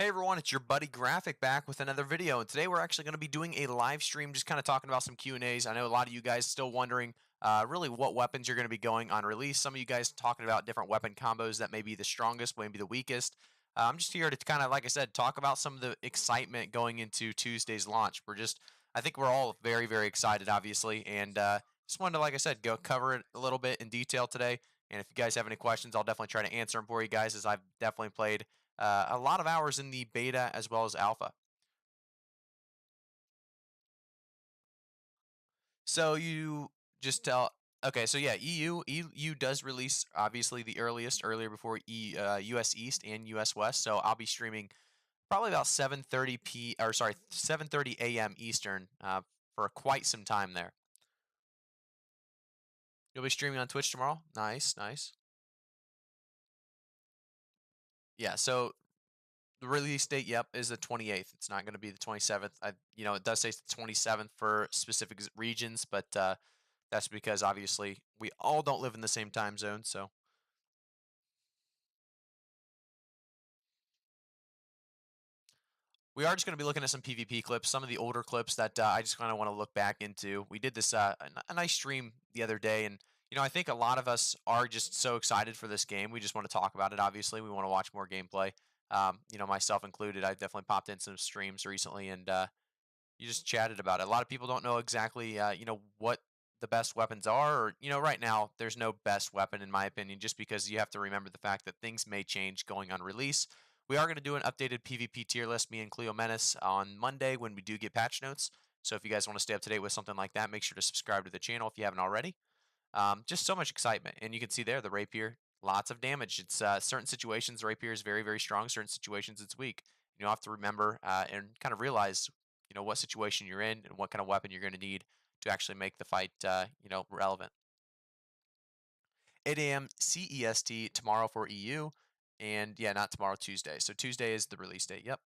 Hey everyone, it's your buddy Graphic back with another video, and today we're actually going to be doing a live stream, just kind of talking about some Q&As. I know a lot of you guys still wondering really what weapons you're going to be going on release. Some of you guys talking about different weapon combos that may be the strongest, maybe the weakest. I'm just here to kind of, like I said, talk about some of the excitement going into Tuesday's launch. I think we're all very, very excited, obviously, and just wanted to, like I said, go cover it a little bit in detail today. And if you guys have any questions, I'll definitely try to answer them for you guys, as I've definitely played a lot of hours in the beta as well as alpha. So you just tell. Okay, so yeah, EU does release obviously the earlier before US East and US West. So I'll be streaming probably about 7:30 a.m. Eastern for quite some time there. You'll be streaming on Twitch tomorrow. Nice, nice. Yeah, so the release date, yep, is the 28th. It's not going to be the 27th. It does say it's the 27th for specific regions, but that's because obviously we all don't live in the same time zone. So we are just going to be looking at some PvP clips, some of the older clips that I just kind of want to look back into. We did this a nice stream the other day, and I think a lot of us are just so excited for this game. We just want to talk about it. Obviously, we want to watch more gameplay. Myself included. I definitely popped in some streams recently, and you just chatted about it. A lot of people don't know exactly, what the best weapons are, or right now there's no best weapon in my opinion, just because you have to remember the fact that things may change going on release. We are going to do an updated PvP tier list, me and Cleo Menace, on Monday when we do get patch notes. So if you guys want to stay up to date with something like that, make sure to subscribe to the channel if you haven't already. Just so much excitement, and you can see there the rapier, lots of damage. It's certain situations the rapier is very, very strong. Certain situations it's weak. You have to remember and kind of realize what situation you're in and what kind of weapon you're going to need to actually make the fight relevant. 8 a.m. CEST tomorrow for EU, and yeah, not tomorrow, Tuesday. So Tuesday is the release date. Yep.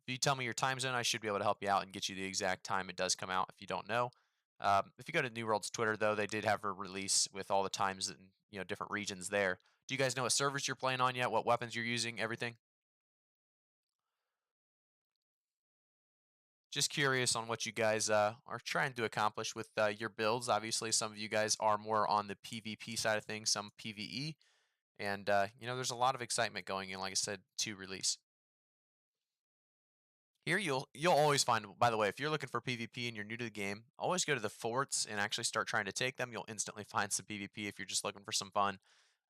If you tell me your time zone, I should be able to help you out and get you the exact time it does come out if you don't know. If you go to New World's Twitter, though, they did have a release with all the times and different regions there. Do you guys know what servers you're playing on yet? What weapons you're using? Everything? Just curious on what you guys are trying to accomplish with your builds. Obviously, some of you guys are more on the PvP side of things, some PvE, and there's a lot of excitement going in. Like I said, to release. Here you'll always find. By the way, if you're looking for PvP and you're new to the game, always go to the forts and actually start trying to take them. You'll instantly find some PvP if you're just looking for some fun.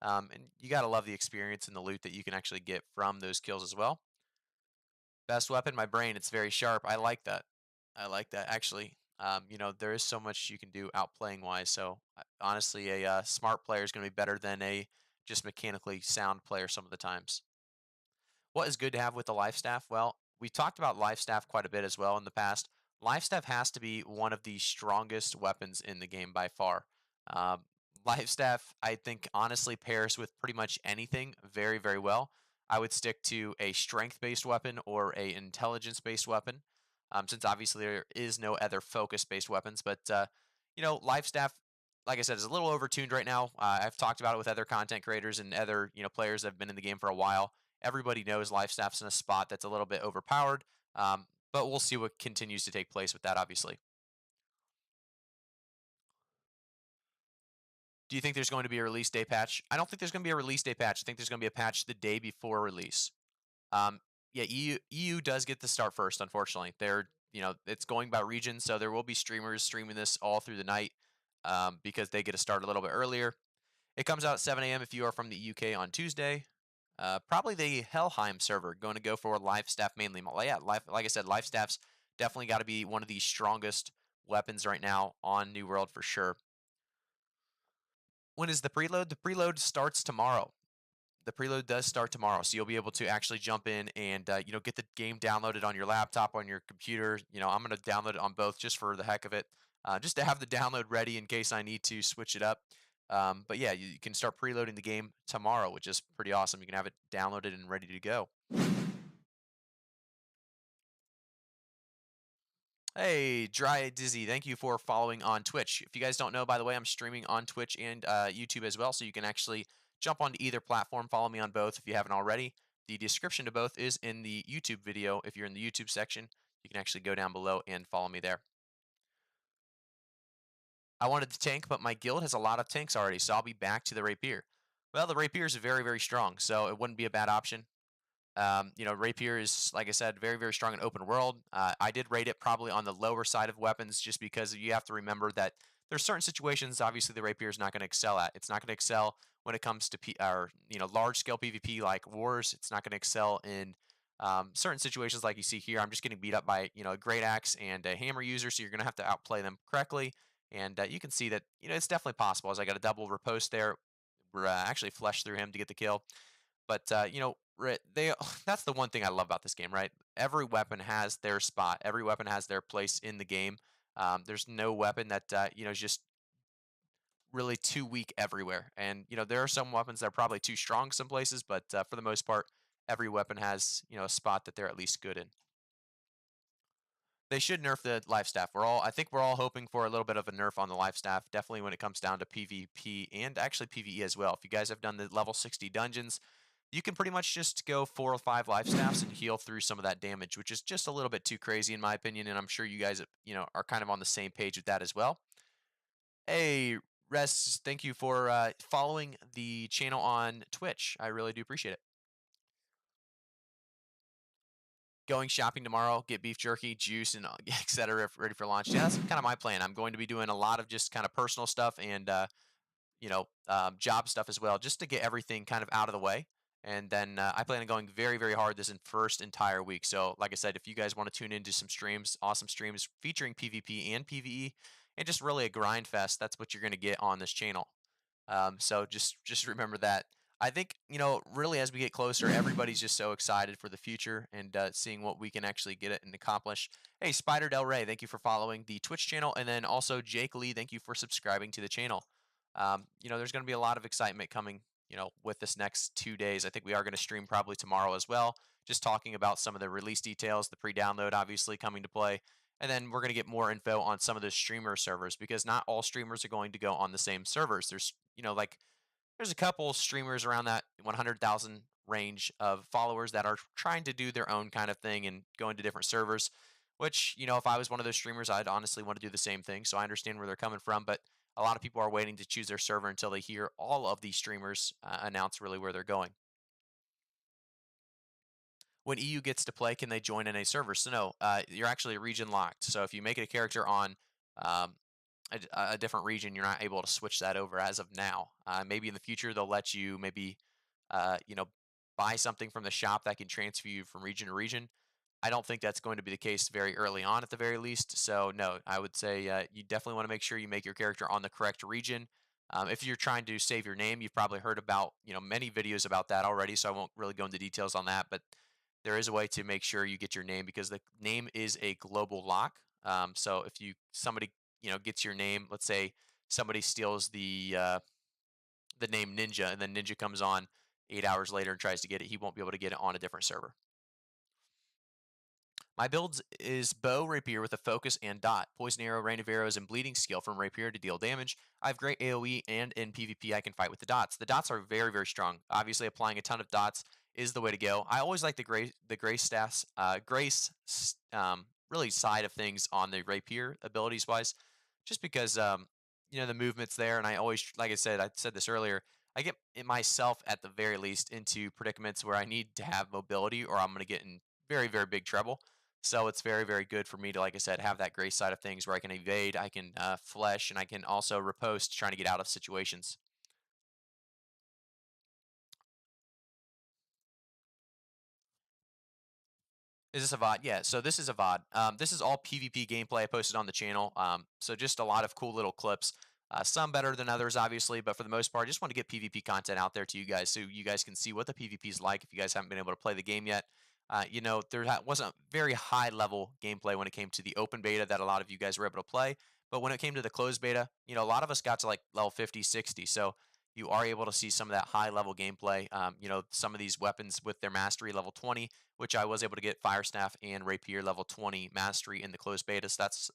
And you gotta love the experience and the loot that you can actually get from those kills as well. Best weapon, my brain. It's very sharp. I like that. I like that. Actually, there is so much you can do outplaying wise. So honestly, a smart player is going to be better than a just mechanically sound player some of the times. What is good to have with the life staff? Well, we talked about life staff quite a bit as well in the past. Life staff has to be one of the strongest weapons in the game by far. Um, Life staff, I think, honestly pairs with pretty much anything very, very well. I would stick to a strength-based weapon or a intelligence-based weapon, since obviously there is no other focus-based weapons. But life staff, like I said, is a little overtuned right now. I've talked about it with other content creators and other players that have been in the game for a while. Everybody knows life staff's in a spot that's a little bit overpowered, but we'll see what continues to take place with that. Obviously, do you think there's going to be a release day patch? I don't think there's going to be a release day patch. I think there's going to be a patch the day before release. Um, yeah, EU does get the start first. Unfortunately, it's going by region, so there will be streamers streaming this all through the night because they get to start a little bit earlier. It comes out at 7 a.m. if you are from the UK on Tuesday. Probably the Helheim server. Going to go for life staff mainly. Yeah, like I said, life staff's definitely got to be one of the strongest weapons right now on New World for sure. When is the preload? The preload starts tomorrow. The preload does start tomorrow, so you'll be able to actually jump in and get the game downloaded on your laptop, on your computer. I'm going to download it on both just for the heck of it, just to have the download ready in case I need to switch it up. But yeah, you can start preloading the game tomorrow, which is pretty awesome. You can have it downloaded and ready to go. Hey, Dry Dizzy, thank you for following on Twitch. If you guys don't know, by the way, I'm streaming on Twitch and YouTube as well, so you can actually jump onto either platform. Follow me on both if you haven't already. The description to both is in the YouTube video. If you're in the YouTube section, you can actually go down below and follow me there. I wanted the tank, but my guild has a lot of tanks already, so I'll be back to the rapier. Well, the rapier is very, very strong, so it wouldn't be a bad option. Rapier is, like I said, very, very strong in open world. I did rate it probably on the lower side of weapons just because you have to remember that there's certain situations, obviously, the rapier is not going to excel at. It's not going to excel when it comes to large scale PvP like wars. It's not going to excel in certain situations like you see here. I'm just getting beat up by a great axe and a hammer user, so you're going to have to outplay them correctly. And you can see that it's definitely possible. As I got a double riposte there, we're actually flushed through him to get the kill. But they that's the one thing I love about this game, right? Every weapon has their spot. Every weapon has their place in the game. There's no weapon that is just really too weak everywhere. And there are some weapons that are probably too strong some places, but for the most part, every weapon has a spot that they're at least good in. They should nerf the life staff. I think we're all hoping for a little bit of a nerf on the life staff. Definitely when it comes down to PvP and actually PvE as well. If you guys have done the level 60 dungeons, you can pretty much just go 4 or 5 life staffs and heal through some of that damage, which is just a little bit too crazy in my opinion, and I'm sure you guys, are kind of on the same page with that as well. Hey, Res, thank you for following the channel on Twitch. I really do appreciate it. Going shopping tomorrow, get beef jerky, juice, and etc. ready for launch. Yeah, that's kind of my plan. I'm going to be doing a lot of just kind of personal stuff and job stuff as well, just to get everything kind of out of the way. And then I plan on going very, very hard this first entire week. So, like I said, if you guys want to tune into some streams, awesome streams featuring PvP and PvE, and just really a grind fest, that's what you're going to get on this channel. So just remember that. I think really as we get closer, everybody's just so excited for the future and seeing what we can actually get it and accomplish. Hey, Spider Del Rey, thank you for following the Twitch channel, and then also Jake Lee, thank you for subscribing to the channel. There's going to be a lot of excitement coming, with this next 2 days. I think we are going to stream probably tomorrow as well, just talking about some of the release details, the pre-download obviously coming to play, and then we're going to get more info on some of the streamer servers because not all streamers are going to go on the same servers. There's a couple streamers around that 100,000 range of followers that are trying to do their own kind of thing and go into different servers, which, if I was one of those streamers, I'd honestly want to do the same thing. So I understand where they're coming from, but a lot of people are waiting to choose their server until they hear all of these streamers announce really where they're going. When EU gets to play, can they join in a server? So no, you're actually region locked. So if you make it a character on um, a different region, you're not able to switch that over as of now. Maybe in the future they'll let you maybe uh, you know buy something from the shop that can transfer you from region to region. I don't think that's going to be the case very early on, at the very least. So no, I would say you definitely want to make sure you make your character on the correct region. If you're trying to save your name, you've probably heard about many videos about that already. So I won't really go into details on that, but there is a way to make sure you get your name because the name is a global lock. So if somebody gets your name, let's say somebody steals the name Ninja, and then Ninja comes on 8 hours later and tries to get it, he won't be able to get it on a different server. My build is bow rapier with a focus and dot, poison arrow, rain of arrows, and bleeding skill from rapier to deal damage. I have great AoE, and in PvP I can fight with the dots. The dots are very, very strong. Obviously, applying a ton of dots is the way to go. I always like the grace really side of things on the rapier abilities wise, just because the movement's there, and I always, like I said this earlier. I get myself at the very least into predicaments where I need to have mobility, or I'm going to get in very, very big trouble. So it's very, very good for me to, like I said, have that grace side of things where I can evade, I can flesh, and I can also riposte trying to get out of situations. Is this a VOD? Yeah, so this is a VOD. This is all PvP gameplay I posted on the channel. So just a lot of cool little clips. Some better than others, obviously, but for the most part, I just want to get PvP content out there to you guys so you guys can see what the PvP is like if you guys haven't been able to play the game yet. There wasn't very high level gameplay when it came to the open beta that a lot of you guys were able to play. But when it came to the closed beta, a lot of us got to like level 50, 60. So you are able to see some of that high level gameplay. Some of these weapons with their mastery level 20, which I was able to get Fire Staff and Rapier level 20 mastery in the closed beta. So that's,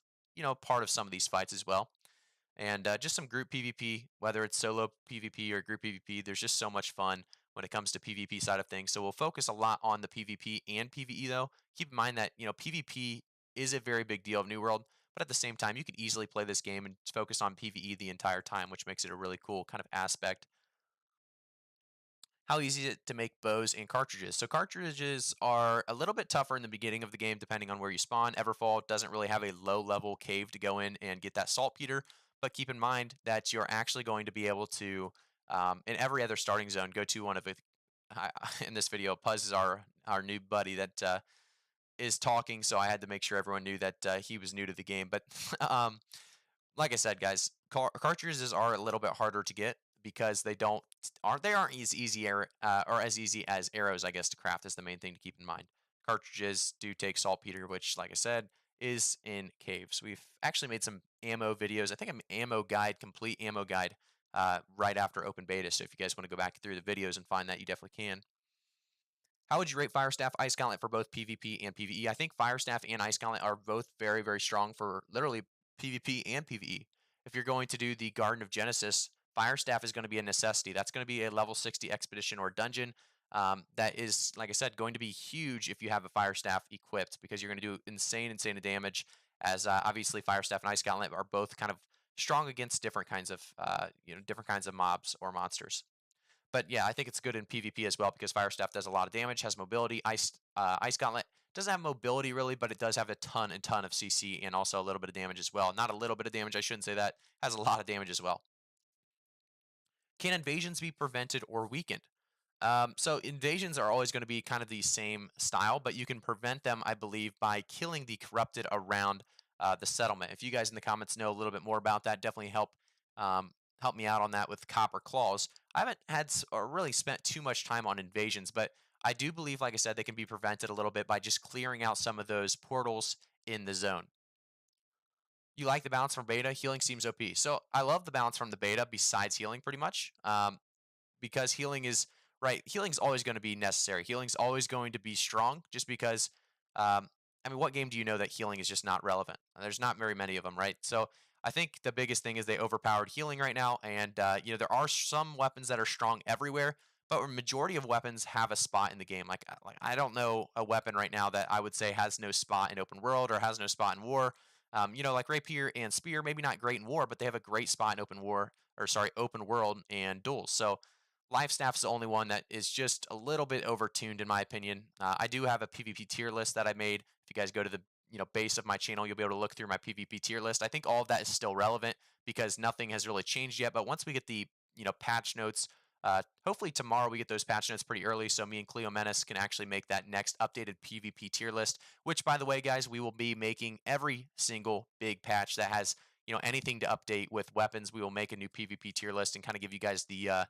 part of some of these fights as well. And just some group PvP, whether it's solo PvP or group PvP, there's just so much fun when it comes to PvP side of things. So we'll focus a lot on the PvP and PvE though. Keep in mind that, PvP is a very big deal of New World, but at the same time, you could easily play this game and focus on PvE the entire time, which makes it a really cool kind of aspect. How easy is it to make bows and cartridges? So cartridges are a little bit tougher in the beginning of the game, depending on where you spawn. Everfall doesn't really have a low-level cave to go in and get that saltpeter, but keep in mind that you're actually going to be able to, in every other starting zone, go to one of it. In this video, Puzz is our new buddy that is talking, so I had to make sure everyone knew that he was new to the game. But like I said, guys, cartridges are a little bit harder to get because they aren't as easy or as easy as arrows, I guess, to craft. Is the main thing to keep in mind. Cartridges do take saltpeter, which, like I said, is in caves. We've actually made some ammo videos. I think I'm ammo guide, complete ammo guide, right after open beta. So if you guys want to go back through the videos and find that, you definitely can. How would you rate Firestaff, Ice Gauntlet for both PvP and PvE? I think Firestaff and Ice Gauntlet are both very, very strong for literally PvP and PvE. If you're going to do the Garden of Genesis, Firestaff is going to be a necessity. That's going to be a level 60 expedition or dungeon. That is, like I said, going to be huge if you have a Firestaff equipped because you're going to do insane, insane damage. As obviously Firestaff and Ice Gauntlet are both kind of strong against different kinds of mobs or monsters. But yeah, I think it's good in PvP as well because Fire Staff does a lot of damage, has mobility. Ice Gauntlet doesn't have mobility really, but it does have a ton and ton of CC and also a little bit of damage as well. Not a little bit of damage, I shouldn't say that. Has a lot of damage as well. Can invasions be prevented or weakened? So invasions are always going to be kind of the same style, but you can prevent them, I believe, by killing the corrupted around the settlement. If you guys in the comments know a little bit more about that, definitely help me out on that with Copper Claws. I haven't or really spent too much time on invasions, but I do believe, like I said, they can be prevented a little bit by just clearing out some of those portals in the zone. You like the balance from beta? Healing seems OP. So I love the balance from the beta besides healing pretty much. Because healing's always going to be necessary. Healing's always going to be strong just because I mean, what game do you know that healing is just not relevant? There's not very many of them, right? So I think the biggest thing is they overpowered healing right now, and there are some weapons that are strong everywhere, but a majority of weapons have a spot in the game. Like I don't know a weapon right now that I would say has no spot in open world or has no spot in war. Like rapier and spear, maybe not great in war, but they have a great spot in open world and duels. So Life Staff's the only one that is just a little bit overtuned, in my opinion. I do have a PvP tier list that I made. If you guys go to the base of my channel, you'll be able to look through my PvP tier list. I think all of that is still relevant because nothing has really changed yet. But once we get the patch notes, hopefully tomorrow we get those patch notes pretty early, so me and Cleo Menace can actually make that next updated PvP tier list. Which, by the way, guys, we will be making every single big patch that has anything to update with weapons. We will make a new PvP tier list and kind of give you guys the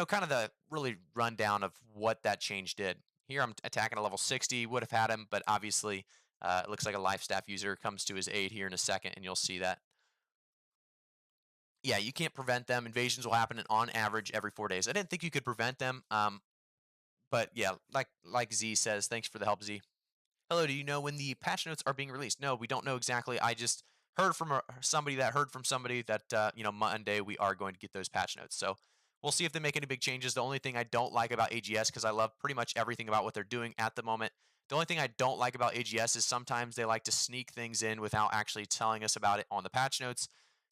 kind of the really rundown of what that change did. Here I'm attacking a level 60, would have had him, but obviously it looks like a life staff user comes to his aid here in a second, and you'll see that. Yeah, you can't prevent them. Invasions will happen on average every 4 days. I didn't think you could prevent them, but yeah, like Z says, thanks for the help, Z. Hello, do you know when the patch notes are being released? No, we don't know exactly. I just heard from somebody that heard from somebody that Monday we are going to get those patch notes. So we'll see if they make any big changes. The only thing I don't like about AGS, because I love pretty much everything about what they're doing at the moment, the only thing I don't like about AGS is sometimes they like to sneak things in without actually telling us about it on the patch notes.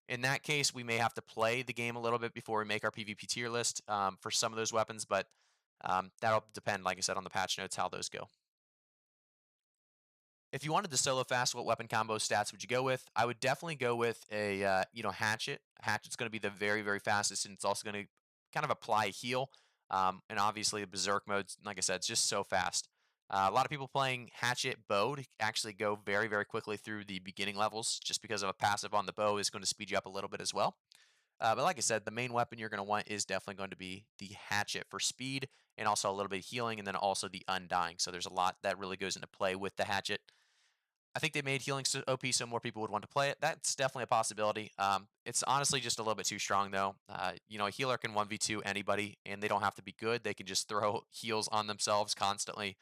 In that case, we may have to play the game a little bit before we make our PvP tier list for some of those weapons, but that'll depend, like I said, on the patch notes, how those go. If you wanted to solo fast, what weapon combo stats would you go with? I would definitely go with a hatchet. Hatchet's going to be the very, very fastest, and it's also going to kind of apply a heal. And obviously the berserk mode, like I said, it's just so fast. A lot of people playing hatchet bow to actually go very, very quickly through the beginning levels, just because of a passive on the bow is going to speed you up a little bit as well. But like I said, the main weapon you're going to want is definitely going to be the hatchet for speed and also a little bit of healing, and then also the undying. So there's a lot that really goes into play with the hatchet. I think they made healing so OP so more people would want to play it. That's definitely a possibility. It's honestly just a little bit too strong though. A healer can 1v2 anybody, and they don't have to be good. They can just throw heals on themselves constantly,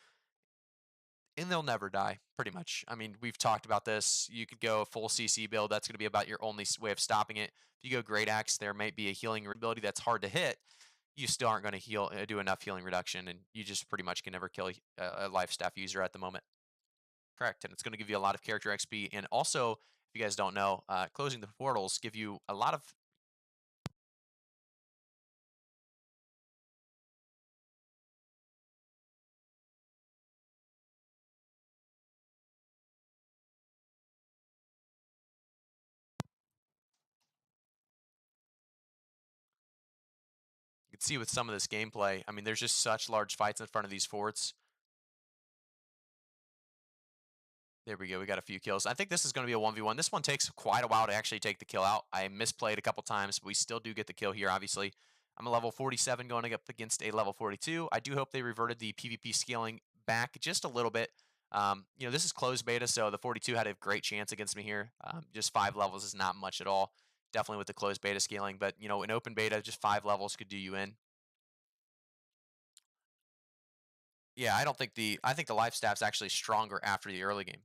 and they'll never die, pretty much. I mean, we've talked about this. You could go a full CC build. That's going to be about your only way of stopping it. If you go Great Axe, there might be a healing ability that's hard to hit. you still aren't going to heal do enough healing reduction, and you just pretty much can never kill a life staff user at the moment. Correct, and it's going to give you a lot of character XP, and also, if you guys don't know, closing the portals give you a lot of. You can see with some of this gameplay. I mean, there's just such large fights in front of these forts. There we go. We got a few kills. I think this is going to be a 1v1. This one takes quite a while to actually take the kill out. I misplayed a couple times, but we still do get the kill here, obviously. I'm a level 47 going up against a level 42. I do hope they reverted the PvP scaling back just a little bit. This is closed beta, so the 42 had a great chance against me here. Just 5 levels is not much at all. Definitely with the closed beta scaling, but, in open beta, just 5 levels could do you in. Yeah, I think the life staff's actually stronger after the early game.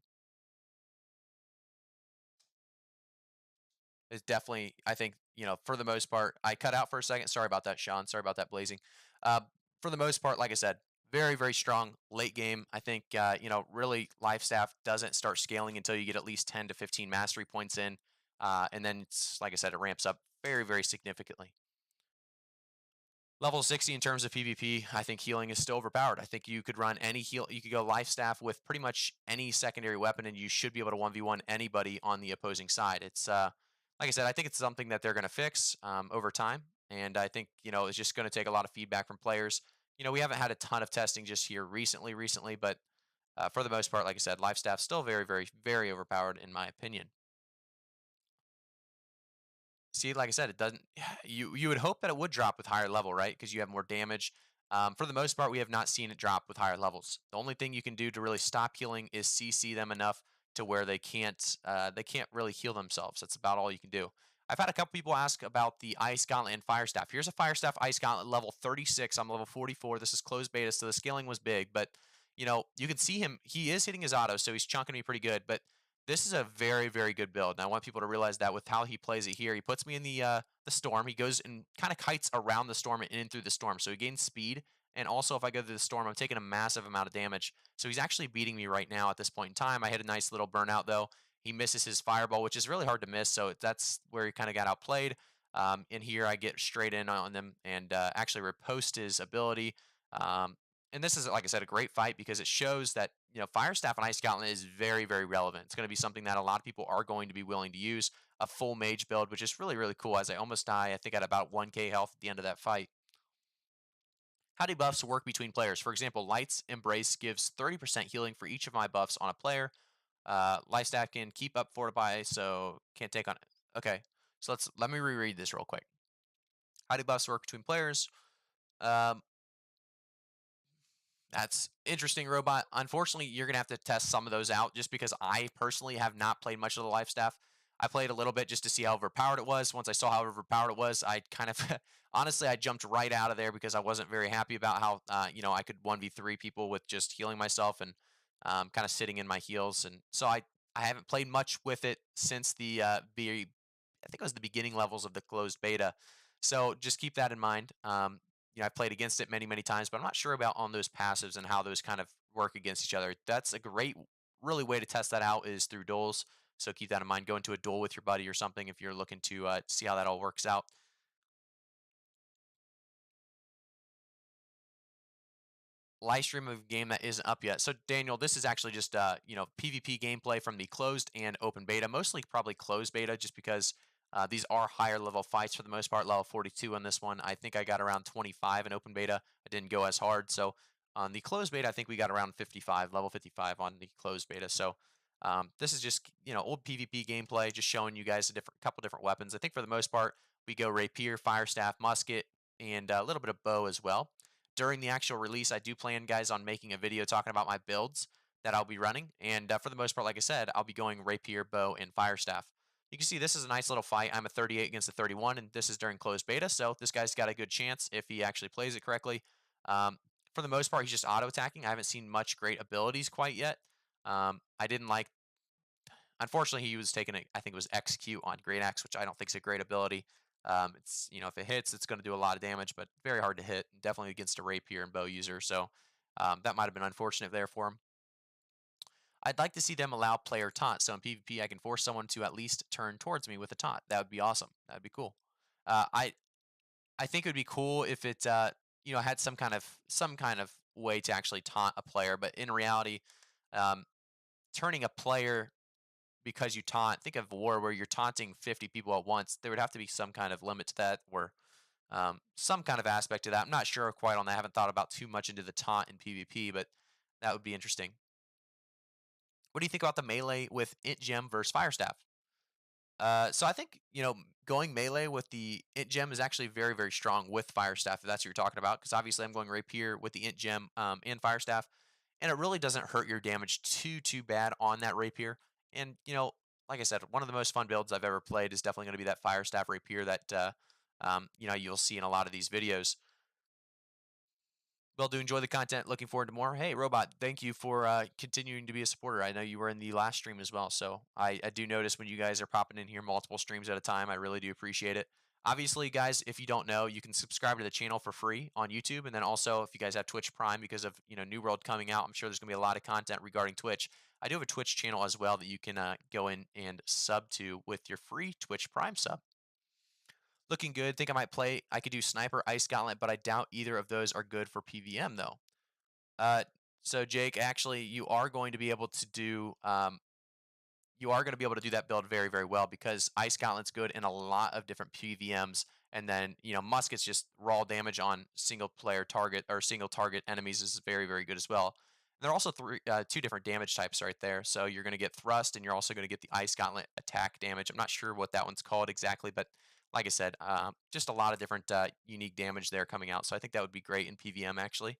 Is definitely, I think, for the most part, I cut out for a second. Sorry about that, Sean. Sorry about that, Blazing. Uh, for the most part, like I said, very, very strong late game. I think, really life staff doesn't start scaling until you get at least 10 to 15 mastery points in. And then it's, like I said, it ramps up very, very significantly. Level 60 in terms of PvP, I think healing is still overpowered. I think you could run any heal. You could go life staff with pretty much any secondary weapon, and you should be able to 1v1 anybody on the opposing side. It's like I said, I think it's something that they're going to fix over time, and I think it's just going to take a lot of feedback from players. We haven't had a ton of testing just here recently, but for the most part, like I said, life staff still very, very, very overpowered in my opinion. See, like I said, it doesn't. You would hope that it would drop with higher level, right? Because you have more damage. For the most part, we have not seen it drop with higher levels. The only thing you can do to really stop healing is CC them enough to where they can't really heal themselves. That's about all you can do. I've had a couple people ask about the Ice Gauntlet and Fire Staff. Here's a Fire Staff Ice Gauntlet level 36. I'm level 44. This is closed beta, so the scaling was big, but you can see him. He is hitting his auto, so he's chunking me pretty good. But this is a very, very good build, and I want people to realize that with how he plays it here. He puts me in the storm. He goes and kind of kites around the storm and in through the storm, so he gains speed. And also, if I go through the storm, I'm taking a massive amount of damage. So he's actually beating me right now at this point in time. I hit a nice little burnout though. He misses his fireball, which is really hard to miss. So that's where he kind of got outplayed. In here, I get straight in on them and actually riposte his ability. Um, and this is, like I said, a great fight because it shows that Fire Staff and Ice Gauntlet is very, very relevant. It's going to be something that a lot of people are going to be willing to use. A full mage build, which is really, really cool. As I almost die, I think at about 1k health at the end of that fight. How do buffs work between players? For example, Light's Embrace gives 30% healing for each of my buffs on a player. Life Staff can keep up fortify, so can't take on. Okay, so let me reread this real quick. How do buffs work between players? Um, That's interesting, Robot. Unfortunately, you're gonna have to test some of those out just because I personally have not played much of the life staff. I played a little bit just to see how overpowered it was. Once I saw how overpowered it was, I kind of honestly I jumped right out of there because I wasn't very happy about how I could 1v3 people with just healing myself and kind of sitting in my heals. And so I haven't played much with it since the I think it was the beginning levels of the closed beta. So just keep that in mind. I've played against it many, many times, but I'm not sure about on those passives and how those kind of work against each other. That's a great, really way to test that out is through duels. So keep that in mind. Go into a duel with your buddy or something if you're looking to see how that all works out. Live stream of a game that isn't up yet. So Daniel, this is actually just PvP gameplay from the closed and open beta, mostly probably closed beta, just because these are higher level fights for the most part. Level 42 on this one. I think I got around 25 in open beta. I didn't go as hard. So on the closed beta, I think we got around 55, level 55 on the closed beta. So this is just old PvP gameplay, just showing you guys a couple different weapons. I think for the most part we go rapier, fire staff, musket, and a little bit of bow as well. During the actual release, I do plan, guys, on making a video talking about my builds that I'll be running. And for the most part, like I said, I'll be going rapier, bow, and fire staff. You can see this is a nice little fight. I'm a 38 against a 31, and this is during closed beta, so this guy's got a good chance if he actually plays it correctly. For the most part, he's just auto attacking. I haven't seen much great abilities quite yet. I didn't like. Unfortunately, he was taking I think it was execute on Great Axe, which I don't think is a great ability. It's if it hits, it's going to do a lot of damage, but very hard to hit. Definitely against a rapier and bow user. So that might have been unfortunate there for him. I'd like to see them allow player taunt. So in PvP, I can force someone to at least turn towards me with a taunt. That would be awesome. That'd be cool. I think it would be cool if it had some kind of way to actually taunt a player, but in reality, um, turning a player because you taunt. Think of war where you're taunting 50 people at once. There would have to be some kind of limit to that, or some kind of aspect to that. I'm not sure quite on that. I haven't thought about too much into the taunt in PvP, but that would be interesting. What do you think about the melee with Int Gem versus Firestaff? So I think going melee with the Int Gem is actually very very strong with Fire Staff if that's what you're talking about. Because obviously I'm going Rapier with the Int Gem and Fire Staff, and it really doesn't hurt your damage too bad on that Rapier. And like I said, one of the most fun builds I've ever played is definitely going to be that Fire Staff Rapier that you'll see in a lot of these videos. Well, do enjoy the content. Looking forward to more. Hey, Robot, thank you for continuing to be a supporter. I know you were in the last stream as well, so I do notice when you guys are popping in here multiple streams at a time. I really do appreciate it. Obviously, guys, if you don't know, you can subscribe to the channel for free on YouTube, and then also if you guys have Twitch Prime because of New World coming out, I'm sure there's gonna be a lot of content regarding Twitch. I do have a Twitch channel as well that you can go in and sub to with your free Twitch Prime sub. Looking good. Think I might play. I could do Sniper, Ice Gauntlet, but I doubt either of those are good for PVM though. Uh, so Jake, actually, you are going to be able to do that build very, very well because Ice Gauntlet's good in a lot of different PVMs, and then Musket's just raw damage on single player target or single target enemies is very, very good as well. There are also two different damage types right there. So you're going to get thrust, and you're also going to get the Ice Gauntlet attack damage. I'm not sure what that one's called exactly, but like I said, just a lot of different unique damage there coming out. So I think that would be great in PVM actually.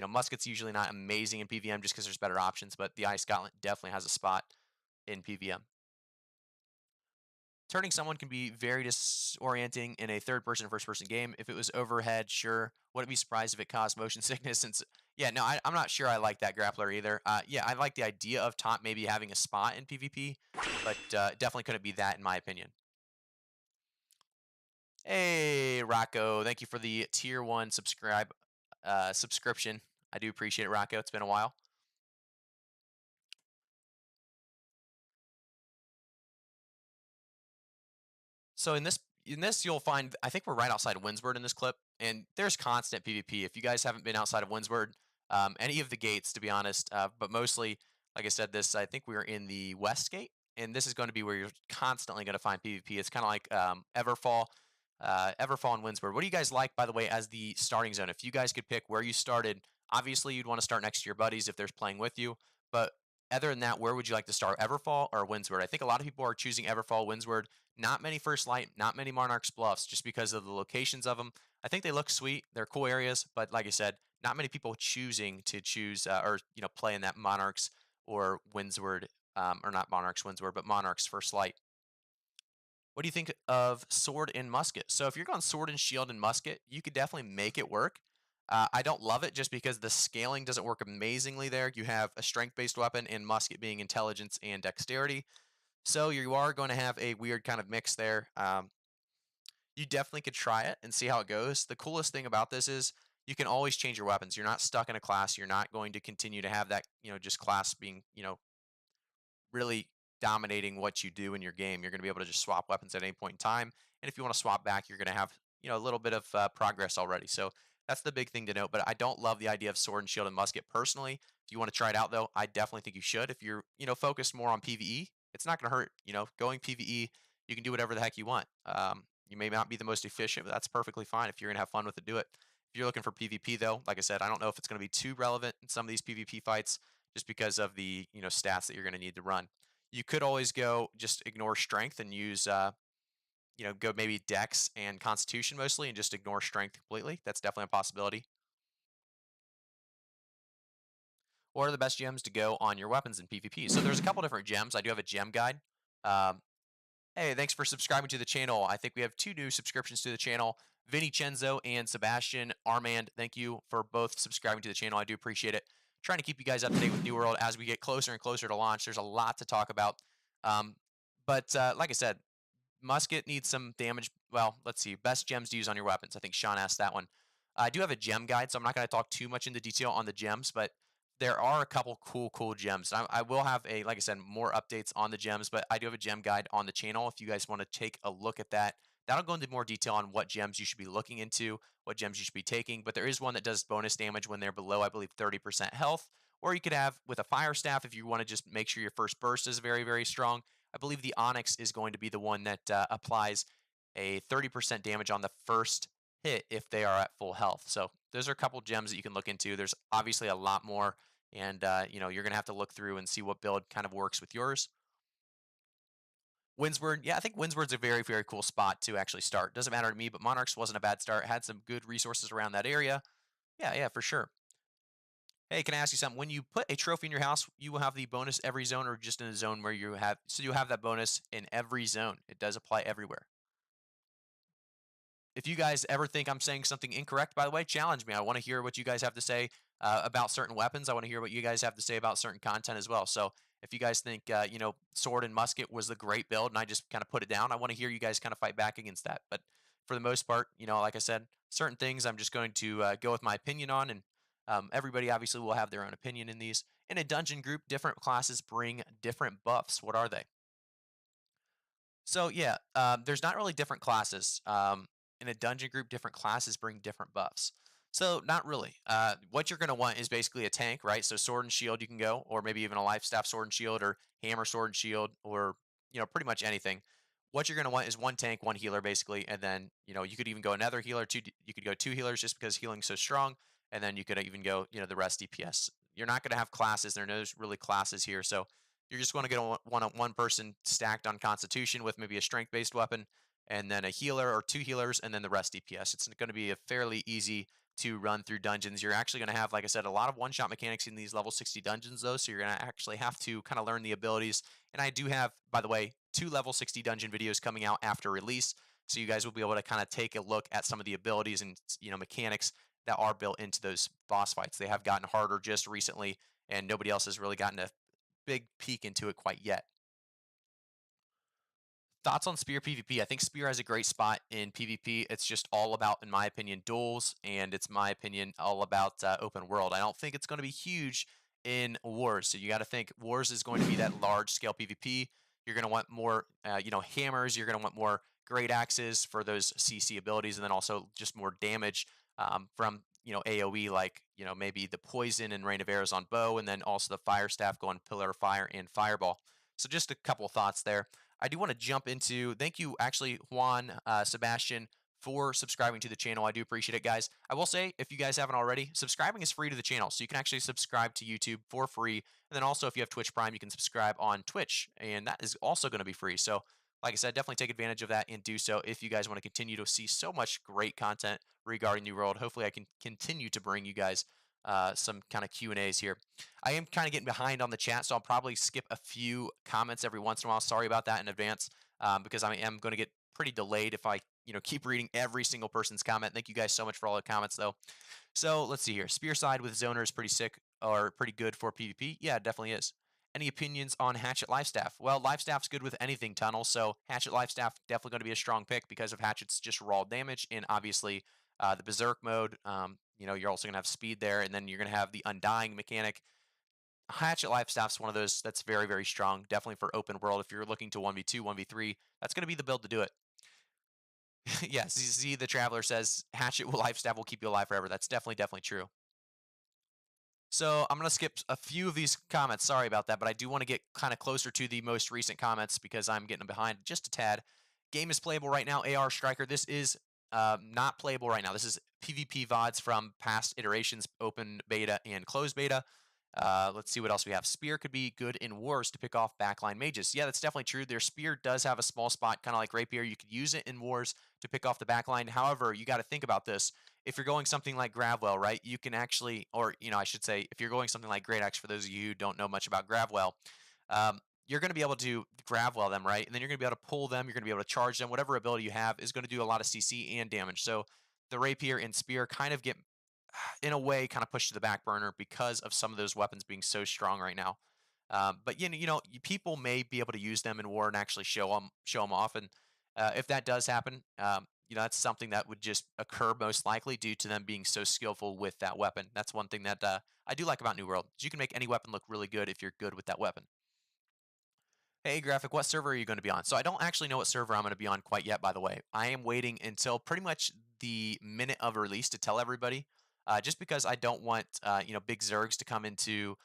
Musket's usually not amazing in PVM just because there's better options, but the Ice Gauntlet definitely has a spot in PVM. Turning someone can be very disorienting in a third-person, first-person game. If it was overhead, sure. Wouldn't be surprised if it caused motion sickness. Since, yeah, no, I'm not sure I like that grappler either. Yeah, I like the idea of taunt maybe having a spot in PvP, but definitely couldn't be that in my opinion. Hey, Rocco, thank you for the tier 1 subscription. I do appreciate it, Rocco. It's been a while. So in this you'll find I think we're right outside of Windsward in this clip, and there's constant PvP. If you guys haven't been outside of Windsward, any of the gates to be honest, but mostly like I said, this I think we are in the West Gate, and this is going to be where you're constantly going to find PvP. It's kind of like Everfall and Windsward. What do you guys like, by the way, as the starting zone? If you guys could pick where you started, obviously you'd want to start next to your buddies if there's playing with you, but other than that, where would you like to start, Everfall or Windsward? I think a lot of people are choosing Everfall, Windsward. Not many First Light, not many Monarch's Bluffs, just because of the locations of them. I think they look sweet. They're cool areas, but like I said, not many people choosing to choose or play in that Monarchs or Windsward, or not Monarchs Windsward, but Monarchs First Light. What do you think of sword and musket? So if you're going sword and shield and musket, you could definitely make it work. I don't love it just because the scaling doesn't work amazingly there. You have a strength-based weapon and musket being intelligence and dexterity. So you are going to have a weird kind of mix there. You definitely could try it and see how it goes. The coolest thing about this is you can always change your weapons. You're not stuck in a class. You're not going to continue to have that, just class being, really dominating what you do in your game. You're going to be able to just swap weapons at any point in time. And if you want to swap back, you're going to have, a little bit of progress already. So that's the big thing to note. But I don't love the idea of sword and shield and musket personally. If you want to try it out, though, I definitely think you should. If you're, focused more on PvE, it's not going to hurt. Going PvE, you can do whatever the heck you want. You may not be the most efficient, but that's perfectly fine. If you're going to have fun with it, do it. If you're looking for PvP, though, like I said, I don't know if it's going to be too relevant in some of these PvP fights just because of the stats that you're going to need to run. You could always go just ignore strength and use go maybe dex and constitution mostly and just ignore strength completely. That's definitely a possibility. What are the best gems to go on your weapons in PvP? So there's a couple different gems. I do have a gem guide. Um, Hey, thanks for subscribing to the channel. I think we have 2 new subscriptions to the channel. Vincenzo and Sebastian Armand, thank you for both subscribing to the channel. I do appreciate it. Trying to keep you guys up to date with New World as we get closer and closer to launch. There's a lot to talk about. But like I said, musket needs some damage. Well, let's see. Best gems to use on your weapons. I think Sean asked that one. I do have a gem guide, so I'm not going to talk too much into detail on the gems, but there are a couple cool gems. I will have like I said, more updates on the gems, but I do have a gem guide on the channel. If you guys want to take a look at that, that'll go into more detail on what gems you should be looking into, what gems you should be taking. But there is one that does bonus damage when they're below, I believe, 30% health. Or you could have with a fire staff if you want to just make sure your first burst is very strong. I believe the Onyx is going to be the one that applies a 30% damage on the first hit if they are at full health. So those are a couple gems that you can look into. There's obviously a lot more, and you're gonna have to look through and see what build kind of works with yours. Windsward, yeah, I think Windsward's a very cool spot to actually start. Doesn't matter to me, but Monarchs wasn't a bad start. Had some good resources around that area. Yeah, for sure. Hey, can I ask you something? When you put a trophy in your house, you will have the bonus every zone, or just in a zone where you have. So you have that bonus in every zone. It does apply everywhere. If you guys ever think I'm saying something incorrect, by the way, challenge me. I want to hear what you guys have to say about certain weapons. I want to hear what you guys have to say about certain content as well. So if you guys think, sword and musket was the great build and I just kind of put it down, I want to hear you guys kind of fight back against that. But for the most part, like I said, certain things I'm just going to go with my opinion on. And everybody obviously will have their own opinion in these. In a dungeon group, different classes bring different buffs. What are they? So yeah, there's not really different classes. In a dungeon group, different classes bring different buffs. So not really. What you're going to want is basically a tank, right? So sword and shield you can go, or maybe even a life staff sword and shield, or hammer sword and shield, or pretty much anything. What you're going to want is one tank, one healer, basically, and then you could even go another healer. You could go two healers just because healing's so strong, and then you could even go the rest DPS. You're not going to have classes. There are no really classes here, so you're just going to get one person stacked on Constitution with maybe a strength based weapon, and then a healer or two healers, and then the rest DPS. It's going to be a fairly easy to run through dungeons. You're actually going to have, like I said, a lot of one shot mechanics in these level 60 dungeons, though. So you're going to actually have to kind of learn the abilities. And I do have, by the way, 2 level 60 dungeon videos coming out after release. So you guys will be able to kind of take a look at some of the abilities and mechanics that are built into those boss fights. They have gotten harder just recently, and nobody else has really gotten a big peek into it quite yet. Thoughts on Spear PvP? I think Spear has a great spot in PvP. It's just all about, in my opinion, duels, and it's my opinion all about open world. I don't think it's going to be huge in Wars. So you got to think Wars is going to be that large scale PvP. You're going to want more, hammers. You're going to want more great axes for those CC abilities, and then also just more damage from AOE, like maybe the poison and rain of arrows on bow, and then also the fire staff going pillar of fire and fireball. So just a couple thoughts there. I do want to jump into thank you, actually, Juan, Sebastian, for subscribing to the channel. I do appreciate it, guys. I will say, if you guys haven't already, subscribing is free to the channel. So you can actually subscribe to YouTube for free. And then also, if you have Twitch Prime, you can subscribe on Twitch. And that is also going to be free. So, like I said, definitely take advantage of that and do so if you guys want to continue to see so much great content regarding New World. Hopefully, I can continue to bring you guys some kind of Q&As here. I am kind of getting behind on the chat, so I'll probably skip a few comments every once in a while. Sorry about that in advance, because I am going to get pretty delayed if I keep reading every single person's comment. Thank you guys so much for all the comments, though. So let's see here. Spear side with Zoner is pretty sick, or pretty good for PvP. Yeah, it definitely is. Any opinions on Hatchet Lifestaff? Well, Lifestaff's good with anything tunnel, so Hatchet Lifestaff definitely going to be a strong pick because of Hatchet's just raw damage, and obviously the Berserk mode. You're also going to have speed there, and then you're going to have the Undying mechanic. Hatchet Lifestaff's one of those that's very strong, definitely for open world. If you're looking to 1v2, 1v3, that's going to be the build to do it. Yes, Z the Traveler says Hatchet Lifestaff will keep you alive forever. That's definitely true. So I'm going to skip a few of these comments. Sorry about that, but I do want to get kind of closer to the most recent comments because I'm getting behind just a tad. Game is playable right now. AR Striker. This is not playable right now. This is PvP VODs from past iterations, open beta and closed beta. Let's see what else we have. Spear could be good in wars to pick off backline mages. Yeah, that's definitely true. Their spear does have a small spot, kind of like rapier. You could use it in wars to pick off the backline. However, you got to think about this. If you're going something like Gravwell, right, you can actually, or I should say, if you're going something like Great Axe, for those of you who don't know much about Gravwell, you're going to be able to Gravwell them, right, and then you're going to be able to pull them. You're going to be able to charge them. Whatever ability you have is going to do a lot of CC and damage. So the rapier and spear kind of get in a way, kind of pushed to the back burner because of some of those weapons being so strong right now. But people may be able to use them in war and actually show them off. And If that does happen, that's something that would just occur most likely due to them being so skillful with that weapon. That's one thing that I do like about New World. Is you can make any weapon look really good if you're good with that weapon. Hey, Graphic, what server are you going to be on? So I don't actually know what server I'm going to be on quite yet, by the way. I am waiting until pretty much the minute of release to tell everybody, just because I don't want, big Zergs to come into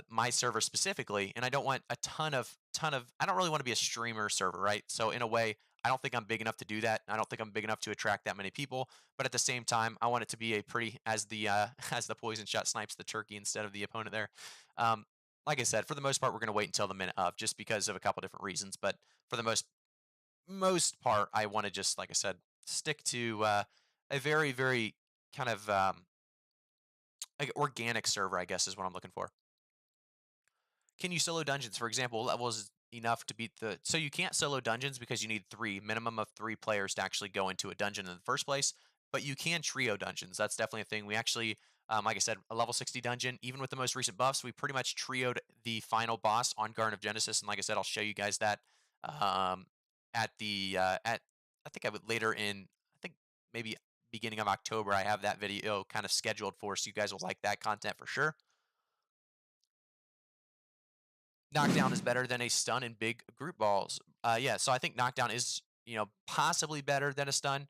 my server specifically, and I don't want a I don't really want to be a streamer server, right? So in a way, I don't think I'm big enough to do that. I don't think I'm big enough to attract that many people, but at the same time, I want it to be a pretty, as the as the poison shot snipes the turkey instead of the opponent there. Um, like I said, for the most part, we're going to wait until the minute of, just because of a couple different reasons. But for the most part, I want to just, like I said, stick to a very, very kind of like organic server, I guess is what I'm looking for. Can you solo dungeons? For example, levels enough to beat the. So you can't solo dungeons because you need three, minimum of three players to actually go into a dungeon in the first place. But you can trio dungeons. That's definitely a thing. We actually, like I said, a level 60 dungeon, even with the most recent buffs, we pretty much trioed the final boss on Garden of Genesis. And like I said, I'll show you guys that um, at I think I would later in, I think maybe beginning of October, I have that video kind of scheduled for, so you guys will like that content for sure. Knockdown is better than a stun in big group balls. Yeah, so I think knockdown is, possibly better than a stun,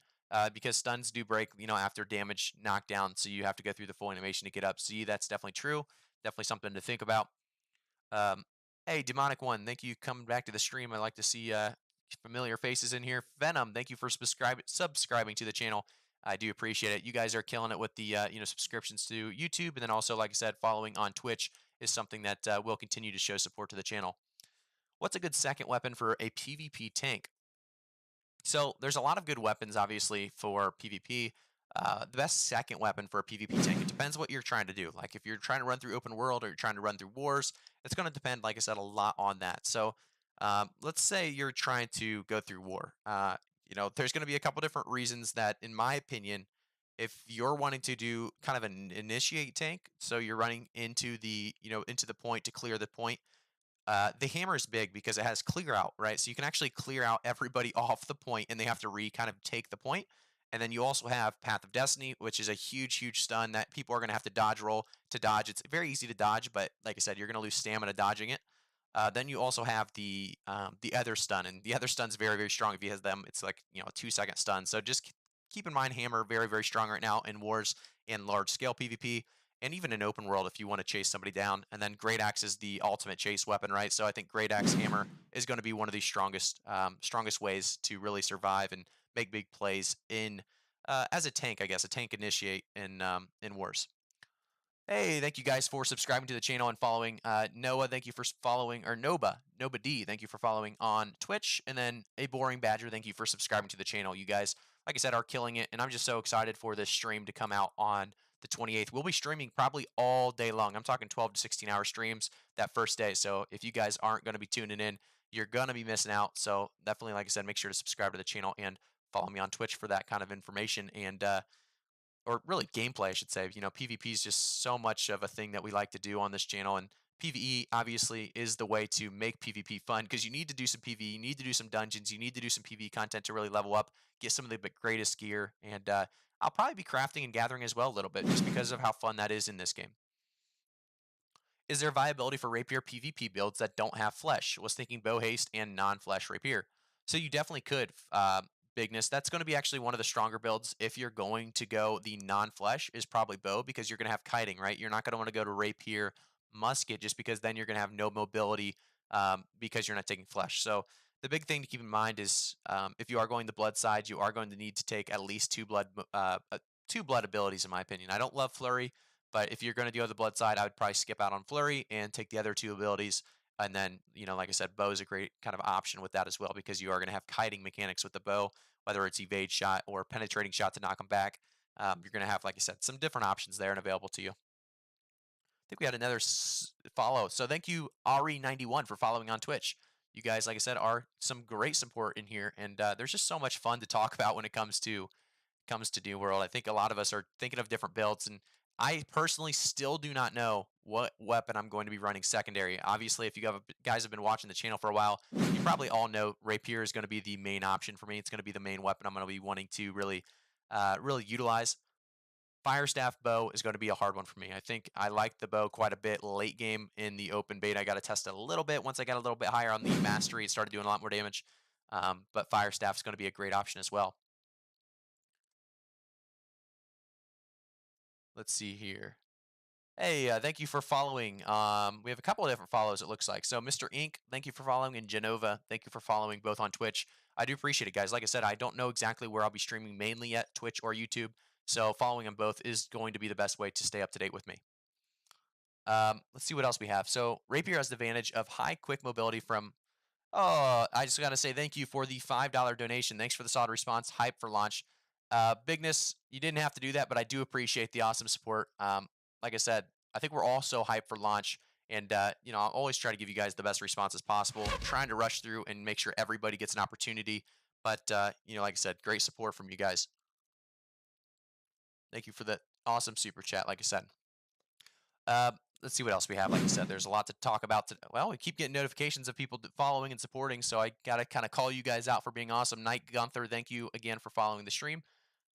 because stuns do break, after damage knockdown, so you have to go through the full animation to get up. See, that's definitely true. Definitely something to think about. Um, hey, Demonic One, thank you coming back to the stream. I like to see familiar faces in here. Venom, thank you for subscribing to the channel. I do appreciate it. You guys are killing it with the subscriptions to YouTube, and then also, like I said, following on Twitch is something that will continue to show support to the channel. What's a good second weapon for a PvP tank? So there's a lot of good weapons, obviously, for PvP. The best second weapon for a PvP tank, it depends what you're trying to do. Like if you're trying to run through open world or you're trying to run through wars, it's going to depend, like I said, a lot on that. So let's say you're trying to go through war. There's going to be a couple different reasons that, in my opinion, if you're wanting to do kind of an initiate tank, so you're running into into the point to clear the point, the hammer is big because it has clear out, right? So you can actually clear out everybody off the point and they have to kind of take the point. And then you also have Path of Destiny, which is a huge, huge stun that people are going to have to dodge roll to dodge. It's very easy to dodge, but like I said, you're going to lose stamina dodging it. Then you also have the other stun, and the other stun's very, very strong. If he has them, it's like a 2-second stun. So just keep in mind, hammer very, very strong right now in wars and large scale PvP and even in open world if you want to chase somebody down. And then Great Axe is the ultimate chase weapon, right? So I think Great Axe Hammer is going to be one of the strongest ways to really survive and make big plays in as a tank, I guess, a tank initiate in wars. Hey, thank you guys for subscribing to the channel and following. Noah, thank you for following, or Noba D, thank you for following on Twitch. And then A Boring Badger, thank you for subscribing to the channel. You guys, like I said, are killing it. And I'm just so excited for this stream to come out on the 28th. We'll be streaming probably all day long. I'm talking 12 to 16-hour streams that first day. So if you guys aren't going to be tuning in, you're going to be missing out. So definitely, like I said, make sure to subscribe to the channel and follow me on Twitch for that kind of information. And or really gameplay, I should say. PvP is just so much of a thing that we like to do on this channel, and PvE obviously is the way to make PvP fun because you need to do some PvE, you need to do some dungeons, you need to do some PvE content to really level up, get some of the greatest gear, and I'll probably be crafting and gathering as well a little bit just because of how fun that is in this game. Is there viability for rapier PvP builds that don't have flesh? Was thinking bow haste and non-flesh rapier. So you definitely could. Bigness. That's going to be actually one of the stronger builds if you're going to go the non-flesh is probably bow because you're going to have kiting, right? You're not going to want to go to rapier musket just because then you're going to have no mobility because you're not taking flesh. So the big thing to keep in mind is if you are going the blood side, you are going to need to take at least two blood abilities, in my opinion. I don't love flurry. But if you're going to go the blood side, I would probably skip out on Flurry and take the other two abilities. And then, like I said, bow is a great kind of option with that as well because you are going to have kiting mechanics with the bow, whether it's evade shot or penetrating shot to knock them back. You're going to have, like I said, some different options there and available to you. I think we had another follow. So thank you, Ari91, for following on Twitch. You guys, like I said, are some great support in here. And there's just so much fun to talk about when it comes to New World. I think a lot of us are thinking of different builds, and I personally still do not know what weapon I'm going to be running secondary. Obviously, if you guys have been watching the channel for a while, you probably all know rapier is going to be the main option for me. It's going to be the main weapon I'm going to be wanting to really utilize. Fire staff bow is going to be a hard one for me. I think I like the bow quite a bit late game in the open beta. I got to test it a little bit. Once I got a little bit higher on the mastery, it started doing a lot more damage. But fire staff is going to be a great option as well. Let's see here. Hey, thank you for following. We have a couple of different follows, it looks like. So, Mr. Inc., thank you for following, and Genova, thank you for following both on Twitch. I do appreciate it, guys. Like I said, I don't know exactly where I'll be streaming mainly yet, Twitch or YouTube. So, following them both is going to be the best way to stay up to date with me. Let's see what else we have. So, Rapier has the advantage of high quick mobility from. Oh, I just got to say thank you for the $5 donation. Thanks for the solid response. Hype for launch. Bigness, you didn't have to do that, but I do appreciate the awesome support. Like I said, I think we're all so hyped for launch. And, I'll always try to give you guys the best responses possible, trying to rush through and make sure everybody gets an opportunity. But, like I said, great support from you guys. Thank you for the awesome super chat, like I said. Uh, let's see what else we have. Like I said, there's a lot to talk about. Well, we keep getting notifications of people following and supporting, so I got to kind of call you guys out for being awesome. Night Gunther, thank you again for following the stream.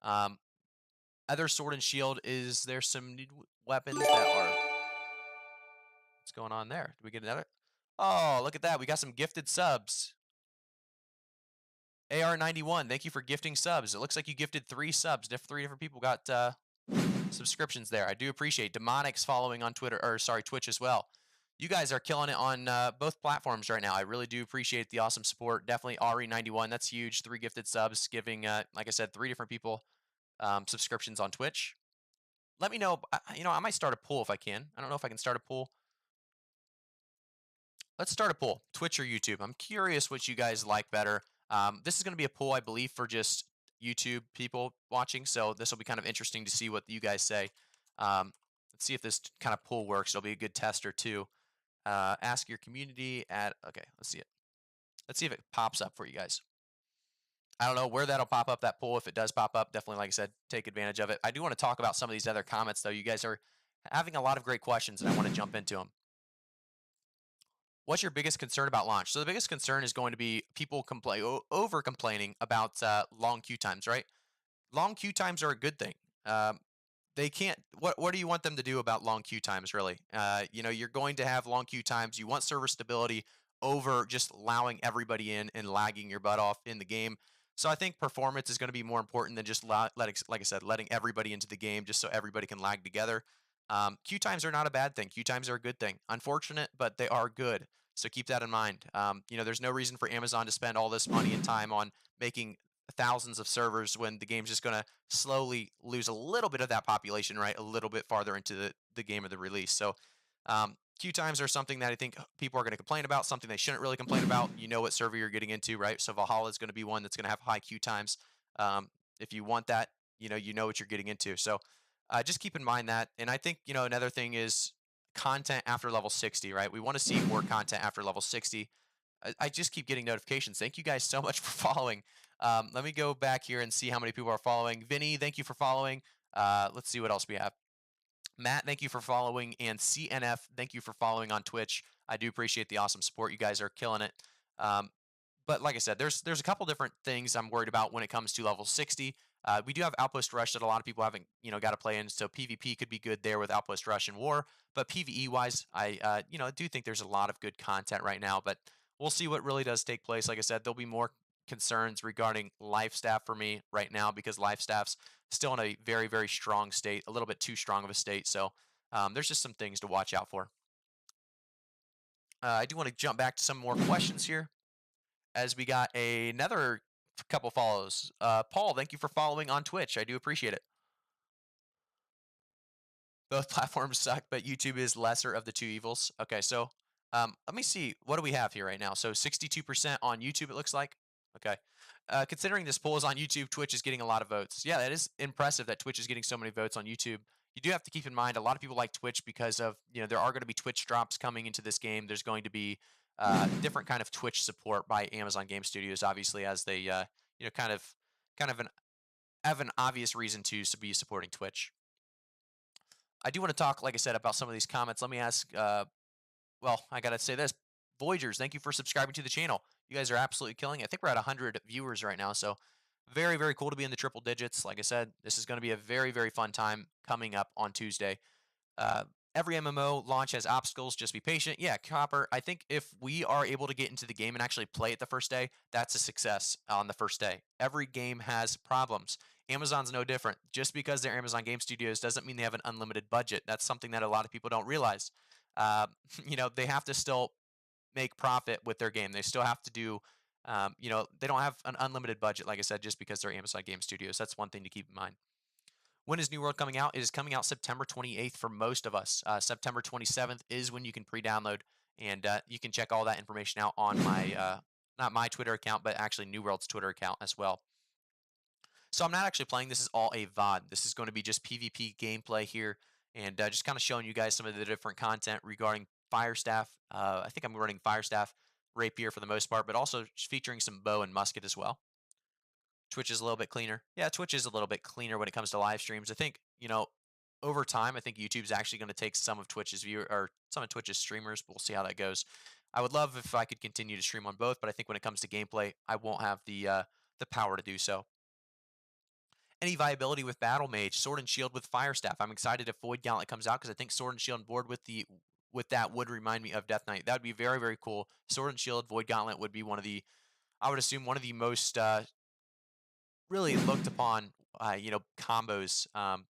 Um, other sword and shield, is there some new weapons that are. What's going on there? Do we get another? Oh, look at that. We got some gifted subs. AR91, thank you for gifting subs. It looks like you gifted 3 subs. Three different people got subscriptions there. I do appreciate Demonix following on Twitch as well. You guys are killing it on both platforms right now. I really do appreciate the awesome support. Definitely RE91, that's huge. 3 gifted subs, giving, like I said, 3 different people subscriptions on Twitch. Let me know. I might start a poll if I can. I don't know if I can start a poll. Let's start a poll, Twitch or YouTube. I'm curious what you guys like better. This is going to be a poll, I believe, for just YouTube people watching. So this will be kind of interesting to see what you guys say. Let's see if this kind of poll works. It'll be a good tester too. Ask your community at. Okay, let's see it. Let's see if it pops up for you guys. I don't know where that'll pop up, that poll. If it does pop up, definitely, like I said, take advantage of it. I do want to talk about some of these other comments, though. You guys are having a lot of great questions, and I want to jump into them. What's your biggest concern about launch? So the biggest concern is going to be people over complaining about long queue times, right? Long queue times are a good thing. They can't. What do you want them to do about long queue times? Really, you're going to have long queue times. You want server stability over just allowing everybody in and lagging your butt off in the game. So I think performance is going to be more important than just letting, like I said, letting everybody into the game just so everybody can lag together. Queue times are not a bad thing. Queue times are a good thing. Unfortunate, but they are good. So keep that in mind. There's no reason for Amazon to spend all this money and time on making thousands of servers when the game's just going to slowly lose a little bit of that population, right? A little bit farther into the game of the release. So queue times are something that I think people are going to complain about, something they shouldn't really complain about. You know what server you're getting into, right? So Valhalla is going to be one that's going to have high queue times. If you want that, you know what you're getting into. So just keep in mind that. And I think, another thing is content after level 60, right? We want to see more content after level 60. I just keep getting notifications. Thank you guys so much for following. Let me go back here and see how many people are following. Vinny, thank you for following. Let's see what else we have. Matt, thank you for following. And CNF, thank you for following on Twitch. I do appreciate the awesome support. You guys are killing it. But like I said, there's a couple different things I'm worried about when it comes to level 60. We do have Outpost Rush that a lot of people haven't, got to play in. So PvP could be good there with Outpost Rush and War. But PvE wise, I do think there's a lot of good content right now. But we'll see what really does take place. Like I said, there'll be more concerns regarding life staff for me right now because life staff's still in a very, very strong state, a little bit too strong of a state. So there's just some things to watch out for. I do want to jump back to some more questions here as we got another couple follows. Paul, thank you for following on Twitch. I do appreciate it. Both platforms suck, but YouTube is lesser of the two evils. Okay, so let me see. What do we have here right now? So 62% on YouTube, it looks like. Okay. Considering this poll is on YouTube, Twitch is getting a lot of votes. Yeah, that is impressive that Twitch is getting so many votes on YouTube. You do have to keep in mind a lot of people like Twitch because of, there are going to be Twitch drops coming into this game. There's going to be different kind of Twitch support by Amazon Game Studios, obviously, as they, kind of have an obvious reason to be supporting Twitch. I do want to talk, like I said, about some of these comments. Let me ask. Well, I gotta say this, Voyagers, thank you for subscribing to the channel. You guys are absolutely killing it. I think we're at 100 viewers right now, so very, very cool to be in the triple digits. Like I said, this is going to be a very, very fun time coming up on Tuesday. Uh, every MMO launch has obstacles. Just be patient. Yeah, Copper. I think if we are able to get into the game and actually play it the first day, that's a success on the first day. Every game has problems. Amazon's no different. Just because they're Amazon Game Studios doesn't mean they have an unlimited budget. That's something that a lot of people don't realize. Uh, they have to still make profit with their game. They still have to do, they don't have an unlimited budget, like I said, just because they're Amazon Game Studios. That's one thing to keep in mind. When is New World coming out? It is coming out September 28th for most of us. September 27th is when you can pre-download, and you can check all that information out on my not my Twitter account, but actually New World's Twitter account as well. So I'm not actually playing. This is all a VOD. This is going to be just PvP gameplay here, and just kind of showing you guys some of the different content regarding Firestaff. I think I'm running Firestaff Rapier for the most part, but also featuring some bow and musket as well. Twitch is a little bit cleaner. Yeah, Twitch is a little bit cleaner when it comes to live streams. I think, over time, I think YouTube's actually going to take some of Twitch's viewer or some of Twitch's streamers. But we'll see how that goes. I would love if I could continue to stream on both, but I think when it comes to gameplay, I won't have the power to do so. Any viability with Battle Mage, Sword and Shield with Firestaff. I'm excited if Void Gauntlet comes out because I think Sword and Shield on board with that would remind me of Death Knight. That would be very, very cool. Sword and Shield, Void Gauntlet would be I would assume one of the most really looked upon, combos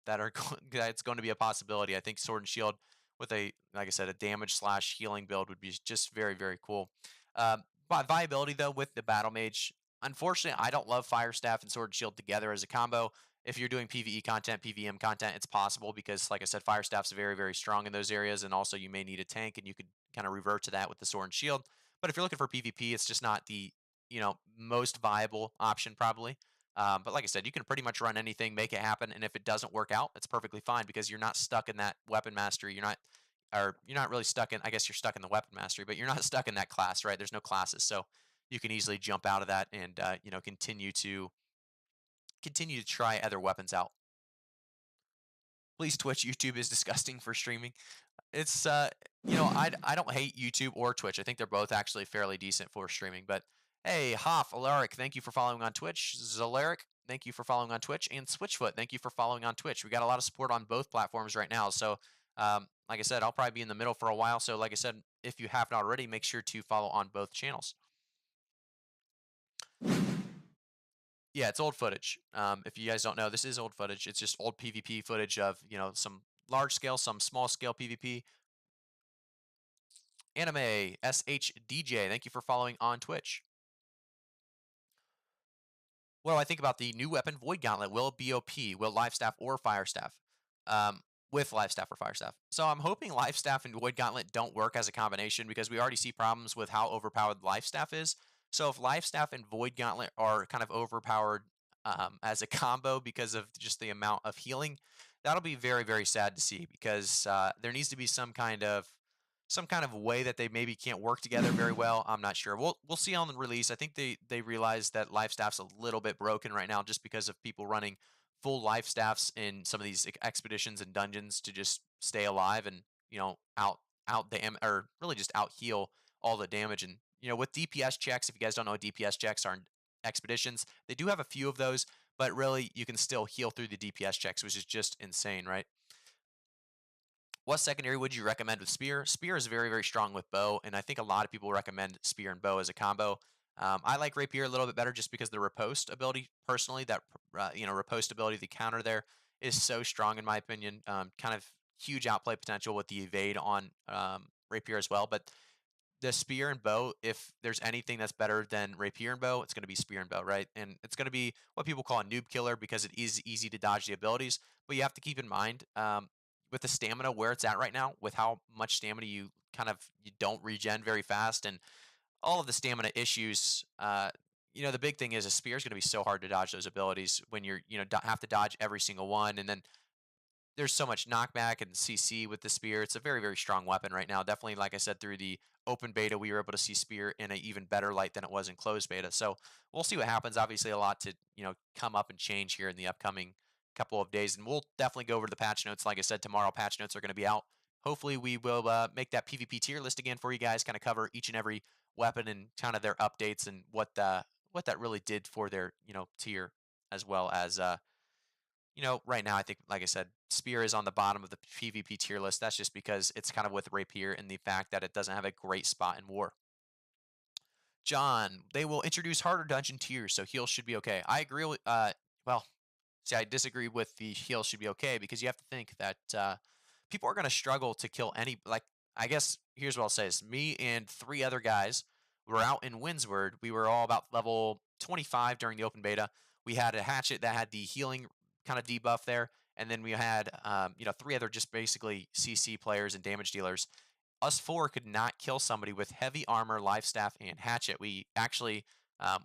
that are that's going to be a possibility. I think Sword and Shield with like I said, a damage slash healing build would be just very, very cool. But viability though with the Battle Mage, unfortunately, I don't love Fire Staff and Sword and Shield together as a combo. If you're doing PVE content, PVM content, it's possible because, like I said, Fire Staff's very, very strong in those areas, and also you may need a tank, and you could kind of revert to that with the Sword and Shield. But if you're looking for PvP, it's just not the most viable option probably. But like I said, you can pretty much run anything, make it happen, and if it doesn't work out, it's perfectly fine because you're not stuck in that weapon mastery. You're not really stuck in. I guess you're stuck in the weapon mastery, but you're not stuck in that class, right? There's no classes, so you can easily jump out of that and continue to try other weapons out. Please, Twitch, YouTube is disgusting for streaming. It's I don't hate YouTube or Twitch. I think they're both actually fairly decent for streaming. But hey, Hoff, Alaric, thank you for following on Twitch. Zalaric, thank you for following on Twitch, and Switchfoot, thank you for following on Twitch. We got a lot of support on both platforms right now. So, like I said, I'll probably be in the middle for a while. So, like I said, if you haven't already, make sure to follow on both channels. Yeah, it's old footage. If you guys don't know, this is old footage. It's just old PvP footage of some large scale, some small scale PvP. Anime SHDJ, thank you for following on Twitch. What do I think about the new weapon, Void Gauntlet? Will it be OP? Will Life Staff or Fire Staff? With Life Staff or Fire Staff. So I'm hoping Life Staff and Void Gauntlet don't work as a combination because we already see problems with how overpowered Life Staff is. So if Life Staff and Void Gauntlet are kind of overpowered as a combo because of just the amount of healing, that'll be very, very sad to see because there needs to be some kind of way that they maybe can't work together very well. I'm not sure. We'll see on the release. I think they realize that life staff's a little bit broken right now just because of people running full life staffs in some of these expeditions and dungeons to just stay alive and out or really just out heal all the damage. And with DPS checks, if you guys don't know what DPS checks are in expeditions, they do have a few of those, but really you can still heal through the DPS checks, which is just insane, right? What secondary would you recommend with spear? Spear is very, very strong with bow, and I think a lot of people recommend spear and bow as a combo. I like rapier a little bit better just because the riposte ability, personally, that riposte ability, the counter there is so strong in my opinion. Kind of huge outplay potential with the evade on rapier as well. But the spear and bow, if there's anything that's better than rapier and bow, it's going to be spear and bow, right? And it's going to be what people call a noob killer because it is easy to dodge the abilities. But you have to keep in mind, with the stamina where it's at right now, with how much stamina you don't regen very fast, and all of the stamina issues. The big thing is a spear is going to be so hard to dodge those abilities when you're have to dodge every single one, and then there's so much knockback and CC with the spear. It's a very, very strong weapon right now. Definitely, like I said, through the open beta, we were able to see spear in an even better light than it was in closed beta. So we'll see what happens. Obviously, a lot to come up and change here in the upcoming couple of days, and we'll definitely go over the patch notes. Like I said, tomorrow patch notes are going to be out. Hopefully, we will make that PvP tier list again for you guys, kind of cover each and every weapon and kind of their updates and what that really did for their tier, as well as right now I think, like I said, spear is on the bottom of the PvP tier list. That's just because it's kind of with rapier and the fact that it doesn't have a great spot in war. John, they will introduce harder dungeon tiers, so heals should be okay. I agree with well, see, I disagree with the heals should be okay because you have to think that people are going to struggle to kill any. Like, I guess here's what I'll say: is me and three other guys were out in Windsward. We were all about level 25 during the open beta. We had a hatchet that had the healing kind of debuff there, and then we had three other just basically CC players and damage dealers. Us four could not kill somebody with heavy armor, life staff, and hatchet. We actually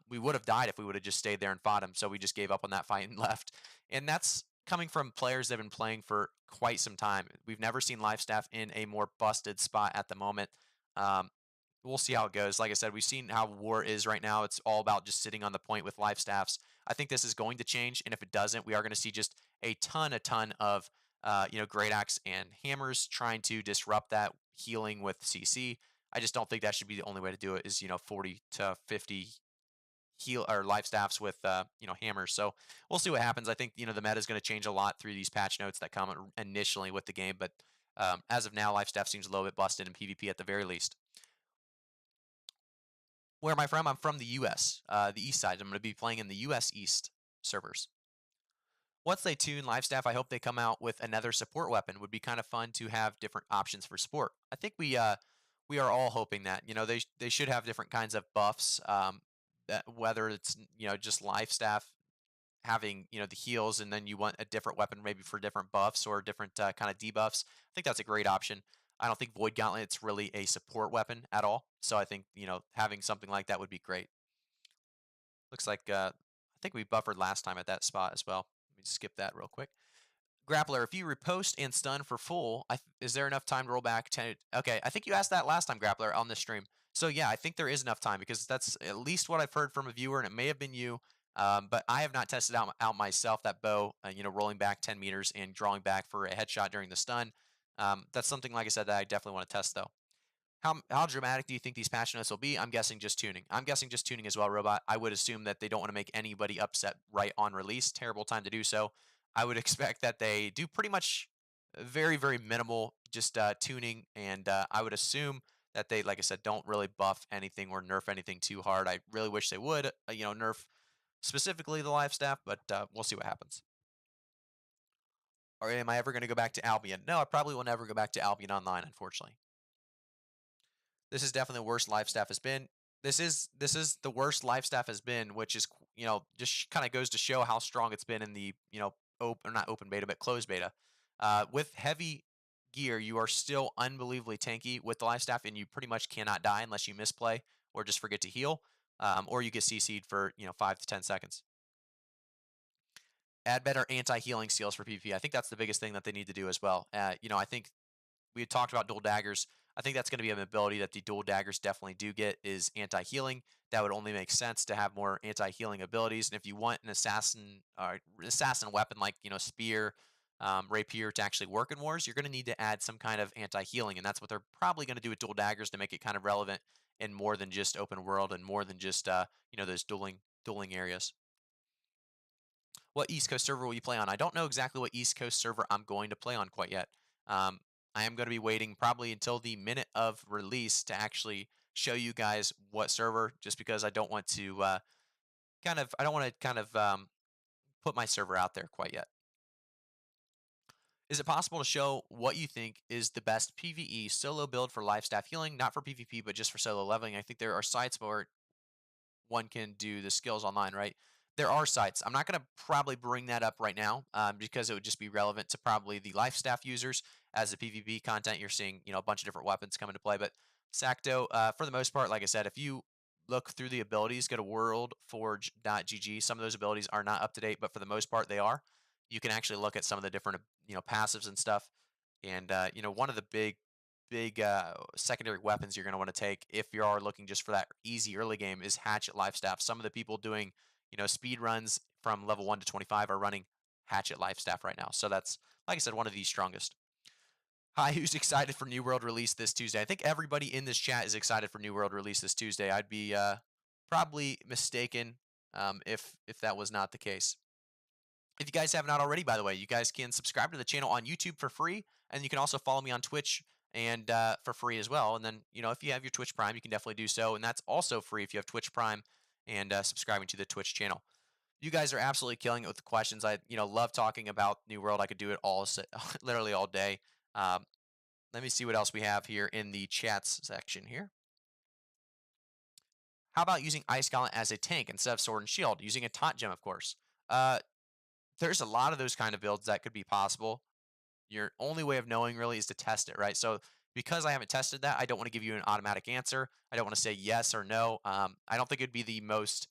we would have died if we would have just stayed there and fought him. So we just gave up on that fight and left. And that's coming from players that have been playing for quite some time. We've never seen life staff in a more busted spot at the moment. Um, we'll see how it goes. Like I said, we've seen how war is right now. It's all about just sitting on the point with life staffs. I think this is going to change, and if it doesn't, we are going to see just a ton of great axe and hammers trying to disrupt that healing with CC. I just don't think that should be the only way to do it. Is 40 to 50 heal or life staffs with hammers. So we'll see what happens. I think the meta is going to change a lot through these patch notes that come initially with the game, but as of now, life staff seems a little bit busted in PvP at the very least. Where am I from? I'm from the U.S., the East side. I'm going to be playing in the U.S. East servers. Once they tune life staff, I hope they come out with another support weapon. Would be kind of fun to have different options for support. I think we are all hoping that they should have different kinds of buffs. That whether it's just life staff having the heals, and then you want a different weapon maybe for different buffs or different kind of debuffs. I think that's a great option. I don't think Void Gauntlet's really a support weapon at all, so I think having something like that would be great. Looks like I think we buffered last time at that spot as well. Let me skip that real quick. Grappler, if you repost and stun for full, is there enough time to roll back 10? Okay, I think you asked that last time, Grappler, on this stream. So yeah, I think there is enough time because that's at least what I've heard from a viewer, and it may have been you. But I have not tested out myself that bow, rolling back 10 meters and drawing back for a headshot during the stun. That's something, like I said, that I definitely want to test though. How dramatic do you think these patch notes will be? I'm guessing just tuning. I'm guessing just tuning as well, Robot. I would assume that they don't want to make anybody upset right on release. Terrible time to do so. I would expect that they do pretty much very, very minimal just tuning, and I would assume that they, like I said, don't really buff anything or nerf anything too hard. I really wish they would, nerf specifically the life staff, but we'll see what happens. Or am I ever going to go back to Albion? No, I probably will never go back to Albion Online, unfortunately. This is definitely the worst life staff has been. This is the worst life staff has been, which is just kind of goes to show how strong it's been in the open, not open beta but closed beta. With heavy gear, you are still unbelievably tanky with the life staff, and you pretty much cannot die unless you misplay or just forget to heal, or you get CC'd for 5 to 10 seconds. Add better anti-healing seals for PvP. I think that's the biggest thing that they need to do as well. I think we had talked about dual daggers. I think that's going to be an ability that the dual daggers definitely do get is anti-healing. That would only make sense to have more anti-healing abilities. And if you want an assassin weapon like spear, rapier to actually work in wars, you're going to need to add some kind of anti-healing, and that's what they're probably going to do with dual daggers to make it kind of relevant in more than just open world and more than just those dueling areas. What East Coast server will you play on? I don't know exactly what East Coast server I'm going to play on quite yet. I am going to be waiting probably until the minute of release to actually show you guys what server, just because I don't want to put my server out there quite yet. Is it possible to show what you think is the best PvE solo build for life staff healing, not for PvP, but just for solo leveling? I think there are sites where one can do the skills online, right? There are sites. I'm not going to probably bring that up right now because it would just be relevant to probably the life staff users. As the PvP content, you're seeing a bunch of different weapons come into play. But Sacto, for the most part, like I said, if you look through the abilities, go to worldforge.gg. Some of those abilities are not up to date, but for the most part, they are. You can actually look at some of the different passives and stuff. And one of the big secondary weapons you're going to want to take if you are looking just for that easy early game is hatchet life staff. Some of the people doing speed runs from level 1 to 25 are running hatchet life staff right now. So that's, like I said, one of the strongest. Hi, who's excited for New World release this Tuesday? I think everybody in this chat is excited for New World release this Tuesday. I'd be probably mistaken if that was not the case. If you guys have not already, by the way, you guys can subscribe to the channel on YouTube for free, and you can also follow me on Twitch and for free as well. And then, if you have your Twitch Prime, you can definitely do so, and that's also free if you have Twitch Prime and subscribing to the Twitch channel. You guys are absolutely killing it with the questions. I, love talking about New World. I could do it all, literally all day. Um, Let me see what else we have here in the chats section here. How about using Ice Gauntlet as a tank instead of Sword and Shield? Using a Taunt Gem, of course. Uh, there's a lot of those kind of builds that could be possible. Your only way of knowing really is to test it, right? So because I haven't tested that, I don't want to give you an automatic answer. I don't want to say yes or no. I don't think it'd be the most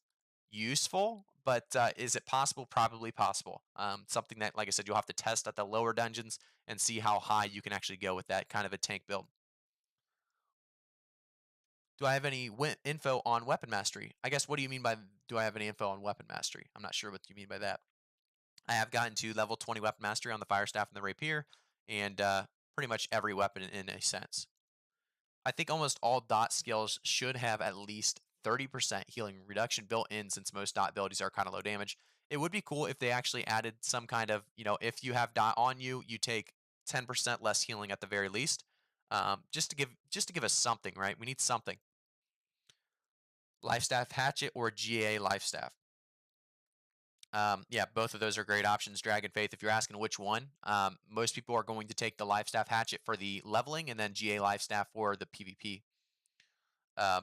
useful, but is it possible? Probably possible. Something that, like I said, you'll have to test at the lower dungeons and see how high you can actually go with that kind of a tank build. Do I have any info on weapon mastery? I guess, what do you mean by do I have any info on weapon mastery? I'm not sure what you mean by that. I have gotten to level 20 weapon mastery on the fire staff and the rapier, and pretty much every weapon in a sense. I think almost all dot skills should have at least 30% healing reduction built in, since most dot abilities are kind of low damage. It would be cool if they actually added some kind of, if you have dot on you, you take 10% less healing at the very least. Just to give us something, right? We need something. Lifestaff Hatchet or GA Lifestaff. Yeah, both of those are great options. Dragon Faith, if you're asking which one, most people are going to take the Lifestaff Hatchet for the leveling, and then GA Lifestaff for the PvP. Uh,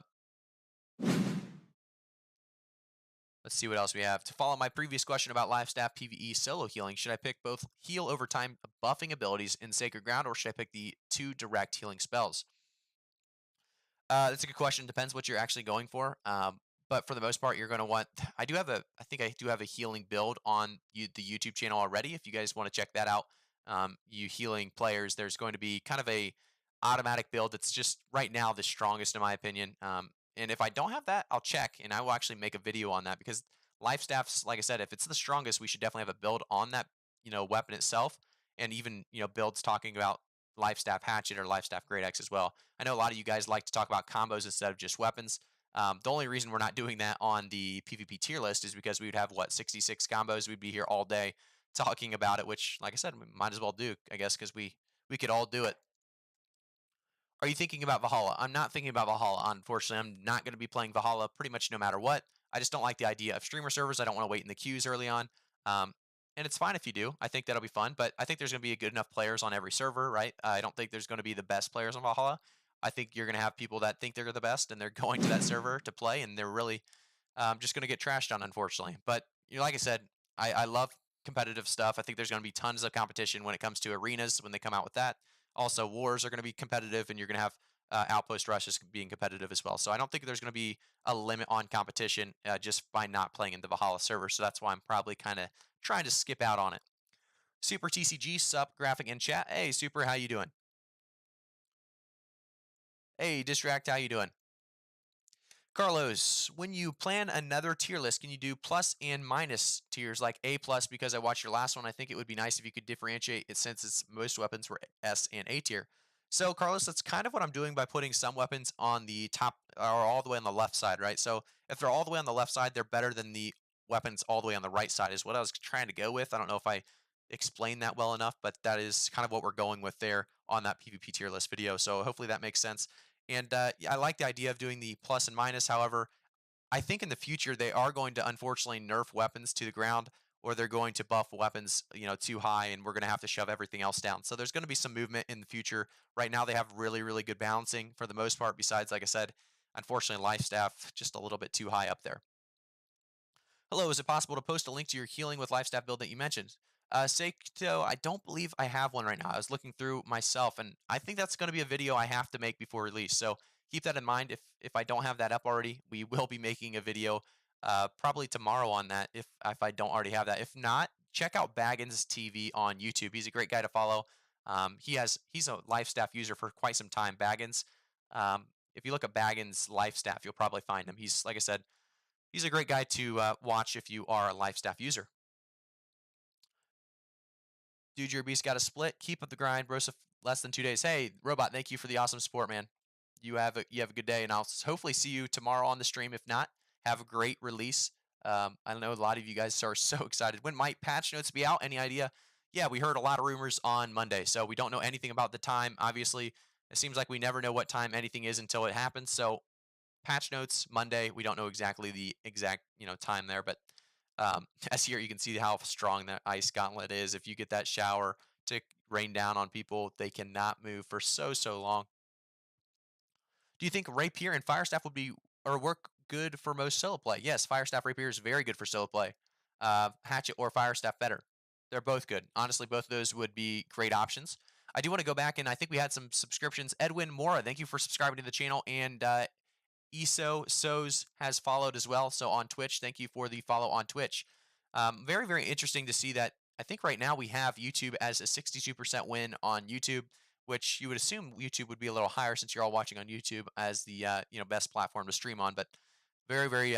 let's see what else we have. To follow my previous question about Lifestaff PvE solo healing, should I pick both heal over time buffing abilities in Sacred Ground, or should I pick the two direct healing spells? That's a good question. Depends what you're actually going for. But for the most part, you're going to want. I think I do have a healing build on the YouTube channel already. If you guys want to check that out, you healing players, there's going to be kind of a automatic build that's just right now the strongest in my opinion. And if I don't have that, I'll check and I will actually make a video on that, because life staffs, like I said, if it's the strongest, we should definitely have a build on that weapon itself, and even builds talking about life staff hatchet or life staff great axe as well. I know a lot of you guys like to talk about combos instead of just weapons. The only reason we're not doing that on the PvP tier list is because we would have, what, 66 combos. We'd be here all day talking about it, which, like I said, we might as well do, I guess, because we could all do it. Are you thinking about Valhalla? I'm not thinking about Valhalla, unfortunately. I'm not going to be playing Valhalla pretty much no matter what. I just don't like the idea of streamer servers. I don't want to wait in the queues early on. Um, and it's fine if you do. I think that'll be fun, but I think there's going to be good enough players on every server, right? I don't think there's going to be the best players on Valhalla. I think you're going to have people that think they're the best and they're going to that server to play, and they're really just going to get trashed on, unfortunately. But like I said, I love competitive stuff. I think there's going to be tons of competition when it comes to arenas when they come out with that. Also, wars are going to be competitive, and you're going to have outpost rushes being competitive as well. So I don't think there's going to be a limit on competition just by not playing in the Valhalla server. So that's why I'm probably kind of trying to skip out on it. Super TCG, sup, graphic, and chat. Hey, Super, how you doing? Hey, Distract, how you doing? Carlos, when you plan another tier list, can you do plus and minus tiers like A plus? Because I watched your last one, I think it would be nice if you could differentiate it, since most weapons were S and A tier. So, Carlos, that's kind of what I'm doing by putting some weapons on the top or all the way on the left side, right? So, if they're all the way on the left side, they're better than the weapons all the way on the right side, is what I was trying to go with. I don't know if I explained that well enough, but that is kind of what we're going with there on that PvP tier list video. So, hopefully that makes sense. And yeah, I like the idea of doing the plus and minus. However, I think in the future they are going to unfortunately nerf weapons to the ground, or they're going to buff weapons, too high, and we're going to have to shove everything else down. So there's going to be some movement in the future. Right now they have really, really good balancing for the most part. Besides, like I said, unfortunately, life staff just a little bit too high up there. Hello, is it possible to post a link to your healing with life staff build that you mentioned? Seikto, I don't believe I have one right now. I was looking through myself, and I think that's going to be a video I have to make before release. So keep that in mind. If I don't have that up already, we will be making a video probably tomorrow on that. If I don't already have that, if not, check out Baggins TV on YouTube. He's a great guy to follow. He's a life staff user for quite some time. Baggins. If you look at Baggins life staff, you'll probably find him. He's, like I said, he's a great guy to watch if you are a life staff user. Dude, your beast got a split. Keep up the grind, bro. So less than 2 days. Hey, Robot, thank you for the awesome support, man. You have a good day, and I'll hopefully see you tomorrow on the stream. If not, have a great release. I know a lot of you guys are so excited. When might patch notes be out? Any idea? Yeah, we heard a lot of rumors on Monday, so we don't know anything about the time. Obviously, it seems like we never know what time anything is until it happens. So patch notes Monday. We don't know exactly the exact time there, but as here you can see how strong that ice gauntlet is. If you get that shower to rain down on people, they cannot move for so long. Do you think Rapier and Firestaff would be or work good for most solo play? Yes, Firestaff Rapier is very good for solo play. Hatchet or Firestaff better. They're both good. Honestly, both of those would be great options. I do want to go back and I think we had some subscriptions. Edwin Mora, thank you for subscribing to the channel, and has followed as well. So on Twitch, thank you for the follow on Twitch. Very interesting to see that. I think right now we have YouTube as a 62% win on YouTube, which you would assume YouTube would be a little higher since you're all watching on YouTube as the best platform to stream on. But very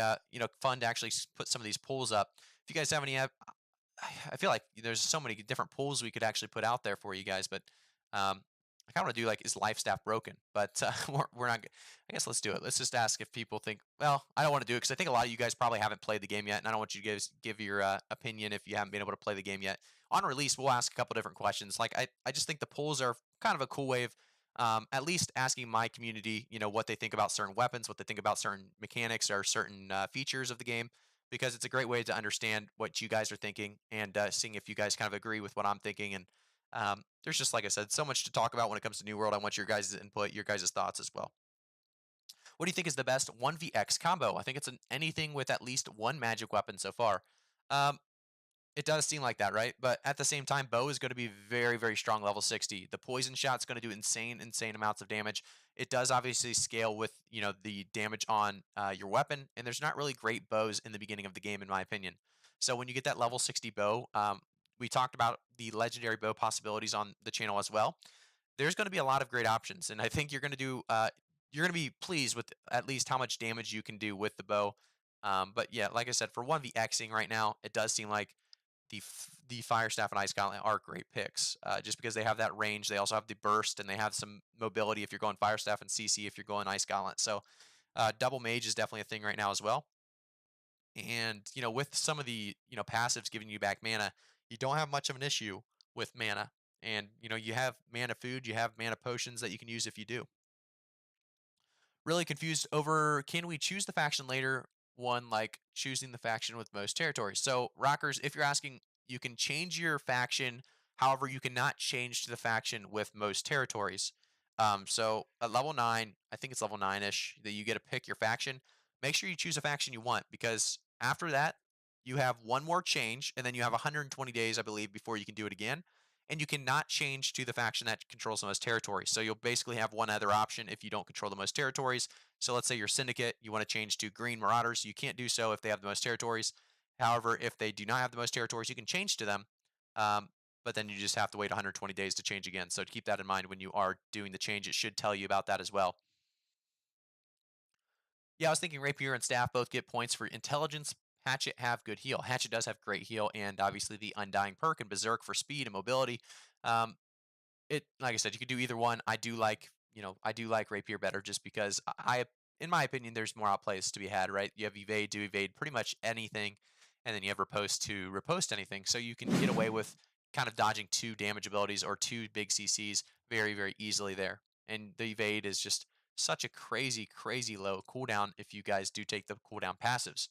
fun to actually put some of these polls up. If you guys have any I feel like there's so many different polls we could actually put out there for you guys, but I kind of want to do like, is life staff broken? But we're not. I guess let's do it. Let's just ask if people think. Well, I don't want to do it because I think a lot of you guys probably haven't played the game yet, and I don't want you to give your opinion if you haven't been able to play the game yet. On release, we'll ask a couple different questions. Like I just think the polls are kind of a cool way of at least asking my community, what they think about certain weapons, what they think about certain mechanics or certain features of the game, because it's a great way to understand what you guys are thinking and seeing if you guys kind of agree with what I'm thinking. And there's just, like I said, so much to talk about when it comes to New World. I want your guys' input, your guys' thoughts as well. What do you think is the best 1vx combo? I think it's anything with at least one magic weapon so far. Um, it does seem like that, right? But at the same time, bow is going to be very strong level 60. The poison shot's going to do insane amounts of damage. It does obviously scale with, the damage on your weapon, and there's not really great bows in the beginning of the game, in my opinion. So when you get that level 60 bow, we talked about the legendary bow possibilities on the channel as well. There's going to be a lot of great options, and I think you're going to be pleased with at least how much damage you can do with the bow. But yeah, like I said, for 1vxing right now, it does seem like the Fire Staff and Ice Gauntlet are great picks, just because they have that range. They also have the burst, and they have some mobility if you're going Fire Staff, and CC if you're going Ice Gauntlet. So double mage is definitely a thing right now as well. And with some of the passives giving you back mana, you don't have much of an issue with mana. And you have mana food, you have mana potions that you can use if you do. Really confused over, can we choose the faction later one, like choosing the faction with most territories? So rockers, if you're asking, you can change your faction, however you cannot change to the faction with most territories. So at level 9, I think it's level 9ish, that you get to pick your faction. Make sure you choose a faction you want, because after that you have one more change, and then you have 120 days, I believe, before you can do it again. And you cannot change to the faction that controls the most territories. So you'll basically have one other option if you don't control the most territories. So let's say you're Syndicate, you want to change to Green Marauders. You can't do so if they have the most territories. However, if they do not have the most territories, you can change to them. But then you just have to wait 120 days to change again. So to keep that in mind when you are doing the change, it should tell you about that as well. Yeah, I was thinking Rapier and Staff both get points for intelligence. Hatchet have good heal. Hatchet does have great heal, and obviously the Undying perk, and Berserk for speed and mobility. Um, like I said, you could do either one. I do like Rapier better, just because in my opinion, there's more outplays to be had, right? You have evade to evade pretty much anything, and then you have riposte to riposte anything. So you can get away with kind of dodging 2 damage abilities or 2 big CCs very easily there. And the evade is just such a crazy low cooldown if you guys do take the cooldown passives.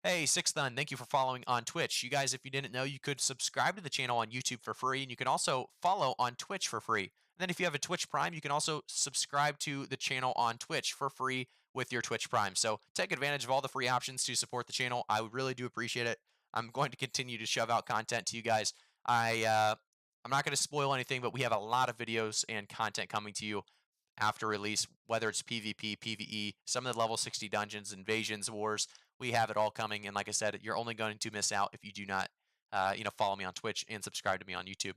Hey, Sixth Thun, thank you for following on Twitch. You guys, if you didn't know, you could subscribe to the channel on YouTube for free, and you can also follow on Twitch for free. And then if you have a Twitch Prime, you can also subscribe to the channel on Twitch for free with your Twitch Prime. So take advantage of all the free options to support the channel. I really do appreciate it. I'm going to continue to shove out content to you guys. I'm not going to spoil anything, but we have a lot of videos and content coming to you after release, whether it's PvP, PvE, some of the level 60 dungeons, invasions, wars. We have it all coming, and like I said, you're only going to miss out if you do not, follow me on Twitch and subscribe to me on YouTube.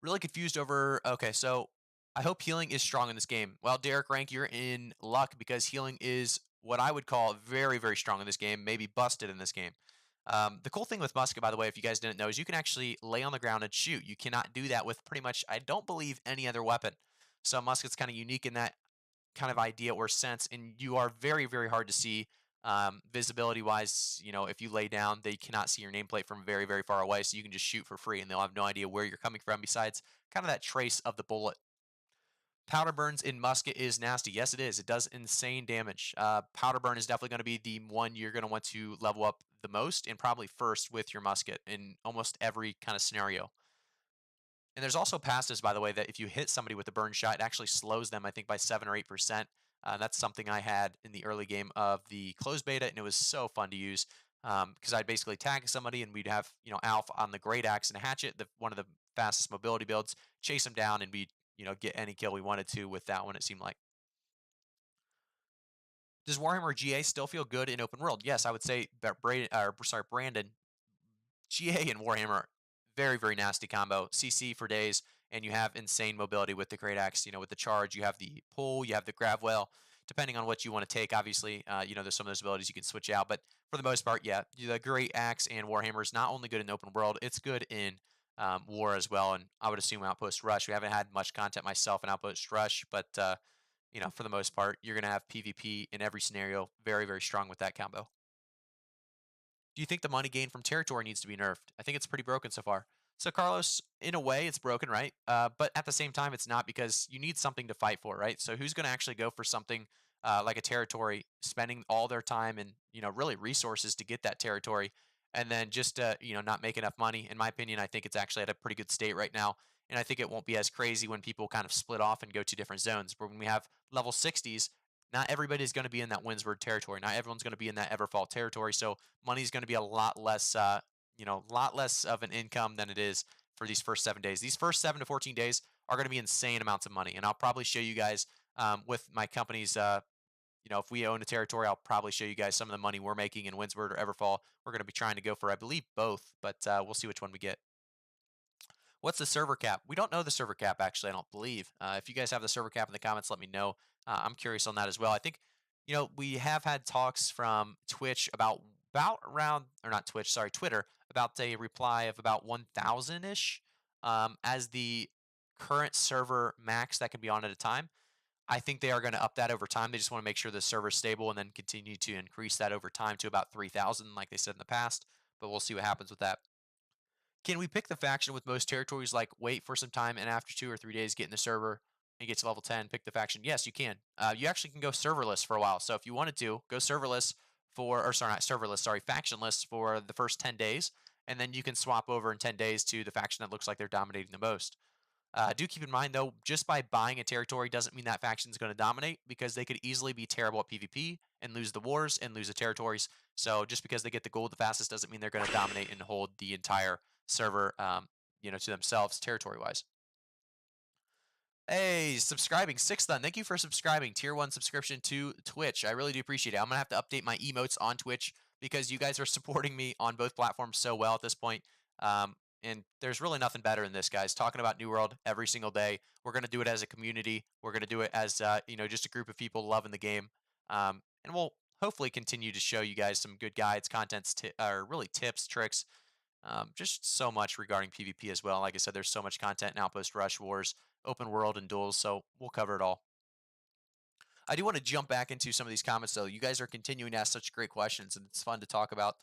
Really confused over. Okay, so I hope healing is strong in this game. Well, Derek Rank, you're in luck, because healing is what I would call very strong in this game, maybe busted in this game. The cool thing with musket, by the way, if you guys didn't know, is you can actually lay on the ground and shoot. You cannot do that with pretty much, I don't believe, any other weapon. So musket's kind of unique in that kind of idea or sense, and you are very, very hard to see visibility wise. You know, if you lay down, they cannot see your nameplate from very, very far away, so you can just shoot for free, and they'll have no idea where you're coming from. Besides, kind of that trace of the bullet. Powder burns in musket is nasty. Yes, it is. It does insane damage. Powder burn is definitely going to be the one you're going to want to level up the most, and probably first with your musket in almost every kind of scenario. And there's also passives, by the way, that if you hit somebody with a burn shot, it actually slows them, I think, by 7 or 8%. That's something I had in the early game of the closed beta, and it was so fun to use because I'd basically tag somebody, and we'd have Alf on the great axe and hatchet, one of the fastest mobility builds, chase him down, and we'd get any kill we wanted to with that one. It seemed like. Does Warhammer GA still feel good in open world? Yes, I would say that Brandon, GA and Warhammer, very, very nasty combo. CC for days, and you have insane mobility with the Great Axe. With the charge, you have the pull, you have the grab well. Depending on what you want to take, obviously, there's some of those abilities you can switch out. But for the most part, yeah, the Great Axe and Warhammer is not only good in open world, it's good in war as well. And I would assume Outpost Rush. We haven't had much content myself in Outpost Rush, but for the most part, you're going to have PvP in every scenario. Very, very strong with that combo. Do you think the money gained from territory needs to be nerfed? I think it's pretty broken so far. So, Carlos, in a way, it's broken, right? But at the same time, it's not because you need something to fight for, right? So, who's going to actually go for something like a territory, spending all their time and really resources to get that territory, and then just not make enough money? In my opinion, I think it's actually at a pretty good state right now, and I think it won't be as crazy when people kind of split off and go to different zones. But when we have level 60s, not everybody's going to be in that Windsward territory. Not everyone's going to be in that Everfall territory. So money's going to be a lot less, lot less of an income than it is for these first 7 days. These first 7 to 14 days are going to be insane amounts of money, and I'll probably show you guys with my company's. If we own a territory, I'll probably show you guys some of the money we're making in Windsward or Everfall. We're going to be trying to go for, I believe, both, but we'll see which one we get. What's the server cap? We don't know the server cap, actually, I don't believe. If you guys have the server cap in the comments, let me know. I'm curious on that as well. I think, we have had talks from Twitch about around, or not Twitch, sorry, Twitter, about a reply of about 1,000-ish as the current server max that can be on at a time. I think they are going to up that over time. They just want to make sure the server's stable and then continue to increase that over time to about 3,000, like they said in the past. But we'll see what happens with that. Can we pick the faction with most territories, like wait for some time and after 2 or 3 days get in the server and get to level 10, pick the faction? Yes, you can. You actually can go serverless for a while. So if you wanted to, go serverless or sorry, not serverless, sorry, factionless for the first 10 days. And then you can swap over in 10 days to the faction that looks like they're dominating the most. Do keep in mind, though, just by buying a territory doesn't mean that faction is going to dominate, because they could easily be terrible at PvP and lose the wars and lose the territories. So just because they get the gold the fastest doesn't mean they're going to dominate and hold the entire server, to themselves territory-wise. Hey, subscribing, Sixth Thun. Thank you for subscribing. Tier 1 subscription to Twitch. I really do appreciate it. I'm going to have to update my emotes on Twitch because you guys are supporting me on both platforms so well at this point. And there's really nothing better than this, guys. Talking about New World every single day. We're going to do it as a community. We're going to do it as, just a group of people loving the game. And we'll hopefully continue to show you guys some good guides, contents, or really tips, tricks, just so much regarding PvP as well. Like I said, there's so much content in Outpost Rush, Wars, Open World, and Duels, so we'll cover it all. I do want to jump back into some of these comments, though. You guys are continuing to ask such great questions, and it's fun to talk about.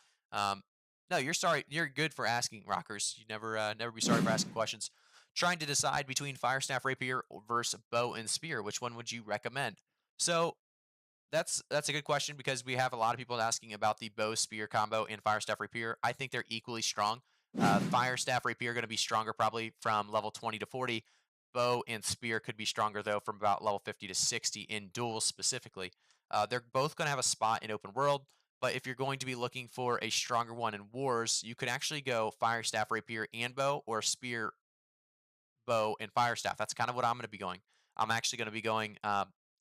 No, you're sorry. You're good for asking, Rockers. You never be sorry for asking questions. Trying to decide between Fire Staff Rapier versus Bow and Spear, which one would you recommend? So that's a good question, because we have a lot of people asking about the bow spear combo and fire staff rapier. I think they're equally strong. Fire staff rapier going to be stronger probably from level 20 to 40. Bow and spear could be stronger though from about level 50 to 60 in duels specifically. They're both going to have a spot in open world, but if you're going to be looking for a stronger one in wars, you could actually go fire staff rapier and bow, or spear, bow, and fire staff. That's kind of what I'm going to be going. I'm actually going to be going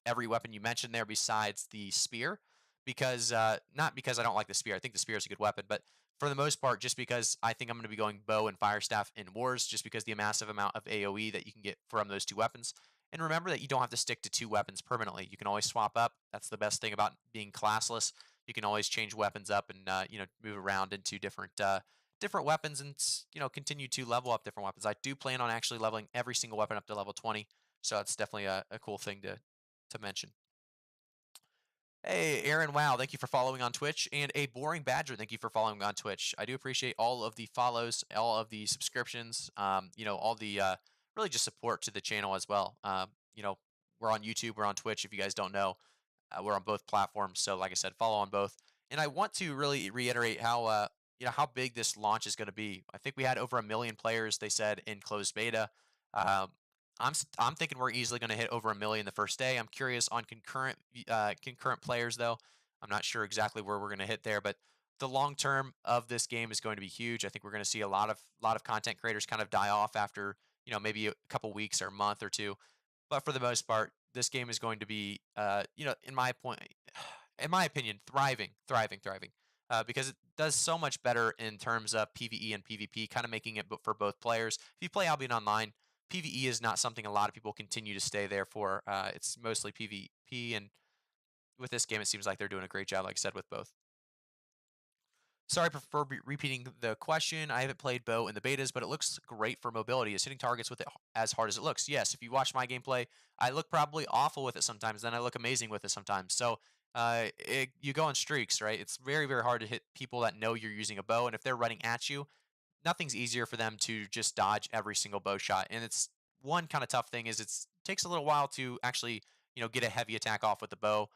every weapon you mentioned there besides the spear, because not because I don't like the spear. I think the spear is a good weapon, but for the most part, just because I think I'm going to be going bow and fire staff in wars, just because the massive amount of AoE that you can get from those two weapons. And remember that you don't have to stick to two weapons permanently. You can always swap up. That's the best thing about being classless. You can always change weapons up and move around into different weapons and continue to level up different weapons. I do plan on actually leveling every single weapon up to level 20, so it's definitely a cool thing to mention. Hey, Aaron, wow, thank you for following on Twitch. And a boring badger, thank you for following on Twitch. I do appreciate all of the follows, all of the subscriptions, all the really just support to the channel as well. We're on YouTube, we're on Twitch. If you guys don't know, we're on both platforms. So, like I said, follow on both. And I want to really reiterate how big this launch is going to be. I think we had over 1 million players. They said in closed beta. Um, I'm thinking we're easily going to hit over 1 million the first day. I'm curious on concurrent players though. I'm not sure exactly where we're going to hit there, but the long term of this game is going to be huge. I think we're going to see a lot of content creators kind of die off after maybe a couple weeks or a month or two. But for the most part, this game is going to be, in my opinion, thriving, thriving, thriving, because it does so much better in terms of PVE and PvP, kind of making it for both players. If you play Albion Online, PVE is not something a lot of people continue to stay there for. It's mostly PvP, and with this game, it seems like they're doing a great job, like I said, with both. Sorry for repeating the question. I haven't played bow in the betas, but it looks great for mobility. Is hitting targets with it as hard as it looks? Yes. If you watch my gameplay, I look probably awful with it sometimes. Then I look amazing with it sometimes. So you go on streaks, right? It's very, very hard to hit people that know you're using a bow, and if they're running at you, nothing's easier for them to just dodge every single bow shot. And it's one kind of tough thing is it takes a little while to actually get a heavy attack off with the bow.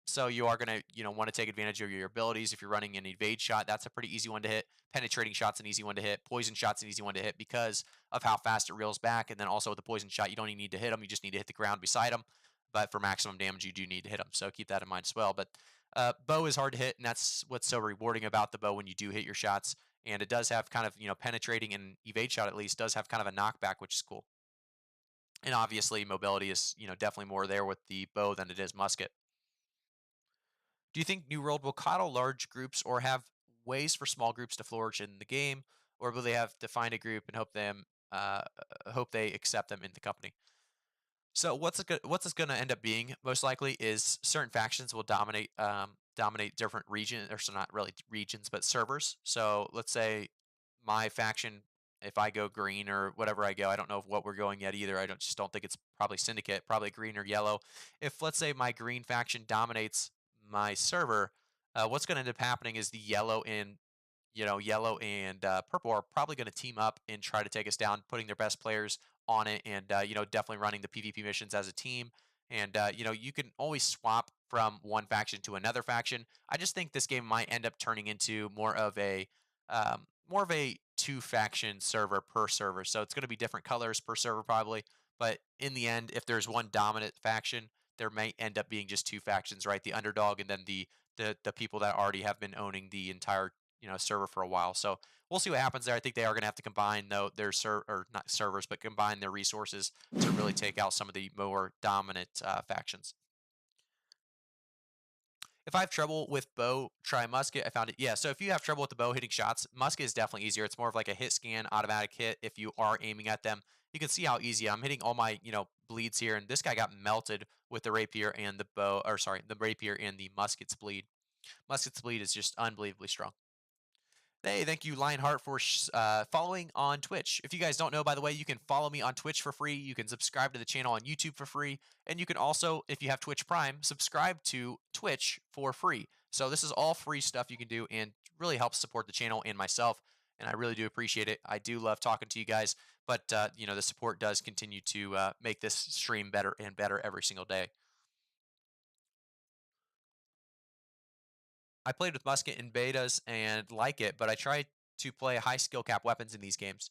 So you are going to want to take advantage of your abilities. If you're running an evade shot, that's a pretty easy one to hit. Penetrating shot's an easy one to hit. Poison shot's an easy one to hit because of how fast it reels back. And then also with the poison shot, you don't even need to hit them. You just need to hit the ground beside them. But for maximum damage, you do need to hit them. So keep that in mind as well. But bow is hard to hit, and that's what's so rewarding about the bow when you do hit your shots. And it does have kind of penetrating, and evade shot at least does have kind of a knockback, which is cool. And obviously mobility is definitely more there with the bow than it is musket. Do you think New World will coddle large groups or have ways for small groups to flourish in the game, or will they have to find a group and hope they accept them in the company? So what's this going to end up being most likely is certain factions will dominate different regions, or so not really regions but servers. So let's say my faction, if I go green or whatever I go, I don't know what we're going yet either. I don't think it's probably syndicate, probably green or yellow. If let's say my green faction dominates my server, what's going to end up happening is the yellow and purple are probably going to team up and try to take us down, putting their best players on it, and definitely running the PvP missions as a team. And you can always swap from one faction to another faction. I just think this game might end up turning into more of a two faction server per server. So it's going to be different colors per server probably. But in the end, if there's one dominant faction, there may end up being just two factions, right? The underdog and then the people that already have been owning the entire server for a while. So we'll see what happens there. I think they are going to have to combine though their or not servers, but combine their resources to really take out some of the more dominant factions. If I have trouble with bow, try musket. I found it. Yeah. So if you have trouble with the bow hitting shots, musket is definitely easier. It's more of like a hit scan automatic hit. If you are aiming at them, you can see how easy I'm hitting all my bleeds here. And this guy got melted with the rapier and the bow, or sorry, the rapier and the musket's bleed. Musket's bleed is just unbelievably strong. Hey, thank you, Lionheart, for following on Twitch. If you guys don't know, by the way, you can follow me on Twitch for free. You can subscribe to the channel on YouTube for free. And you can also, if you have Twitch Prime, subscribe to Twitch for free. So this is all free stuff you can do and really helps support the channel and myself. And I really do appreciate it. I do love talking to you guys. But, the support does continue to make this stream better and better every single day. I played with musket in betas and like it, but I try to play high skill cap weapons in these games.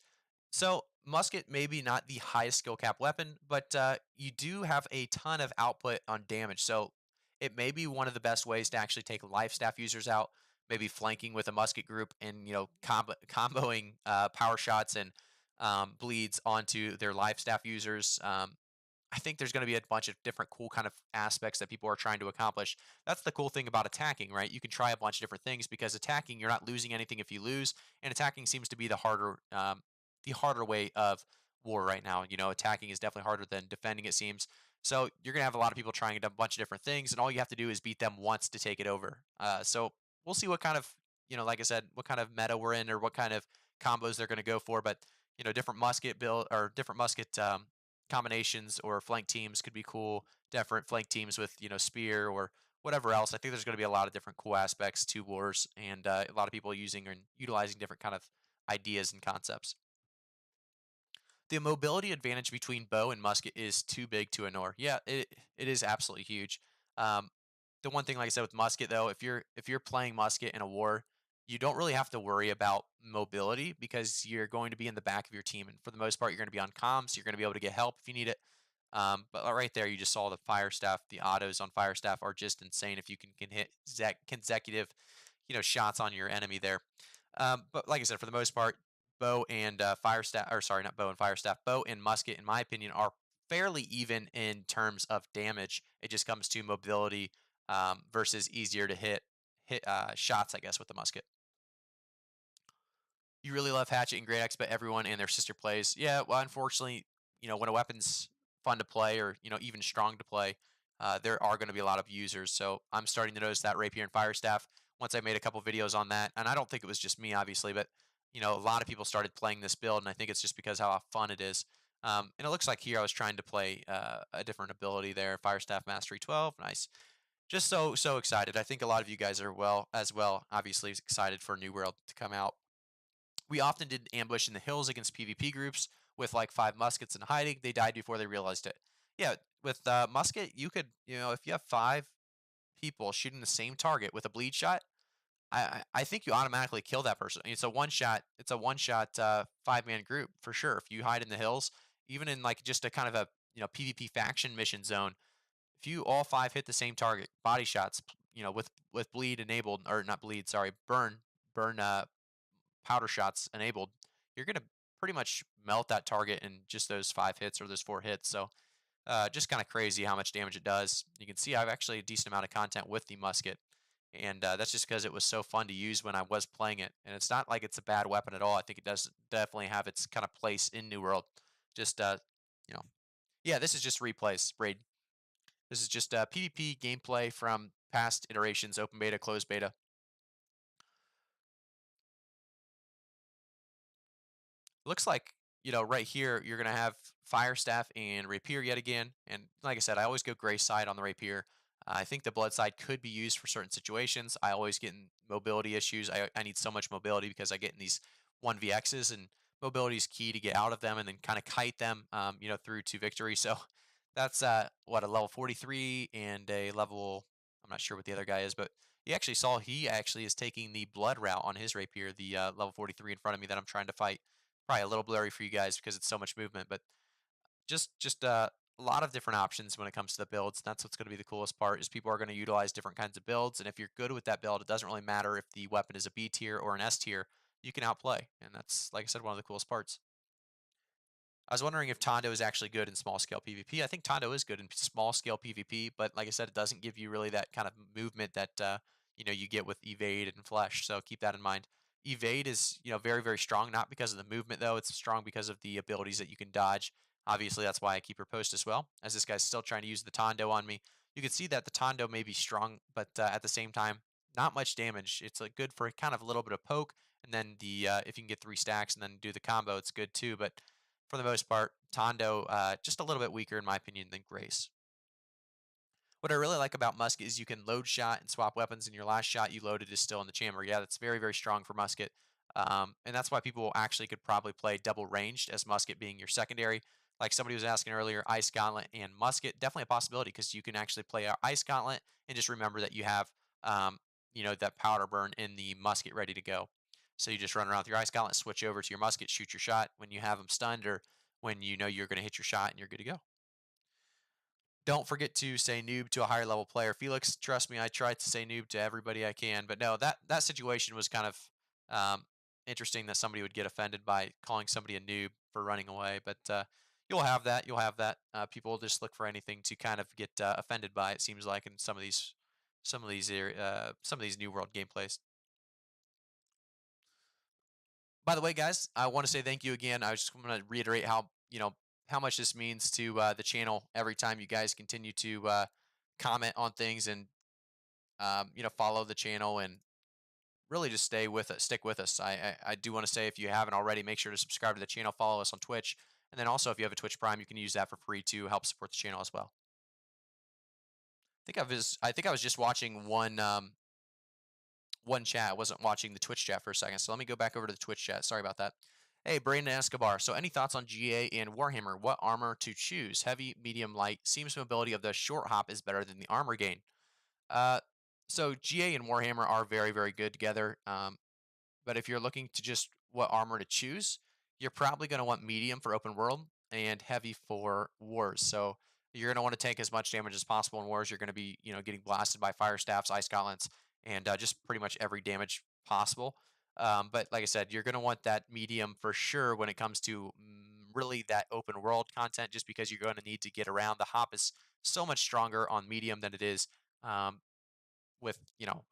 So musket maybe not the highest skill cap weapon, but you do have a ton of output on damage. So it may be one of the best ways to actually take life staff users out. Maybe flanking with a musket group and comboing power shots and bleeds onto their life staff users. I think there's going to be a bunch of different cool kind of aspects that people are trying to accomplish. That's the cool thing about attacking, right? You can try a bunch of different things because attacking, you're not losing anything if you lose, and attacking seems to be the harder way of war right now. Attacking is definitely harder than defending, it seems. So you're gonna have a lot of people trying a bunch of different things, and all you have to do is beat them once to take it over. So we'll see what kind of, like I said, what kind of meta we're in or what kind of combos they're gonna go for. But different musket build or different musket combinations or flank teams could be cool. Different flank teams with spear or whatever else. I think there's going to be a lot of different cool aspects to wars, and a lot of people using and utilizing different kind of ideas and concepts. The mobility advantage between bow and musket is too big to ignore. Yeah, it is absolutely huge. Um, the one thing, like I said, with musket though, if you're playing musket in a war, you don't really have to worry about mobility because you're going to be in the back of your team, and for the most part, you're going to be on comms. You're going to be able to get help if you need it. But right there, you just saw the fire staff. The autos on fire staff are just insane. If you can hit consecutive, shots on your enemy there. But like I said, for the most part, bow and fire staff, or sorry, not bow and fire staff, bow and musket, in my opinion, are fairly even in terms of damage. It just comes to mobility versus easier to hit shots, I guess, with the musket. You really love Hatchet and Great Axe, but everyone and their sister plays. Yeah, well, unfortunately, when a weapon's fun to play or even strong to play, there are going to be a lot of users. So I'm starting to notice that rapier and fire staff. Once I made a couple videos on that, and I don't think it was just me, obviously, but a lot of people started playing this build, and I think it's just because how fun it is. And it looks like here I was trying to play a different ability there, Fire Staff Mastery 12. Nice. Just so excited. I think a lot of you guys are well, obviously excited for New World to come out. We often did ambush in the hills against PvP groups with like 5 muskets and hiding. They died before they realized it. Yeah, with musket, you could, if you have 5 people shooting the same target with a bleed shot, I think you automatically kill that person. It's a one shot. It's a one shot 5-man group for sure. If you hide in the hills, even in like just a kind of a PvP faction mission zone, if you all 5 hit the same target, body shots, with bleed enabled or not bleed, sorry, burn powder shots enabled, you're going to pretty much melt that target in just those 5 hits or those 4 hits. So just kind of crazy how much damage it does. You can see I have actually a decent amount of content with the musket. And that's just because it was so fun to use when I was playing it. And it's not like it's a bad weapon at all. I think it does definitely have its kind of place in New World. Just, you know, yeah, this is just replays, Raid. This is just PvP gameplay from past iterations, open beta, closed beta. Looks like right here you're gonna have fire staff and rapier yet again, and like I said, I always go gray side on the rapier. I think the blood side could be used for certain situations. I always get in mobility issues. I need so much mobility because I get in these 1vx's, and mobility is key to get out of them and then kind of kite them through to victory. So that's what, a level 43 and a level, I'm not sure what the other guy is, but he actually is taking the blood route on his rapier, the level 43 in front of me that I'm trying to fight. Probably a little blurry for you guys because it's so much movement, but just a lot of different options when it comes to the builds. That's what's going to be the coolest part is people are going to utilize different kinds of builds, and if you're good with that build, it doesn't really matter if the weapon is a B tier or an S tier. You can outplay, and that's, like I said, one of the coolest parts. I was wondering if Tondo is actually good in small scale PvP. I think Tondo is good in small scale PvP, but like I said, it doesn't give you really that kind of movement that you get with Evade and Flesh. So keep that in mind. Evade is very very strong, not because of the movement though. It's strong because of the abilities that you can dodge. Obviously, that's why I keep her post as well. As this guy's still trying to use the Tondo on me, you can see that the Tondo may be strong, but at the same time, not much damage. It's good for kind of a little bit of poke, and then the if you can get 3 stacks and then do the combo, it's good too. But for the most part, Tondo just a little bit weaker in my opinion than Grace. What I really like about Musket is you can load shot and swap weapons, and your last shot you loaded is still in the chamber. Yeah, that's very, very strong for Musket. And that's why people actually could probably play double ranged as Musket being your secondary. Like somebody was asking earlier, Ice Gauntlet and Musket, definitely a possibility because you can actually play Ice Gauntlet and just remember that you have, that powder burn in the Musket ready to go. So you just run around with your Ice Gauntlet, switch over to your Musket, shoot your shot when you have them stunned or when you know you're going to hit your shot and you're good to go. Don't forget to say noob to a higher level player. Felix, trust me, I tried to say noob to everybody I can, but no, that situation was kind of um, interesting that somebody would get offended by calling somebody a noob for running away. But you'll have that. You'll have that. People just look for anything to kind of get offended by. It seems like in some of these new world gameplays. By the way, guys, I want to say thank you again. I was just going to reiterate how how much this means to the channel every time you guys continue to comment on things and follow the channel and really just stay with us, stick with us. I do want to say if you haven't already, make sure to subscribe to the channel, follow us on Twitch, and then also if you have a Twitch Prime, you can use that for free to help support the channel as well. I think I was just watching one chat. I wasn't watching the Twitch chat for a second. So let me go back over to the Twitch chat. Sorry about that. Hey, Brandon Escobar. So any thoughts on GA and Warhammer? What armor to choose? Heavy, medium, light. Seems mobility of the short hop is better than the armor gain. Uh, so GA and Warhammer are very, very good together. But if you're looking to just what armor to choose, you're probably going to want medium for open world and heavy for wars. So you're going to want to take as much damage as possible in wars. You're going to be, getting blasted by fire staffs, ice gauntlets, and just pretty much every damage possible. But like I said, you're going to want that medium for sure when it comes to really that open world content, just because you're going to need to get around. The hop is so much stronger on medium than it is um, with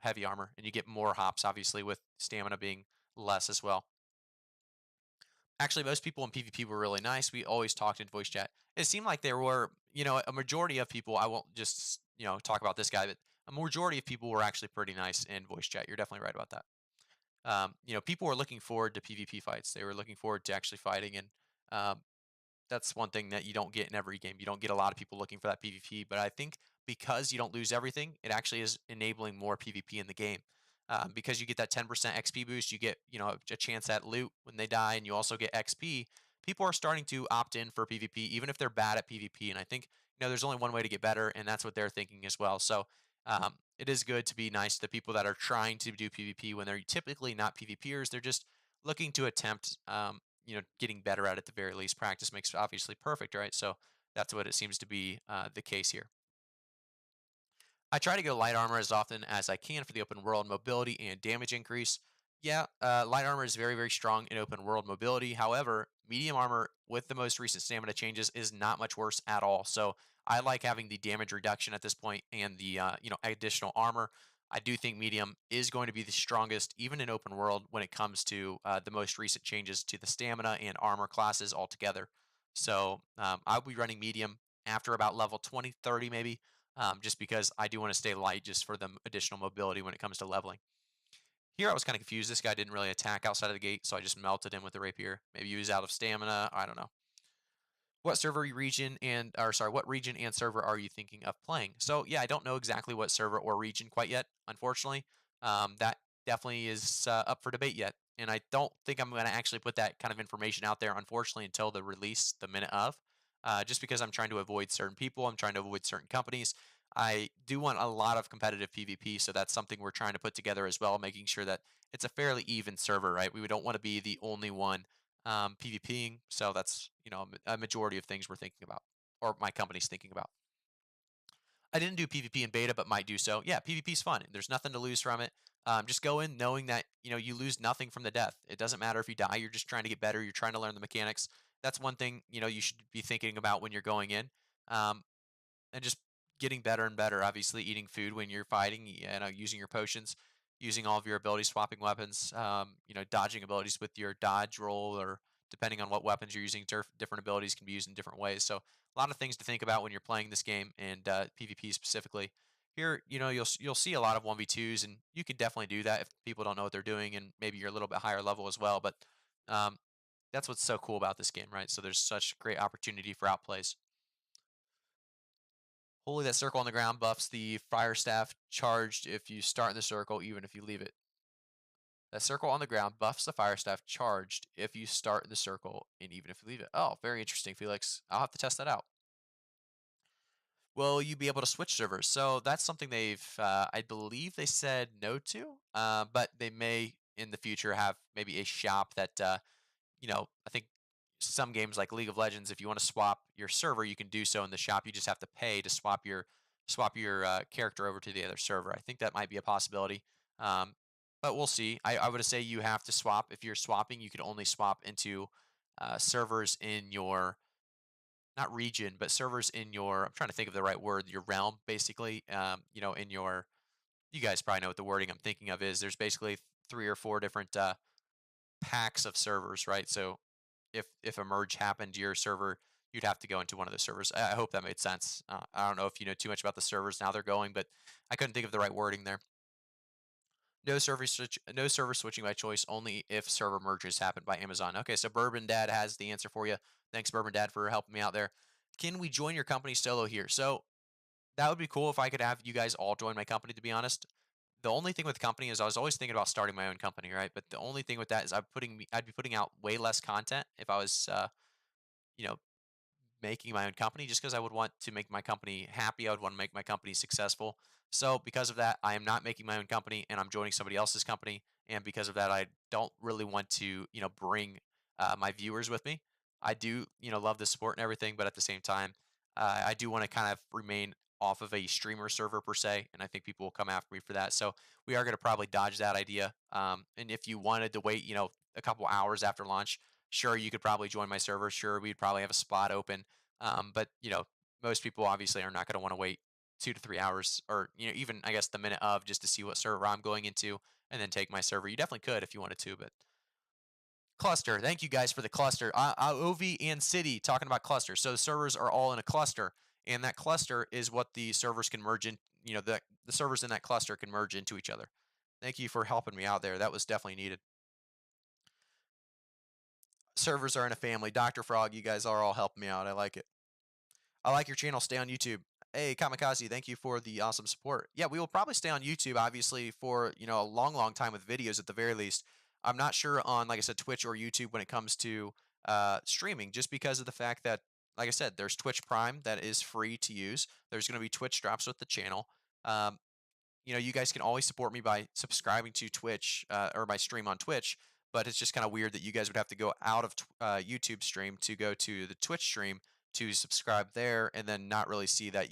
heavy armor, and you get more hops obviously with stamina being less as well. Actually, most people in PvP were really nice. We always talked in voice chat. It seemed like there were, a majority of people. I won't just talk about this guy, but a majority of people were actually pretty nice in voice chat. You're definitely right about that. People were looking forward to PvP fights. They were looking forward to actually fighting, and um, that's one thing that you don't get in every game. You don't get a lot of people looking for that PvP, but I think because you don't lose everything, it actually is enabling more PvP in the game. Because you get that 10% XP boost, you get a chance at loot when they die, and you also get XP. People are starting to opt in for PvP, even if they're bad at PvP. And I think there's only one way to get better, and that's what they're thinking as well. So it is good to be nice to the people that are trying to do PvP when they're typically not PvPers. They're just looking to attempt getting better at it the very least. Practice makes obviously perfect, right? So that's what it seems to be the case here. I try to go light armor as often as I can for the open world mobility and damage increase. Yeah, light armor is very, very strong in open world mobility. However, medium armor with the most recent stamina changes is not much worse at all. So I like having the damage reduction at this point and the additional armor. I do think medium is going to be the strongest, even in open world, when it comes to the most recent changes to the stamina and armor classes altogether. So I'll be running medium after about level 20, 30 maybe, just because I do want to stay light just for the additional mobility when it comes to leveling. Here I was kind of confused. This guy didn't really attack outside of the gate, so I just melted him with the rapier. Maybe he was out of stamina. I don't know. What region and server are you thinking of playing? So yeah, I don't know exactly what server or region quite yet, unfortunately. That definitely is up for debate yet, and I don't think I'm going to actually put that kind of information out there, unfortunately, until the release, the minute of. Just because I'm trying to avoid certain people, I'm trying to avoid certain companies. I do want a lot of competitive PvP, so that's something we're trying to put together as well, making sure that it's a fairly even server, right? We don't want to be the only one PvPing. So that's a majority of things we're thinking about, or my company's thinking about. I didn't do PvP in beta, but might do so. Yeah, PvP is fun. There's nothing to lose from it. Just go in knowing that you lose nothing from the death. It doesn't matter if you die. You're just trying to get better. You're trying to learn the mechanics. That's one thing you should be thinking about when you're going in. Um, and just getting better and better. Obviously, eating food when you're fighting, using your potions, using all of your abilities, swapping weapons, dodging abilities with your dodge roll, or depending on what weapons you're using, different abilities can be used in different ways. So a lot of things to think about when you're playing this game and PvP specifically. Here, you'll see a lot of 1v2s, and you can definitely do that if people don't know what they're doing, and maybe you're a little bit higher level as well. But um, that's what's so cool about this game, right? So there's such great opportunity for outplays. Holy, that circle on the ground buffs the fire staff charged if you start in the circle, even if you leave it. That circle on the ground buffs the fire staff charged if you start in the circle and even if you leave it. Oh, very interesting, Felix. I'll have to test that out. Will you be able to switch servers? So that's something I believe they said no to, but they may in the future have maybe a shop that I think some games like League of Legends, if you want to swap your server, you can do so in the shop. You just have to pay to swap your character over to the other server. I think that might be a possibility, um, but we'll see. I would say you have to swap. If you're swapping, you can only swap into servers in your not region, but servers in your. I'm trying to think of the right word. Your realm, basically. In your. You guys probably know what the wording I'm thinking of is. There's basically three or four different packs of servers, right? So if a merge happened to your server, you'd have to go into one of the servers. I hope that made sense. I don't know if you know too much about the servers and how they're going, but I couldn't think of the right wording there. No server switching by choice, only if server merges happen by Amazon. Okay, so Bourbon Dad has the answer for you. Thanks, Bourbon Dad, for helping me out there. Can we join your company solo here? So that would be cool if I could have you guys all join my company, to be honest. The only thing with the company is I was always thinking about starting my own company, right? But the only thing with that is I'd be putting out way less content if I was you know, making my own company just because I would want to make my company happy. I would want to make my company successful. So because of that, I am not making my own company and I'm joining somebody else's company. And because of that, I don't really want to, bring my viewers with me. I do, love the support and everything, but at the same time, I do want to kind of remain off of a streamer server per se, and I think people will come after me for that. So we are going to probably dodge that idea. And if you wanted to wait, a couple hours after launch, sure, you could probably join my server. Sure, we'd probably have a spot open. But most people obviously are not going to want to wait 2 to 3 hours, or even I guess the minute of just to see what server I'm going into, and then take my server. You definitely could if you wanted to, but cluster. Thank you guys for the cluster. OV and City talking about cluster. So the servers are all in a cluster, and that cluster is what the servers can merge in. The servers in that cluster can merge into each other. Thank you for helping me out there. That was definitely needed. Servers are in a family. Dr. Frog, you guys are all helping me out. I like it. I like your channel. Stay on YouTube. Hey, Kamikaze, thank you for the awesome support. Yeah, we will probably stay on YouTube, obviously, for a long, long time with videos at the very least. I'm not sure on, like I said, Twitch or YouTube when it comes to streaming, just because of the fact that, like I said, there's Twitch Prime that is free to use. There's going to be Twitch drops with the channel. Um, you guys can always support me by subscribing to Twitch or my stream on Twitch. But it's just kind of weird that you guys would have to go out of YouTube stream to go to the Twitch stream to subscribe there, and then not really see that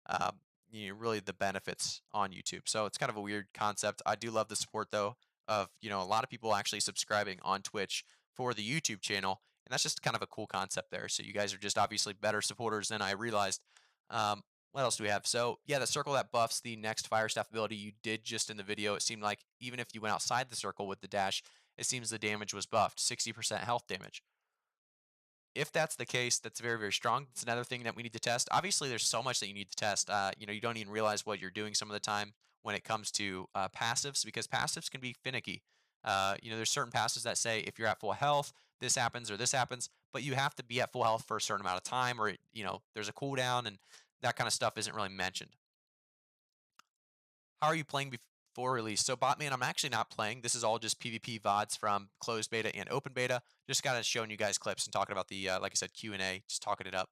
um, really the benefits on YouTube. So it's kind of a weird concept. I do love the support though of a lot of people actually subscribing on Twitch for the YouTube channel, and that's just kind of a cool concept there. So you guys are just obviously better supporters than I realized. Um, what else do we have? So yeah, the circle that buffs the next fire staff ability you did just in the video. It seemed like even if you went outside the circle with the dash, it seems the damage was buffed, 60% health damage. If that's the case, that's very, very strong. It's another thing that we need to test. Obviously, there's so much that you need to test. You don't even realize what you're doing some of the time when it comes to passives, because passives can be finicky. There's certain passives that say if you're at full health, this happens or this happens, but you have to be at full health for a certain amount of time, or there's a cooldown, and that kind of stuff isn't really mentioned. How are you playing before release? So Botman, I'm actually not playing. This is all just PvP VODs from closed beta and open beta. Just kind of showing you guys clips and talking about the, like I said, Q&A, just talking it up.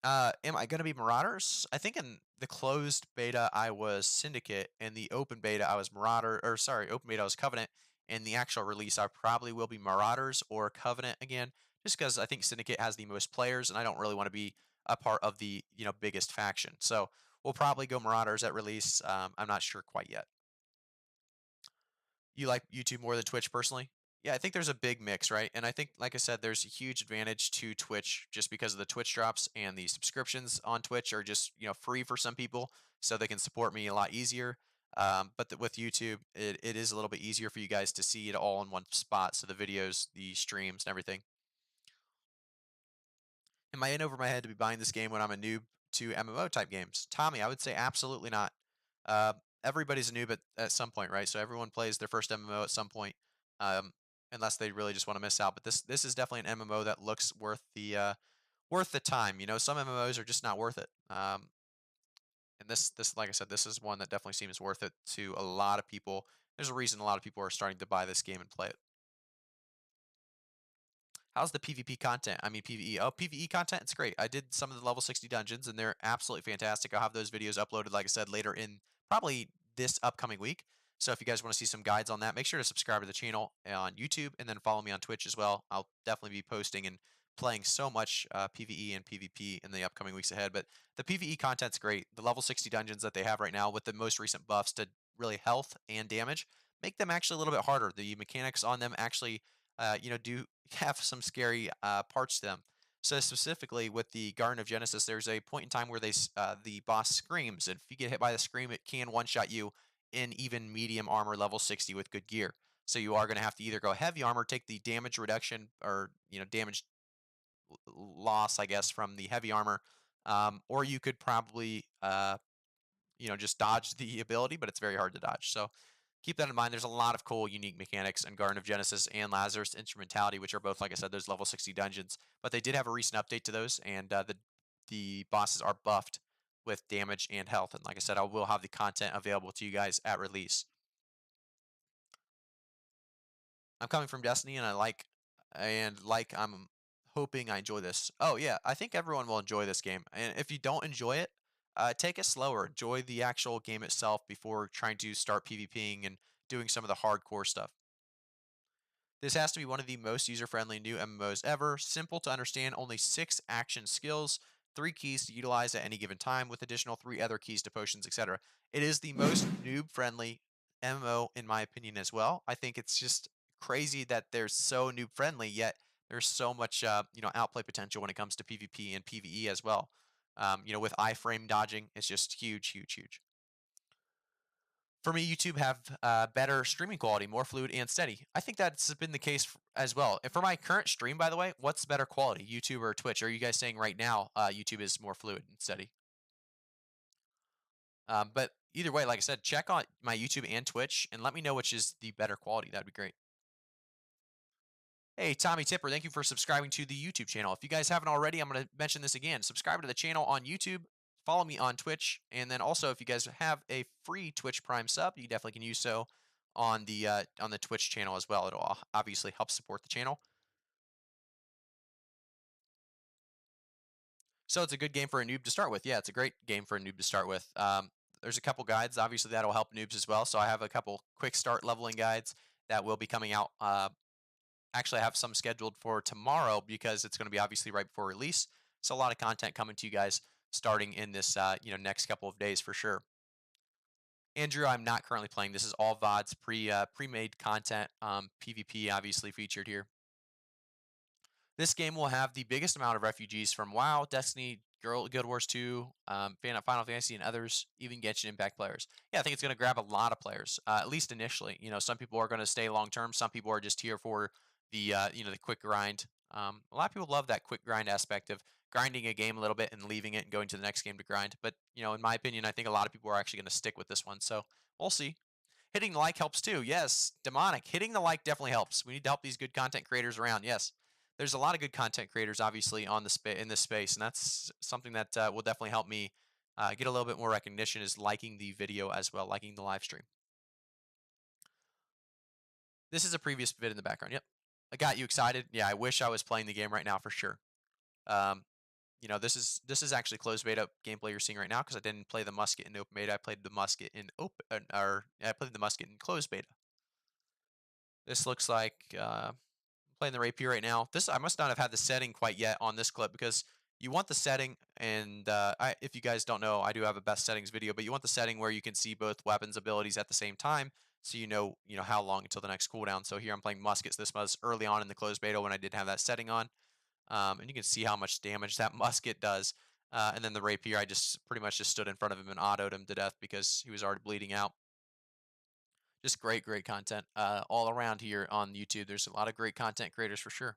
Am I going to be Marauders? I think in the closed beta I was Syndicate, and the open beta I was Marauder, or sorry, open beta I was Covenant, and the actual release I probably will be Marauders or Covenant again, just because I think Syndicate has the most players, and I don't really want to be a part of the biggest faction. So we'll probably go Marauders at release. I'm not sure quite yet. You like YouTube more than Twitch personally? Yeah, I think there's a big mix, right? And I think, like I said, there's a huge advantage to Twitch just because of the Twitch drops, and the subscriptions on Twitch are just, free for some people, so they can support me a lot easier. But with YouTube, it is a little bit easier for you guys to see it all in one spot. So the videos, the streams, and everything. Am I in over my head to be buying this game when I'm a noob to MMO type games? Tommy, I would say absolutely not. Uh, Everybody's a noob at some point, right? So everyone plays their first MMO at some point, um, unless they really just want to miss out. But this is definitely an MMO that looks worth the time. Some MMOs are just not worth it. And this like I said, this is one that definitely seems worth it to a lot of people. There's a reason a lot of people are starting to buy this game and play it. How's the PvP content? I mean PvE. Oh, PvE content, it's great. I did some of the level 60 dungeons and they're absolutely fantastic. I'll have those videos uploaded, like I said, later in probably this upcoming week. So if you guys want to see some guides on that, make sure to subscribe to the channel on YouTube and then follow me on Twitch as well. I'll definitely be posting and playing so much PvE and PvP in the upcoming weeks ahead. But the PvE content's great. The level 60 dungeons that they have right now with the most recent buffs to really health and damage make them actually a little bit harder. The mechanics on them actually do have some scary parts to them. So specifically with the Garden of Genesis, there's a point in time where the boss screams, and if you get hit by the scream, it can one-shot you in even medium armor level 60 with good gear. So you are going to have to either go heavy armor, take the damage reduction or damage loss, I guess, from the heavy armor, or you could probably just dodge the ability, but it's very hard to dodge. So keep that in mind. There's a lot of cool, unique mechanics in Garden of Genesis and Lazarus Instrumentality, which are both, like I said, those level 60 dungeons. But they did have a recent update to those, and the bosses are buffed with damage and health. And like I said, I will have the content available to you guys at release. I'm coming from Destiny, and I'm hoping I enjoy this. Oh yeah, I think everyone will enjoy this game. And if you don't enjoy it, take it slower. Enjoy the actual game itself before trying to start PvPing and doing some of the hardcore stuff. This has to be one of the most user-friendly new MMOs ever. Simple to understand, only 6 action skills, 3 keys to utilize at any given time, with additional 3 other keys to potions, etc. It is the most noob-friendly MMO in my opinion as well. I think it's just crazy that they're so noob-friendly, yet there's so much outplay potential when it comes to PvP and PvE as well. With iframe dodging, it's just huge, huge, huge. For me, YouTube have better streaming quality, more fluid and steady. I think that's been the case as well. And for my current stream, by the way, what's better quality, YouTube or Twitch? Are you guys saying right now YouTube is more fluid and steady? But either way, like I said, check on my YouTube and Twitch and let me know which is the better quality. That'd be great. Hey, Tommy Tipper, thank you for subscribing to the YouTube channel. If you guys haven't already, I'm going to mention this again. Subscribe to the channel on YouTube, follow me on Twitch, and then also if you guys have a free Twitch Prime sub, you definitely can use so on the Twitch channel as well. It'll obviously help support the channel. So it's a good game for a noob to start with. Yeah, it's a great game for a noob to start with. There's a couple guides, obviously that'll help noobs as well. So I have a couple quick start leveling guides that will be coming out. Actually, I have some scheduled for tomorrow because it's going to be obviously right before release. So a lot of content coming to you guys starting in this next couple of days for sure. Andrew, I'm not currently playing. This is all VODs, pre-made content, PvP obviously featured here. This game will have the biggest amount of refugees from WoW, Destiny, Guild Wars 2, Final Fantasy, and others, even Genshin Impact players. Yeah, I think it's going to grab a lot of players, at least initially. Some people are going to stay long term. Some people are just here for the quick grind. A lot of people love that quick grind aspect of grinding a game a little bit and leaving it and going to the next game to grind. But in my opinion, I think a lot of people are actually going to stick with this one. So we'll see. Hitting the like helps too. Yes, demonic. Hitting the like definitely helps. We need to help these good content creators around. Yes, there's a lot of good content creators obviously on the in this space, and that's something that will definitely help me get a little bit more recognition. Is liking the video as well, liking the live stream. This is a previous vid in the background. Yep, I got you excited. Yeah, I wish I was playing the game right now for sure. Um, this is actually closed beta gameplay you're seeing right now because I didn't play the musket in open beta. I played the musket in open or I played the musket in closed beta. This looks like playing the rapier right now. This I must not have had the setting quite yet on this clip because you want the setting, and if you guys don't know, I do have a best settings video, but you want the setting where you can see both weapons abilities at the same time, so you know how long until the next cooldown. So here I'm playing muskets. This was early on in the closed beta when I didn't have that setting on, and you can see how much damage that musket does. And then the rapier, I just pretty much just stood in front of him and autoed him to death because he was already bleeding out. Just great, great content all around here on YouTube. There's a lot of great content creators for sure.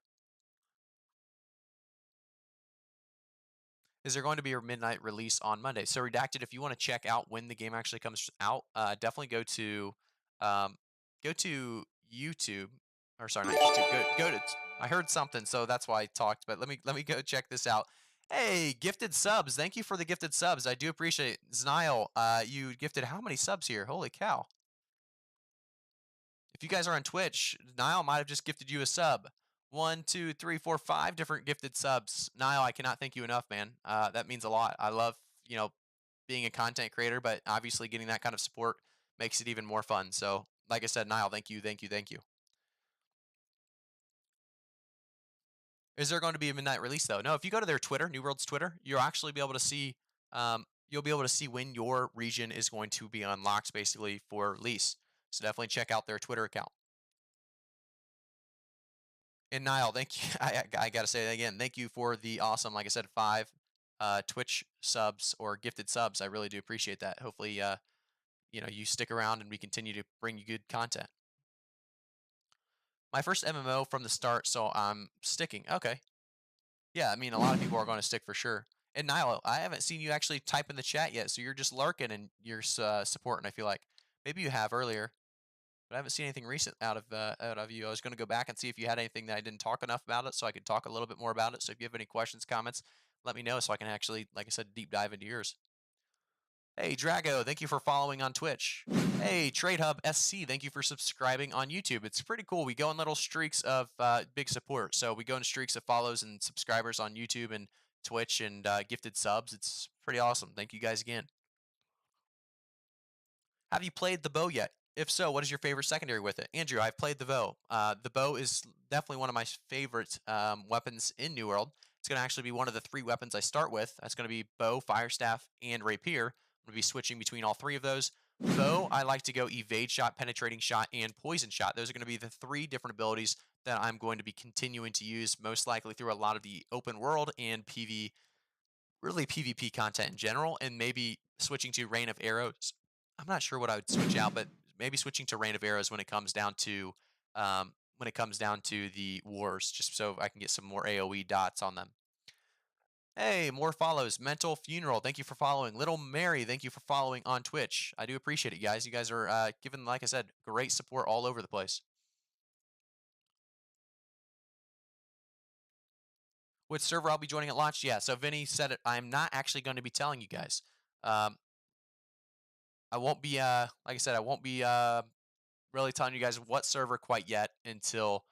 Is there going to be a midnight release on Monday? So Redacted, if you want to check out when the game actually comes out, definitely um, go to YouTube, or sorry, not YouTube. Go to. I heard something, so that's why I talked. But let me go check this out. Hey, gifted subs! Thank you for the gifted subs. I do appreciate it. Znile, you gifted how many subs here? Holy cow! If you guys are on Twitch, Niall might have just gifted you a sub. One, two, three, four, 5 different gifted subs. Niall, I cannot thank you enough, man. That means a lot. I love, being a content creator, but obviously getting that kind of support makes it even more fun. So, like I said, Niall, thank you, thank you, thank you. Is there going to be a midnight release though? No, if you go to their Twitter, New World's Twitter, you'll actually be able to see you'll be able to see when your region is going to be unlocked basically for release. So definitely check out their Twitter account. And Niall, thank you. I got to say that again. Thank you for the awesome, like I said, 5 Twitch subs or gifted subs. I really do appreciate that. Hopefully, you stick around and we continue to bring you good content. My first MMO from the start, so I'm sticking. Okay. Yeah, I mean, a lot of people are going to stick for sure. And Niall, I haven't seen you actually type in the chat yet, so you're just lurking and you're supporting. I feel like maybe you have earlier, but I haven't seen anything recent out of you. I was going to go back and see if you had anything that I didn't talk enough about it, so I could talk a little bit more about it. So if you have any questions, comments, let me know so I can actually, like I said, deep dive into yours. Hey, Drago, thank you for following on Twitch. Hey, TradeHub SC, thank you for subscribing on YouTube. It's pretty cool. We go in little streaks of big support. So we go in streaks of follows and subscribers on YouTube and Twitch and gifted subs. It's pretty awesome. Thank you guys again. Have you played the bow yet? If so, what is your favorite secondary with it? Andrew, I've played the bow. The bow is definitely one of my favorite weapons in New World. It's going to actually be one of the three weapons I start with. That's going to be bow, fire staff, and rapier. I'm going to be switching between all three of those. Bow, I like to go evade shot, penetrating shot, and poison shot. Those are going to be the three different abilities that I'm going to be continuing to use most likely through a lot of the open world and really PvP content in general, and maybe switching to Rain of Arrows. I'm not sure what I would switch out, but maybe switching to Rain of Arrows when it comes down to the wars, just so I can get some more AOE dots on them. Hey, more follows. Mental Funeral, thank you for following. Little Mary, thank you for following on Twitch. I do appreciate it, guys. You guys are giving, like I said, great support all over the place. Which server I'll be joining at launch? Yeah, so Vinny said it. I'm not actually going to be telling you guys. Um, I won't be like I said, I won't be really telling you guys what server quite yet until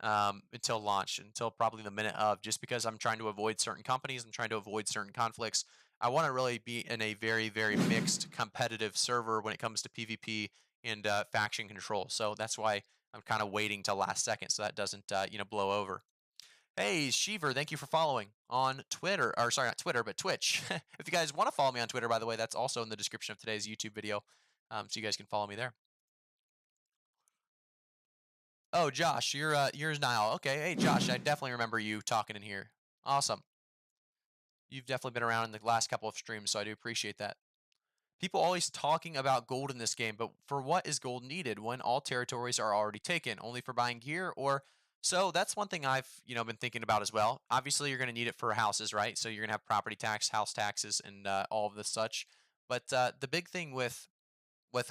launch, until probably the minute of, just because I'm trying to avoid certain companies, I'm trying to avoid certain conflicts. I want to really be in a very, very mixed competitive server when it comes to PvP and faction control. So that's why I'm kind of waiting till last second so that doesn't blow over. Hey, Sheever, thank you for following on Twitter. Or sorry, not Twitter, but Twitch. If you guys want to follow me on Twitter, by the way, that's also in the description of today's YouTube video. So you guys can follow me there. Oh, Josh, you're Niall. Okay, hey Josh, I definitely remember you talking in here. Awesome. You've definitely been around in the last couple of streams, so I do appreciate that. People always talking about gold in this game, but for what is gold needed when all territories are already taken? Only for buying gear, or so that's one thing I've been thinking about as well. Obviously, you're going to need it for houses, right? So you're going to have property tax, house taxes, and all of the such. But the big thing with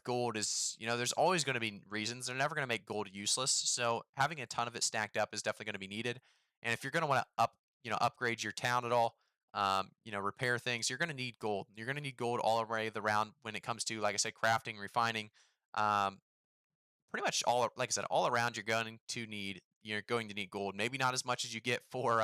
gold is, there's always going to be reasons. They're never going to make gold useless. So having a ton of it stacked up is definitely going to be needed. And if you're going to want to upgrade your town at all, repair things, you're going to need gold. You're going to need gold all around when it comes to, like I said, crafting, refining, um, pretty much all, like I said, all around you're going to need gold. Maybe not as much as you get for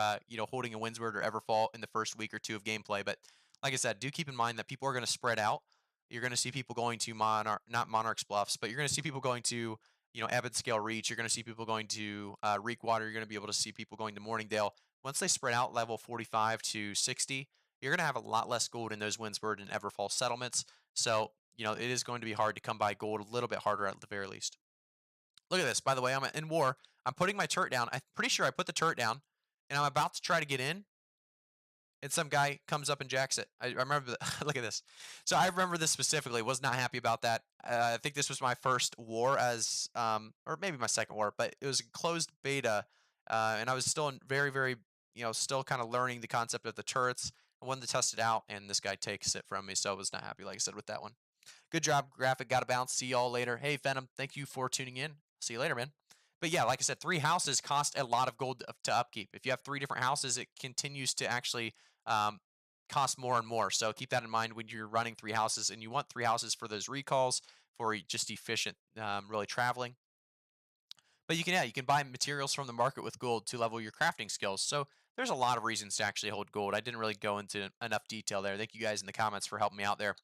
holding a Windsword or Everfall in the first week or two of gameplay, but like I said, do keep in mind that people are going to spread out. You're going to see people going to not Monarch's Bluffs, but you're going to see people going to Abbott Scale Reach. You're going to see people going to Reekwater. You're going to be able to see people going to Morningdale. Once they spread out level 45 to 60, you're going to have a lot less gold in those Windsword and Everfall settlements. So it is going to be hard to come by gold, a little bit harder at the very least. Look at this. By the way, I'm in war. I'm putting my turret down. I'm pretty sure I put the turret down, and I'm about to try to get in, and some guy comes up and jacks it. I remember. Look at this. So I remember this specifically. Was not happy about that. I think this was my first war or maybe my second war, but it was a closed beta, and I was still very, very, still kind of learning the concept of the turrets. I wanted to test it out, and this guy takes it from me, so I was not happy, like I said, with that one. Good job, Graphic. Got to bounce. See y'all later. Hey, Venom, thank you for tuning in. See you later, man. But yeah, like I said, three houses cost a lot of gold to upkeep. If you have three different houses, it continues to actually um, cost more and more. So keep that in mind when you're running three houses, and you want three houses for those recalls for just efficient, really traveling. But you can buy materials from the market with gold to level your crafting skills. So there's a lot of reasons to actually hold gold. I didn't really go into enough detail there. Thank you guys in the comments for helping me out there.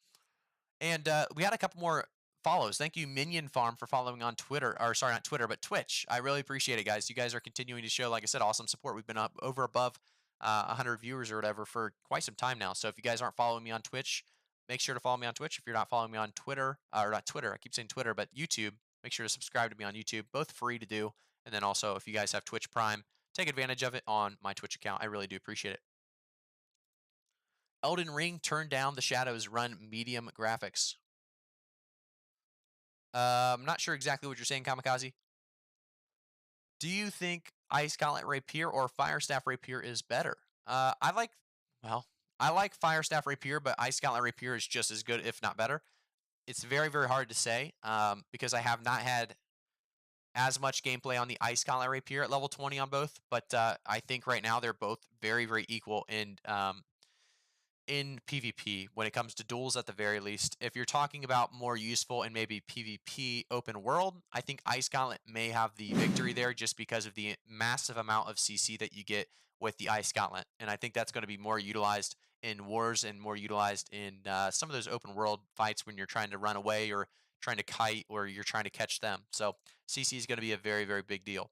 And we had a couple more follows. Thank you, Minion Farm, for following on Twitter. Or sorry, not Twitter, but Twitch. I really appreciate it, guys. You guys are continuing to show, like I said, awesome support. We've been up over above 100 viewers or whatever for quite some time now. So if you guys aren't following me on Twitch, make sure to follow me on Twitch. If you're not following me on Twitter, or not Twitter, I keep saying Twitter, but YouTube, make sure to subscribe to me on YouTube. Both free to do. And then also, if you guys have Twitch Prime, take advantage of it on my Twitch account. I really do appreciate it. Elden Ring, turn down the shadows, run medium graphics. I'm not sure exactly what you're saying, Kamikaze. Do you think Ice Gauntlet Rapier or Fire Staff Rapier is better? Well, I like Fire Staff Rapier, but Ice Gauntlet Rapier is just as good, if not better. It's very, very hard to say because I have not had as much gameplay on the Ice Gauntlet Rapier at level 20 on both, but I think right now they're both very, very equal in PvP when it comes to duels at the very least. If you're talking about more useful in maybe PvP open world, I think Ice Gauntlet may have the victory there just because of the massive amount of CC that you get with the Ice Gauntlet. And I think that's going to be more utilized in wars and more utilized in some of those open world fights when you're trying to run away or trying to kite or you're trying to catch them. So CC is going to be a very, very big deal.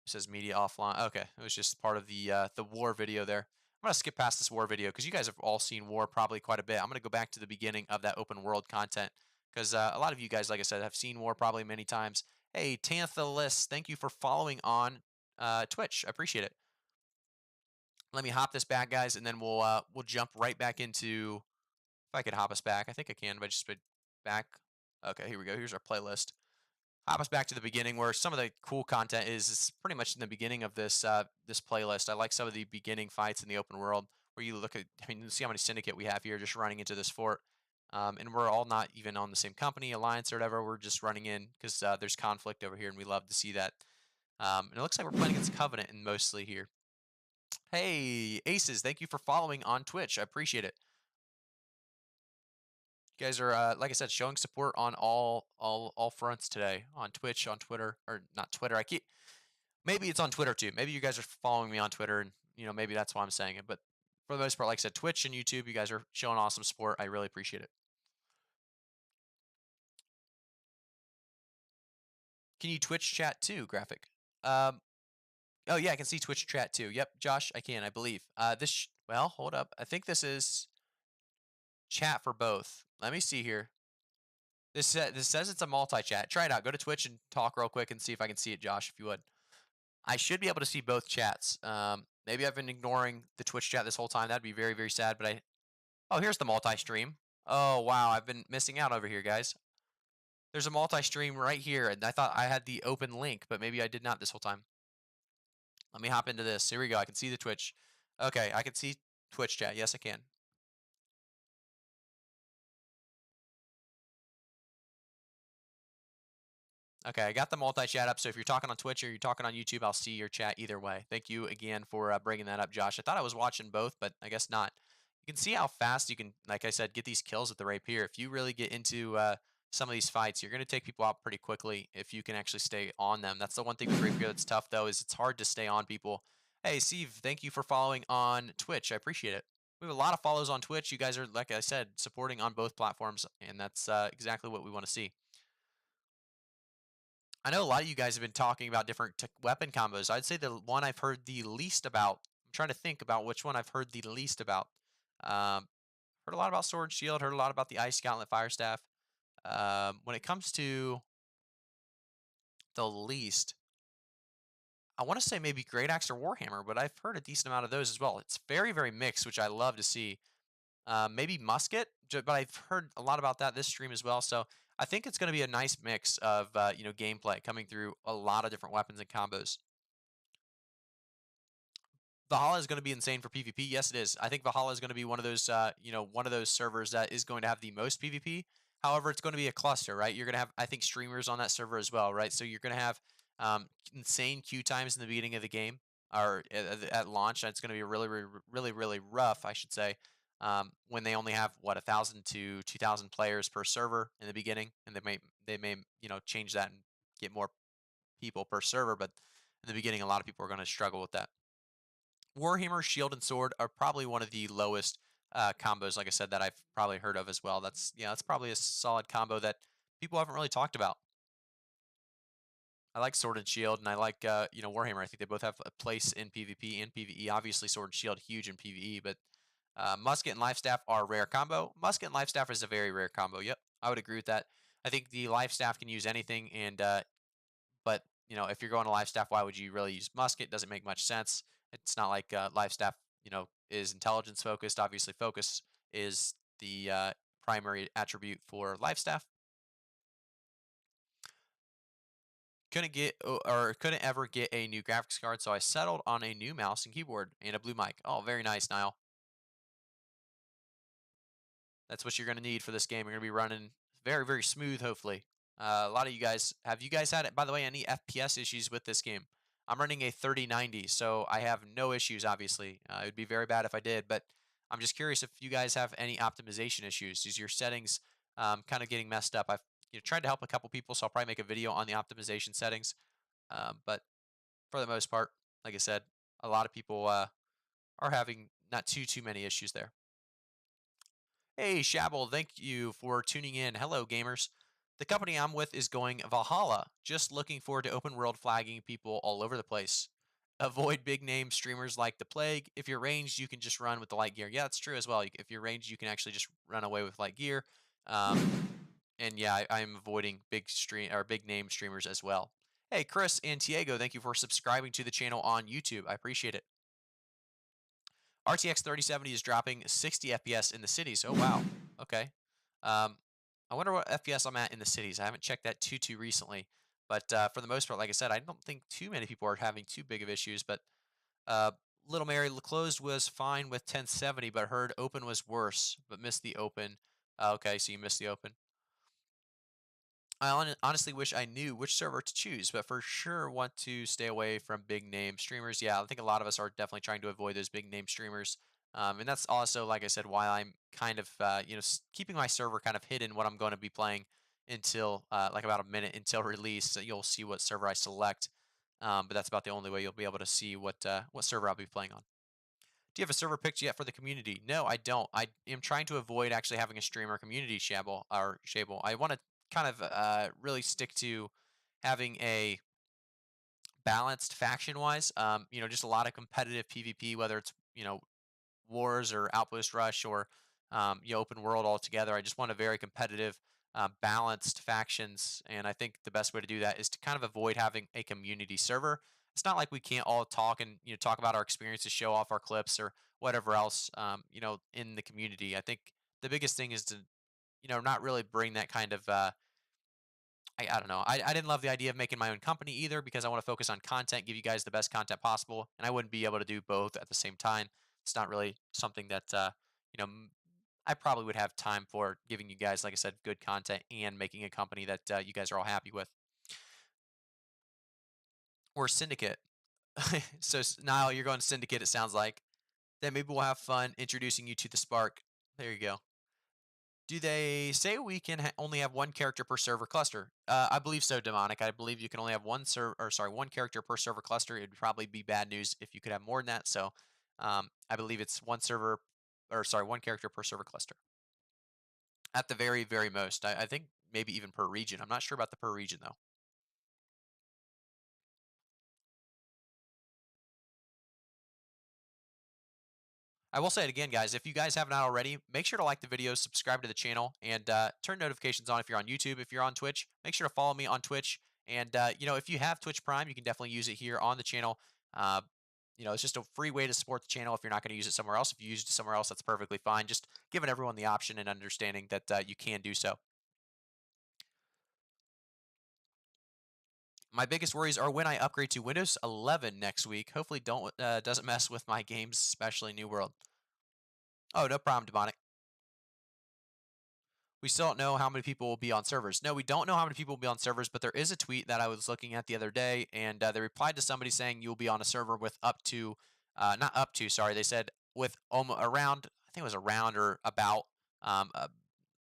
It says media offline. Okay, it was just part of the war video there. I'm gonna skip past this war video because you guys have all seen war probably quite a bit. I'm gonna go back to the beginning of that open world content because a lot of you guys, like I said, have seen war probably many times. Hey, Tanthalis, thank you for following on Twitch. I appreciate it. Let me hop this back, guys, and then we'll jump right back into. If I could hop us back, I think I can. But just back. Okay, here we go. Here's our playlist. Hop us back to the beginning where some of the cool content is pretty much in the beginning of this playlist. I like some of the beginning fights in the open world where you look at, I mean, you see how many syndicate we have here just running into this fort. And we're all not even on the same company, alliance, or whatever. We're just running in because there's conflict over here, and we love to see that. And it looks like we're playing against Covenant and mostly here. Hey, Aces, thank you for following on Twitch. I appreciate it. You guys are, like I said, showing support on all fronts today on Twitch, on Twitter, or not Twitter. I keep maybe it's on Twitter too. Maybe you guys are following me on Twitter, and maybe that's why I'm saying it. But for the most part, like I said, Twitch and YouTube, you guys are showing awesome support. I really appreciate it. Can you Twitch chat too, Graphic? Um, oh yeah, I can see Twitch chat too. Yep, Josh, I can, I believe. Well, hold up. I think this is chat for both. Let me see here. This says it's a multi-chat. Try it out. Go to Twitch and talk real quick and see if I can see it, Josh, if you would. I should be able to see both chats. Maybe I've been ignoring the Twitch chat this whole time. That'd be very, very sad. But oh, here's the multi-stream. Oh wow, I've been missing out over here, guys. There's a multi-stream right here, and I thought I had the open link, but maybe I did not this whole time. Let me hop into this. Here we go. I can see the Twitch. Okay, I can see Twitch chat. Yes, I can. Okay, I got the multi-chat up, so if you're talking on Twitch or you're talking on YouTube, I'll see your chat either way. Thank you again for bringing that up, Josh. I thought I was watching both, but I guess not. You can see how fast you can, like I said, get these kills with the rapier. If you really get into some of these fights, you're going to take people out pretty quickly if you can actually stay on them. That's the one thing with rapier that's tough, though, is it's hard to stay on people. Hey, Steve, thank you for following on Twitch. I appreciate it. We have a lot of follows on Twitch. You guys are, like I said, supporting on both platforms, and that's exactly what we want to see. I know a lot of you guys have been talking about different weapon combos. I'd say the one I've heard the least about. I'm trying to think about which one I've heard the least about. Heard a lot about Sword and Shield. Heard a lot about the Ice Gauntlet Fire Staff. When it comes to the least, I want to say maybe Great Axe or Warhammer, but I've heard a decent amount of those as well. It's very, very mixed, which I love to see. Maybe Musket, but I've heard a lot about that this stream as well. So I think it's going to be a nice mix of gameplay coming through a lot of different weapons and combos. Valhalla is going to be insane for PvP. Yes, it is. I think Valhalla is going to be one of those, one of those servers that is going to have the most PvP. However, it's going to be a cluster, right? You're going to have, I think, streamers on that server as well, right? So you're going to have insane queue times in the beginning of the game or at launch. It's going to be really, really, really, really rough, I should say, when they only have 1,000 to 2,000 players per server in the beginning, and they may change that and get more people per server, but in the beginning, a lot of people are going to struggle with that. Warhammer, Shield, and Sword are probably one of the lowest combos, like I said, that I've probably heard of as well. That's probably a solid combo that people haven't really talked about. I like Sword and Shield, and I like Warhammer. I think they both have a place in PvP and PvE. Obviously, Sword and Shield huge in PvE, but Musket and Life Staff are a rare combo. Musket and Life Staff is a very rare combo. Yep, I would agree with that. I think the Life Staff can use anything, and but if you're going to life staff, why would you really use musket? Doesn't make much sense. It's not like life staff, is intelligence focused. Obviously, focus is the primary attribute for life staff. Couldn't get or couldn't ever get a new graphics card, so I settled on a new mouse and keyboard and a blue mic. Oh, very nice, Niall. That's what you're going to need for this game. You're going to be running very, very smooth, hopefully. A lot of you guys, have you guys had, by the way, any FPS issues with this game? I'm running a 3090, so I have no issues, obviously. It would be very bad if I did, but I'm just curious if you guys have any optimization issues. Is your settings kind of getting messed up? I've tried to help a couple people, so I'll probably make a video on the optimization settings. But for the most part, like I said, a lot of people are having not too many issues there. Hey, Shabble, thank you for tuning in. Hello, gamers. The company I'm with is going Valhalla. Just looking forward to open world flagging people all over the place. Avoid big name streamers like the plague. If you're ranged, you can just run with the light gear. Yeah, that's true as well. If you're ranged, you can actually just run away with light gear. And yeah, I'm avoiding big name streamers as well. Hey, Chris and Tiago, thank you for subscribing to the channel on YouTube. I appreciate it. RTX 3070 is dropping 60 FPS in the cities. Oh wow. Okay. Um, I wonder what FPS I'm at in the cities. I haven't checked that too recently, but for the most part, like I said, I don't think too many people are having too big of issues. But uh, Little Mary closed was fine with 1070, but heard open was worse, but missed the open. Okay, so you missed the open. Honestly wish I knew which server to choose, but for sure want to stay away from big name streamers. Yeah, I think a lot of us are definitely trying to avoid those big name streamers. And that's also, like I said, why I'm kind of, keeping my server kind of hidden what I'm going to be playing until like about a minute until release. So you'll see what server I select. But that's about the only way you'll be able to see what server I'll be playing on. Do you have a server picked yet for the community? No, I don't. I am trying to avoid actually having a streamer community Shable. I want to kind of really stick to having a balanced faction wise. Just a lot of competitive PvP, whether it's wars or outpost rush or open world altogether. I just want a very competitive, balanced factions, and I think the best way to do that is to kind of avoid having a community server. It's not like we can't all talk and talk about our experiences, show off our clips or whatever else in the community. I think the biggest thing is to not really bring that kind of I don't know. I didn't love the idea of making my own company either because I want to focus on content, give you guys the best content possible, and I wouldn't be able to do both at the same time. It's not really something that I probably would have time for giving you guys, like I said, good content and making a company that you guys are all happy with. Or syndicate. Niall, you're going syndicate. It sounds like. Then maybe we'll have fun introducing you to the Spark. There you go. Do they say we can only have one character per server cluster? I believe so, Demonic. I believe you can only have one character per server cluster. It'd probably be bad news if you could have more than that. So, I believe it's one character per server cluster at the very most. I think maybe even per region. I'm not sure about the per region though. I will say it again, guys. If you guys have not already, make sure to like the video, subscribe to the channel, and turn notifications on if you're on YouTube. If you're on Twitch, make sure to follow me on Twitch. And if you have Twitch Prime, you can definitely use it here on the channel. Uh, it's just a free way to support the channel if you're not going to use it somewhere else. If you use it somewhere else, that's perfectly fine. Just giving everyone the option and understanding that you can do so. My biggest worries are when I upgrade to Windows 11 next week. Hopefully, don't doesn't mess with my games, especially New World. Oh, no problem, Demonic. We still don't know how many people will be on servers. No, we don't know how many people will be on servers, but there is a tweet that I was looking at the other day, and they replied to somebody saying you'll be on a server with up to, not up to, sorry, they said with around, I think it was around or about, um, uh,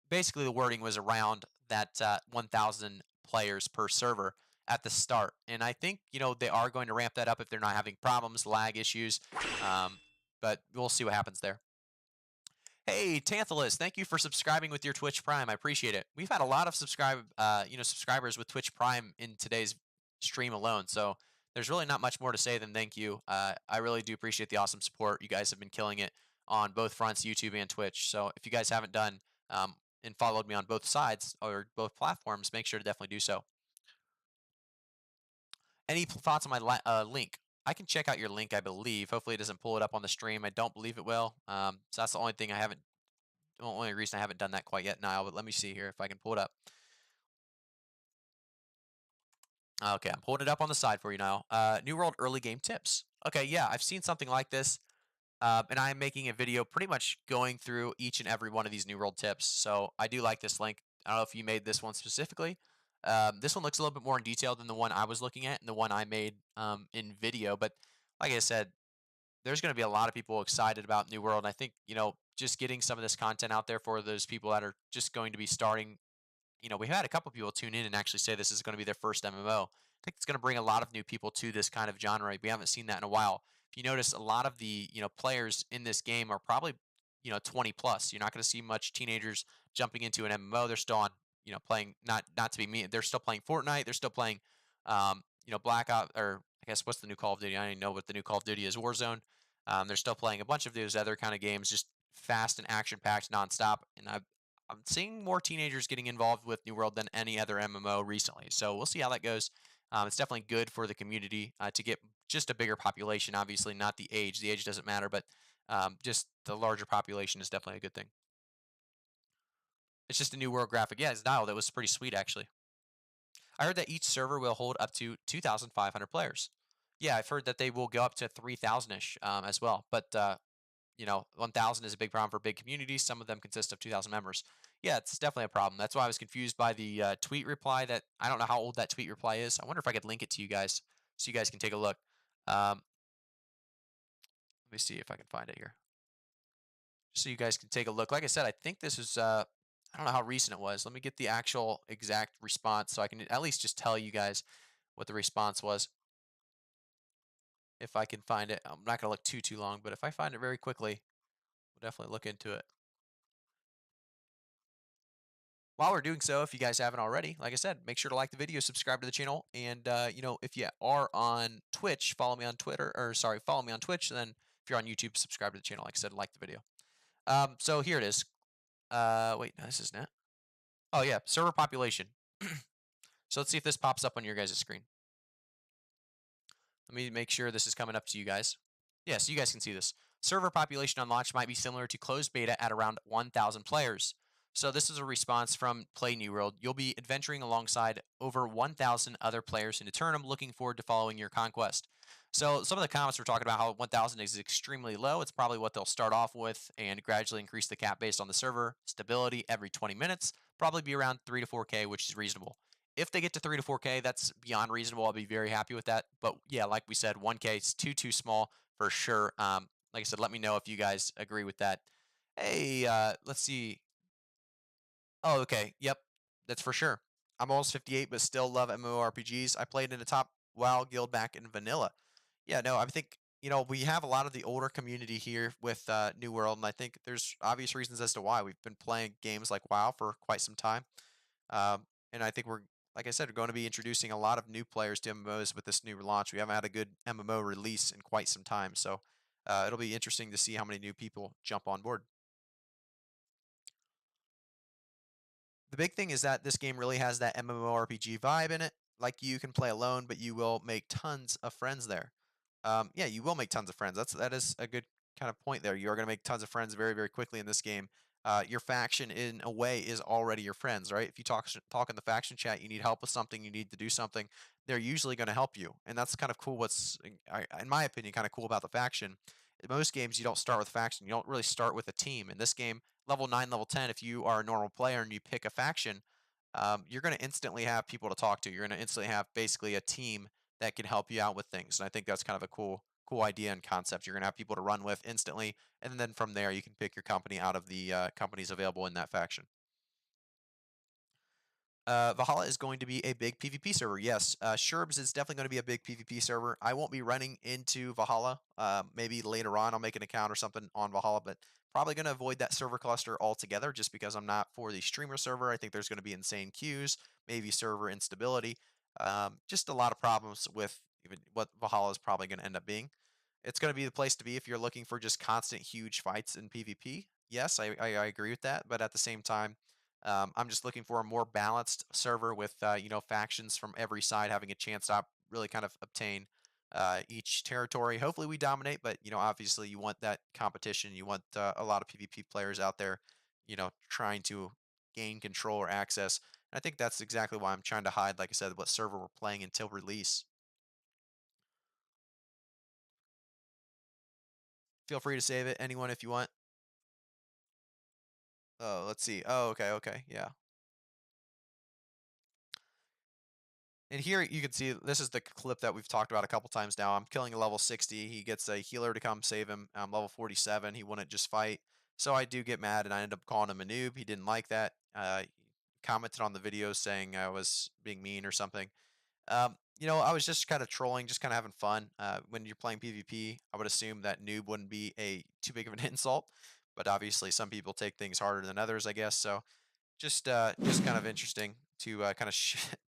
basically the wording was around that 1,000 players per server at the start. And I think, they are going to ramp that up if they're not having problems, lag issues, um, but we'll see what happens there. Hey, Tanthalus, thank you for subscribing with your Twitch Prime. I appreciate it. We've had a lot of subscribers with Twitch Prime in today's stream alone. So there's really not much more to say than thank you. I really do appreciate the awesome support. You guys have been killing it on both fronts, YouTube and Twitch. So if you guys haven't done and followed me on both sides or both platforms, make sure to definitely do so. Any thoughts on my link? I can check out your link, I believe. Hopefully, it doesn't pull it up on the stream. I don't believe it will. So that's the only thing I haven't the only reason I haven't done that quite yet, Niall, but let me see here if I can pull it up. Okay, I'm pulling it up on the side for you now. New World early game tips. Okay, yeah, I've seen something like this. And I'm making a video pretty much going through each and every one of these New World tips. So I do like this link. I don't know if you made this one specifically. This one looks a little bit more in detail than the one I was looking at and the one I made in video. But like I said, there's going to be a lot of people excited about New World. And I think, just getting some of this content out there for those people that are just going to be starting. We've had a couple people tune in and actually say this is going to be their first MMO. I think it's going to bring a lot of new people to this kind of genre. We haven't seen that in a while. If you notice, a lot of the players in this game are probably 20 plus. You're not going to see much teenagers jumping into an MMO. They're still on playing not to be mean. They're still playing Fortnite. They're still playing Black Ops, or I guess what's the new Call of Duty? I don't even know what the new Call of Duty is. Warzone. They're still playing a bunch of those other kind of games, just fast and action packed nonstop. And I'm seeing more teenagers getting involved with New World than any other MMO recently. So we'll see how that goes. It's definitely good for the community to get just a bigger population. Obviously, not the age. The age doesn't matter, but just the larger population is definitely a good thing. It's just a new world graphic. Yeah, it's dialed. That was pretty sweet, actually. I heard that each server will hold up to 2,500 players. Yeah, I've heard that they will go up to 3,000 ish as well. But 1,000 is a big problem for big communities. Some of them consist of 2,000 members. Yeah, it's definitely a problem. That's why I was confused by the tweet reply. That I don't know how old that tweet reply is. I wonder if I could link it to you guys so you guys can take a look. Let me see if I can find it here, so you guys can take a look. Like I said, I think this is. I don't know how recent it was. Let me get the actual exact response so I can at least just tell you guys what the response was. If I can find it, I'm not gonna look too long, but if I find it very quickly, we'll definitely look into it. While we're doing so, if you guys haven't already, like I said, make sure to like the video, subscribe to the channel, and if you are on Twitch, follow me on Twitter, or sorry, follow me on Twitch. Then, if you're on YouTube, subscribe to the channel. Like I said, like the video. So here it is. Wait, no, this isn't it. Oh yeah, server population. So let's see if this pops up on your guys' screen. Let me make sure this is coming up to you guys. Yeah, so you guys can see this. Server population on launch might be similar to closed beta at around 1,000 players. So this is a response from Play New World. You'll be adventuring alongside over 1,000 other players in Eternum, looking forward to following your conquest. So some of the comments were talking about how 1,000 is extremely low. It's probably what they'll start off with and gradually increase the cap based on the server. Stability every 20 minutes, probably be around 3 to 4K, which is reasonable. If they get to 3 to 4K, that's beyond reasonable. I'll be very happy with that. But yeah, like we said, 1K is too small for sure. Like I said, let me know if you guys agree with that. Hey, let's see. Oh, okay. Yep, that's for sure. I'm almost 58, but still love MMORPGs. I played in a top WoW guild back in vanilla. Yeah, no, I think we have a lot of the older community here with New World, and I think there's obvious reasons as to why. We've been playing games like WoW for quite some time. And I think we're, like I said, we're going to be introducing a lot of new players to MMOs with this new launch. We haven't had a good MMO release in quite some time, so it'll be interesting to see how many new people jump on board. The big thing is that this game really has that MMORPG vibe in it. Like you can play alone, but you will make tons of friends there. Yeah, you will make tons of friends. That is a good kind of point there. You are going to make tons of friends very quickly in this game. Your faction, in a way, is already your friends, right? If you talk in the faction chat, you need help with something, you need to do something, they're usually going to help you, and that's kind of cool. In my opinion, kind of cool about the faction. In most games, you don't start with a faction. You don't really start with a team. In this game, level 9, level 10, if you are a normal player and you pick a faction, you're going to instantly have people to talk to. You're going to instantly have basically a team that can help you out with things. And I think that's kind of a cool idea and concept. You're going to have people to run with instantly, and then from there you can pick your company out of the companies available in that faction. Valhalla is going to be a big PvP server. Yes, Sherbs is definitely going to be a big PvP server. I won't be running into Valhalla. Maybe later on I'll make an account or something on Valhalla, but probably going to avoid that server cluster altogether just because I'm not for the streamer server. I think there's going to be insane queues, maybe server instability, just a lot of problems with even what Valhalla is probably going to end up being. It's going to be the place to be if you're looking for just constant huge fights in PvP. Yes, I agree with that, but at the same time, I'm just looking for a more balanced server with factions from every side having a chance to really kind of obtain each territory. Hopefully, we dominate, but obviously, you want that competition. You want a lot of PvP players out there, trying to gain control or access. I think that's exactly why I'm trying to hide, like I said, what server we're playing until release. Feel free to save it, anyone, if you want. Oh, let's see. Oh, okay, okay, yeah. And here you can see this is the clip that we've talked about a couple times now. I'm killing a level 60. He gets a healer to come save him. Level 47. He wouldn't just fight. So I do get mad and I end up calling him a noob. He didn't like that. He commented on the video saying I was being mean or something. I was just kind of trolling, just kind of having fun. When you're playing PvP, I would assume that noob wouldn't be a too big of an insult, but obviously some people take things harder than others, I guess. So just kind of interesting to kind of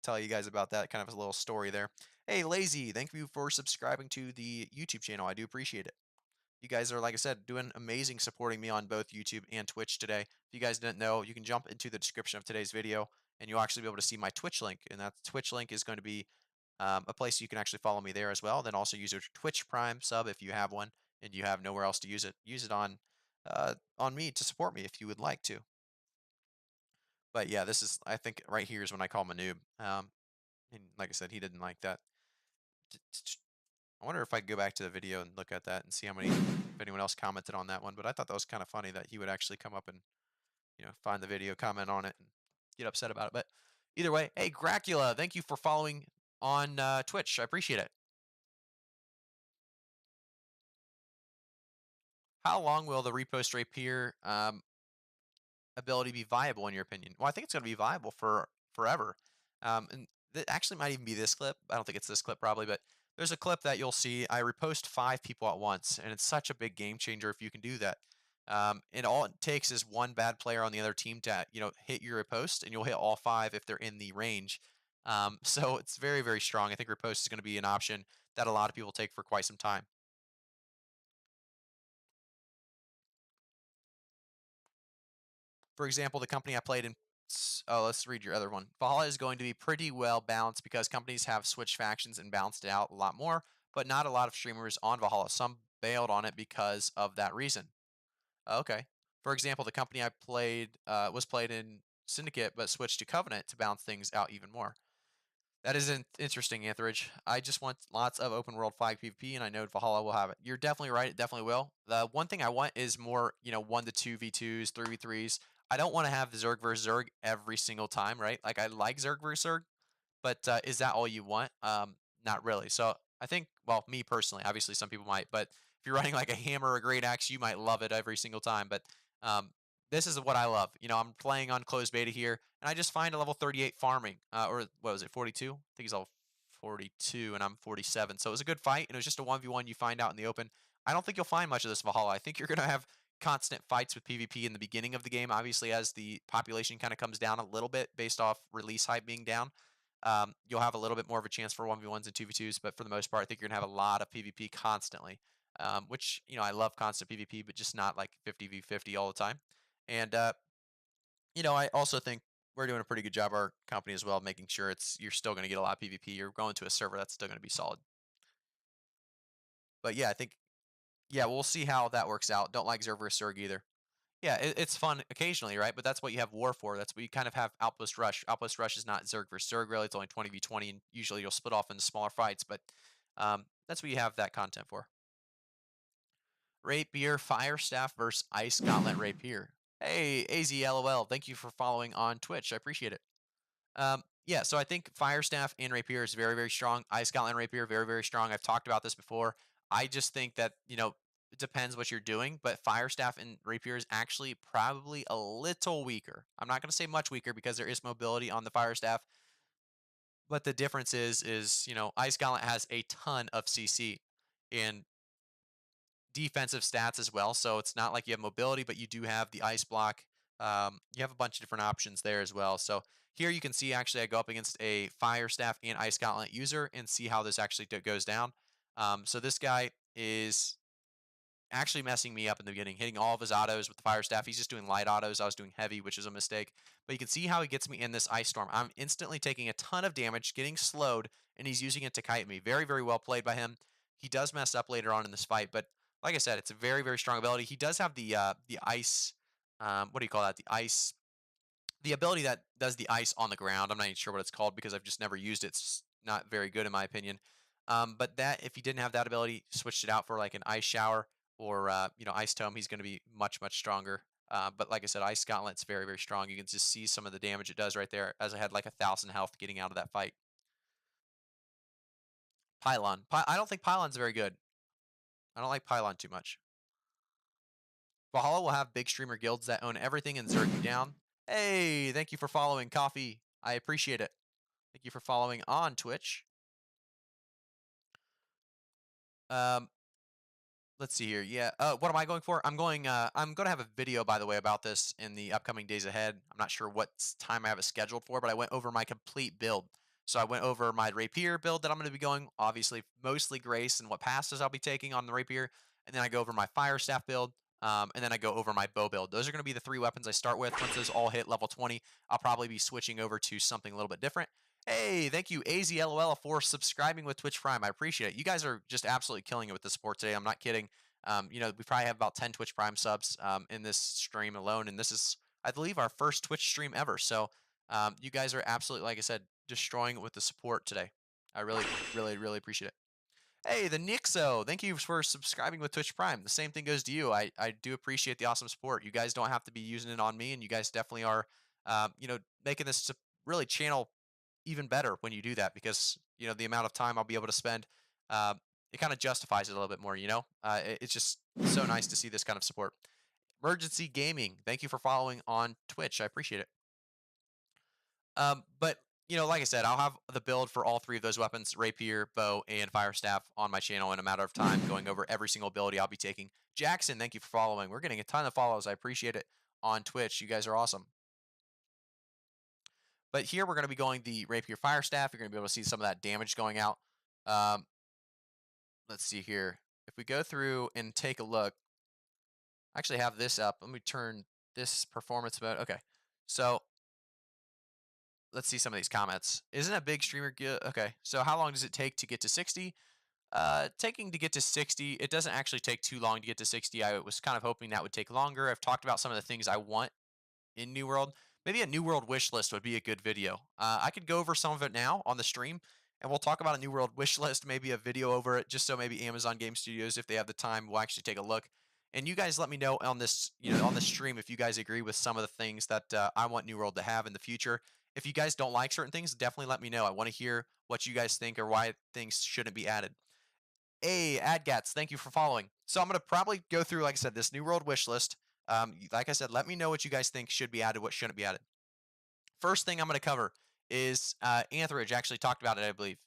tell you guys about that kind of a little story there. Hey, Lazy, thank you for subscribing to the YouTube channel. I do appreciate it. You guys are, like I said, doing amazing supporting me on both YouTube and Twitch today. If you guys didn't know, you can jump into the description of today's video and you'll actually be able to see my Twitch link. And that Twitch link is going to be a place you can actually follow me there as well. Then also use your Twitch Prime sub if you have one and you have nowhere else to use it. Use it on me to support me if you would like to. But yeah, this is I think right here is when I call him a noob. And like I said, he didn't like that. I wonder if I could go back to the video and look at that and see how many if anyone else commented on that one. But I thought that was kind of funny that he would actually come up and find the video, comment on it, and get upset about it. But either way, hey Gracula, thank you for following on Twitch. I appreciate it. How long will the repost rapier ability be viable in your opinion? Well, I think it's going to be viable for forever. And that actually might even be this clip. I don't think it's this clip probably, but there's a clip that you'll see. I repost 5 people at once, and it's such a big game changer if you can do that. And all it takes is one bad player on the other team to hit your repost, and you'll hit all 5 if they're in the range. So it's very very strong. I think repost is going to be an option that a lot of people take for quite some time. For example, the company I played in. Oh, let's read your other one. Valhalla is going to be pretty well balanced because companies have switched factions and balanced it out a lot more, but not a lot of streamers on Valhalla. Some bailed on it because of that reason. Okay. For example, the company I played was played in Syndicate, but switched to Covenant to balance things out even more. That is interesting, Anthorage. I just want lots of open world flag PvP, and I know Valhalla will have it. You're definitely right; it definitely will. The one thing I want is more, 1 to 2 v2s, 3v3s. I don't want to have Zerg versus Zerg every single time, right? Like I like Zerg versus Zerg, but is that all you want? Not really. So I think, well, me personally, obviously some people might, but if you're running like a hammer or a great axe, you might love it every single time. But um, this is what I love. I'm playing on closed beta here, and I just find a level 38 farming, or what was it, 42? I think he's all 42, and I'm 47. So it was a good fight, and it was just a 1v1 you find out in the open. I don't think you'll find much of this Valhalla. I think you're going to have constant fights with PvP in the beginning of the game, obviously, as the population kind of comes down a little bit based off release hype being down. You'll have a little bit more of a chance for 1v1s and 2v2s, but for the most part, I think you're going to have a lot of PvP constantly, which, I love constant PvP, but just not like 50v50 all the time. And, I also think we're doing a pretty good job, our company as well, making sure you're still going to get a lot of PvP. You're going to a server that's still going to be solid. But yeah, I think, yeah, we'll see how that works out. Don't like Zerg versus Zerg either. Yeah, it's fun occasionally, right? But that's what you have war for. That's what you kind of have Outpost Rush. Outpost Rush is not Zerg versus Zerg, really. It's only 20v20, and usually you'll split off into smaller fights, but that's what you have that content for. Rapier Fire Staff versus Ice Gauntlet Rapier. Hey, AZLOL, thank you for following on Twitch. I appreciate it. Yeah, so I think Fire Staff and Rapier is very, very strong. Ice Gauntlet and Rapier, very, very strong. I've talked about this before. I just think that, it depends what you're doing, but Fire Staff and Rapier is actually probably a little weaker. I'm not going to say much weaker because there is mobility on the Fire Staff, but the difference is, Ice Gauntlet has a ton of CC and defensive stats as well. So it's not like you have mobility, but you do have the ice block. You have a bunch of different options there as well. So here you can see actually I go up against a Fire Staff and Ice Gauntlet user and see how this actually goes down. So this guy is actually messing me up in the beginning, hitting all of his autos with the Fire Staff. He's just doing light autos. I was doing heavy, which is a mistake. But you can see how he gets me in this Ice Storm. I'm instantly taking a ton of damage, getting slowed, and he's using it to kite me. Very, very well played by him. He does mess up later on in this fight, but like I said, it's a very, very strong ability. He does have the ice, what do you call that? The ice The ability that does the ice on the ground, I'm not even sure what it's called because I've just never used it. It's not very good in my opinion. But that if he didn't have that ability, switched it out for like an ice shower or ice tome, he's going to be much stronger. But like I said, ice gauntlet's very strong. You can just see some of the damage it does right there. As I had like 1,000 health getting out of that fight. Pylon. I don't think Pylon's very good. I don't like Pylon too much. Valhalla will have big streamer guilds that own everything and zerg you down. Hey, thank you for following, Coffee. I appreciate it. Thank you for following on Twitch. Um, let's see here. Yeah. What am I going for? I'm going to have a video, by the way, about this in the upcoming days ahead. I'm not sure what time I have it scheduled for, but I went over my complete build. So I went over my rapier build that I'm going to be going, obviously, mostly Grace and what passes I'll be taking on the rapier. And then I go over my fire staff build. And then I go over my bow build. Those are going to be the 3 weapons I start with. Once those all hit level 20, I'll probably be switching over to something a little bit different. Hey, thank you, AZLOL, for subscribing with Twitch Prime. I appreciate it. You guys are just absolutely killing it with the support today. I'm not kidding. We probably have about 10 Twitch Prime subs in this stream alone, and this is, I believe, our first Twitch stream ever. So you guys are absolutely, like I said, destroying it with the support today. I really appreciate it. Hey, the Nixo, thank you for subscribing with Twitch Prime. The same thing goes to you. I do appreciate the awesome support. You guys don't have to be using it on me, and you guys definitely are, making this really channel even better when you do that because the amount of time I'll be able to spend, uh, it kind of justifies it a little bit more. It's just so nice to see this kind of support. Emergency Gaming, thank you for following on Twitch. I appreciate it. But like I said, I'll have the build for all 3 of those weapons, rapier, bow, and fire staff, on my channel in a matter of time, going over every single ability I'll be taking. Jackson, thank you for following. We're getting a ton of follows. I appreciate it on Twitch. You guys are awesome. But here we're going to be going the rapier fire staff. You're going to be able to see some of that damage going out. Um, let's see here. If we go through and take a look, I actually have this up. Let me turn this performance mode. Okay. So let's see some of these comments. Isn't a big streamer good? Okay. So how long does it take to get to 60? Taking to get to 60, it doesn't actually take too long to get to 60. I was kind of hoping that would take longer. I've talked about some of the things I want in New World. Maybe a New World wish list would be a good video. I could go over some of it now on the stream, and we'll talk about a New World wish list, maybe a video over it, just so maybe Amazon Game Studios, if they have the time, will actually take a look. And you guys let me know on this, on the stream, if you guys agree with some of the things that I want New World to have in the future. If you guys don't like certain things, definitely let me know. I want to hear what you guys think or why things shouldn't be added. Hey, Adgats, thank you for following. So I'm going to probably go through, like I said, this New World wish list. Like I said, let me know what you guys think should be added, what shouldn't be added. First thing I'm going to cover is Anthorage actually talked about it, I believe.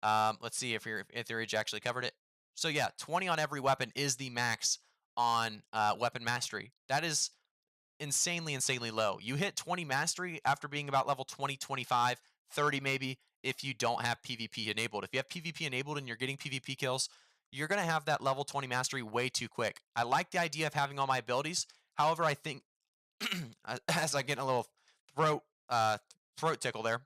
Let's see if Anthorage actually covered it. So yeah, 20 on every weapon is the max on weapon mastery. That is insanely low. You hit 20 mastery after being about level 20, 25, 30 maybe, if you don't have PvP enabled. If you have PvP enabled and you're getting PvP kills, you're going to have that level 20 mastery way too quick. I like the idea of having all my abilities. However, I think as I get a little throat throat tickle there,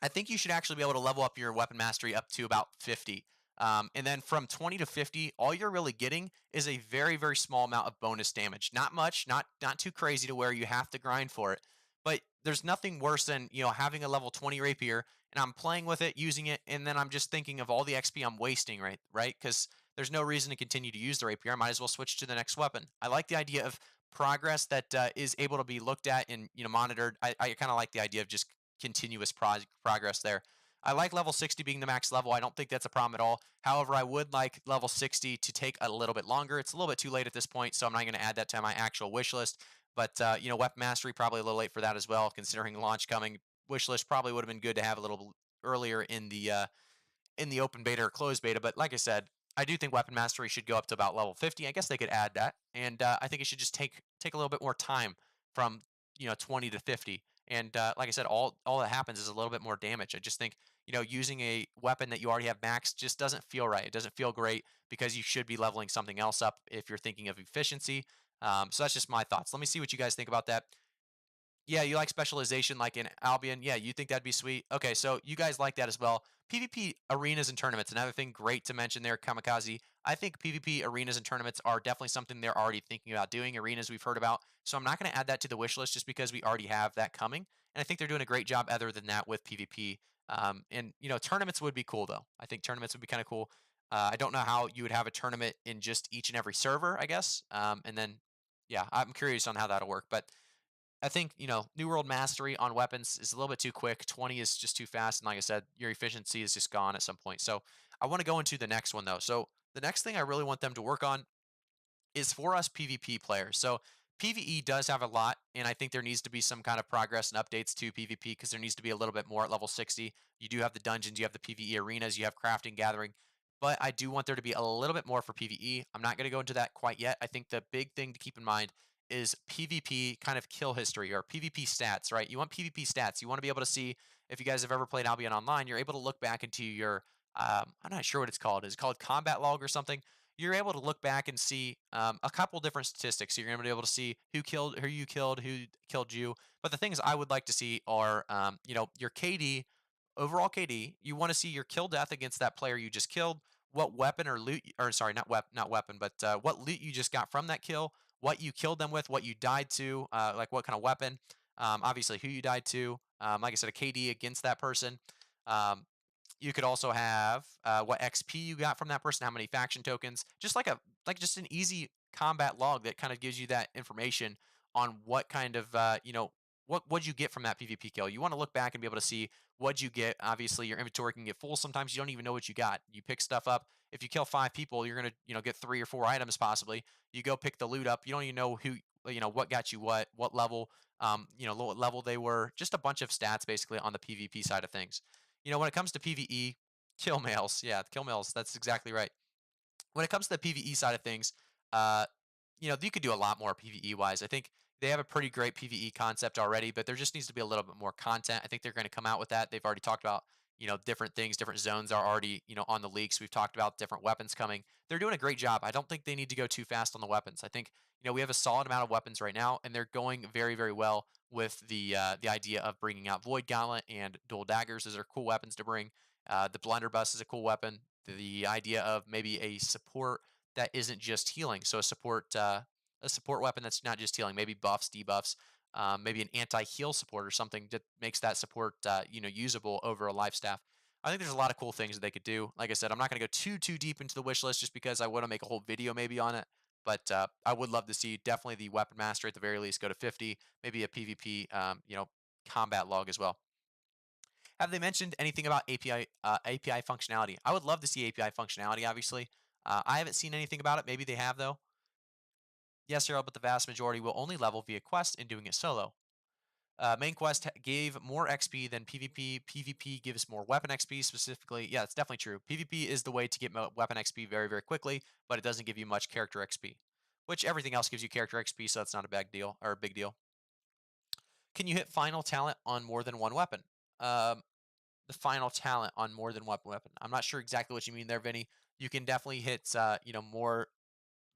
I think you should actually be able to level up your weapon mastery up to about 50. And then from 20 to 50, all you're really getting is a very small amount of bonus damage. Not much, not too crazy to where you have to grind for it. But there's nothing worse than, having a level 20 rapier and I'm playing with it, using it, and then I'm just thinking of all the XP I'm wasting, right? Because there's no reason to continue to use the rapier. I might as well switch to the next weapon. I like the idea of progress that is able to be looked at and monitored. I kind of like the idea of just continuous progress there. I like level 60 being the max level. I don't think that's a problem at all. However, I would like level 60 to take a little bit longer. It's a little bit too late at this point, so I'm not going to add that to my actual wish list. But, weapon mastery, probably a little late for that as well, considering launch coming. Wish list probably would have been good to have a little earlier in the open beta or closed beta. But like I said, I do think weapon mastery should go up to about level 50. I guess they could add that, and I think it should just take a little bit more time from 20 to 50. And like I said, all that happens is a little bit more damage. I just think using a weapon that you already have maxed just doesn't feel right. It doesn't feel great because you should be leveling something else up if you're thinking of efficiency. So that's just my thoughts. Let me see what you guys think about that. Yeah, you like specialization like in Albion. Yeah, you think that'd be sweet. Okay, so you guys like that as well. PvP arenas and tournaments, another thing great to mention there, Kamikaze. I think PvP arenas and tournaments are definitely something they're already thinking about doing. Arenas we've heard about. So I'm not going to add that to the wish list just because we already have that coming. And I think they're doing a great job other than that with PvP. And, tournaments would be cool though. I think tournaments would be kind of cool. I don't know how you would have a tournament in just each and every server, I guess. And then, yeah, I'm curious on how that'll work. But I think, New World Mastery on weapons is a little bit too quick. 20 is just too fast. And like I said, your efficiency is just gone at some point. So I want to go into the next one, though. So the next thing I really want them to work on is for us PvP players. So PvE does have a lot, and I think there needs to be some kind of progress and updates to PvP because there needs to be a little bit more at level 60. You do have the dungeons, you have the PvE arenas, you have crafting, gathering, but I do want there to be a little bit more for PvE. I'm not going to go into that quite yet. I think the big thing to keep in mind is PvP kind of kill history or PvP stats, right? You want PvP stats. You want to be able to see if you guys have ever played Albion Online, you're able to look back into your I'm not sure what it's called. Is it called combat log or something? You're able to look back and see a couple different statistics. So you're going to be able to see who you killed, who killed you. But the things I would like to see are, your KD, overall KD. You want to see your kill death against that player you just killed. What weapon or loot, or sorry, not weapon, but what loot you just got from that kill. What you killed them with, what you died to, like what kind of weapon. Obviously, who you died to. Like I said, a KD against that person. Um, you could also have what XP you got from that person, how many faction tokens, just like an easy combat log that kind of gives you that information on what kind of what you get from that PvP kill. You want to look back and be able to see what you get. Obviously, your inventory can get full. Sometimes you don't even know what you got. You pick stuff up. If you kill 5 people, you're gonna get 3 or 4 items possibly. You go pick the loot up. You don't even know who what got you what level, what level they were. Just a bunch of stats basically on the PvP side of things. When it comes to PvE, kill males. Yeah, kill males. That's exactly right. When it comes to the PvE side of things, uh, you could do a lot more PvE wise. I think they have a pretty great PvE concept already, but there just needs to be a little bit more content. I think they're going to come out with that. They've already talked about, different things, different zones are already, on the leaks. We've talked about different weapons coming. They're doing a great job. I don't think they need to go too fast on the weapons. I think, we have a solid amount of weapons right now, and they're going very, very well with the idea of bringing out Void Gauntlet and Dual Daggers. Those are cool weapons to bring. The Blunderbuss is a cool weapon. The idea of maybe a support that isn't just healing. So a support weapon that's not just healing, maybe buffs, debuffs, maybe an anti-heal support or something that makes that support usable over a life staff. I think there's a lot of cool things that they could do. Like I said, I'm not going to go too deep into the wish list just because I want to make a whole video maybe on it. But I would love to see definitely the weapon master at the very least go to 50, maybe a PvP combat log as well. Have they mentioned anything about API functionality? I would love to see API functionality. Obviously, I haven't seen anything about it. Maybe they have though. Yes, Earl, but the vast majority will only level via quest and doing it solo. Main quest gave more XP than PvP. PvP gives more weapon XP specifically. Yeah, it's definitely true. PvP is the way to get weapon XP very, very quickly, but it doesn't give you much character XP, which everything else gives you character XP, so that's not a big deal or a big deal. Can you hit final talent on more than one weapon? Um, the final talent on more than one weapon. I'm not sure exactly what you mean there, Vinny. You can definitely hit more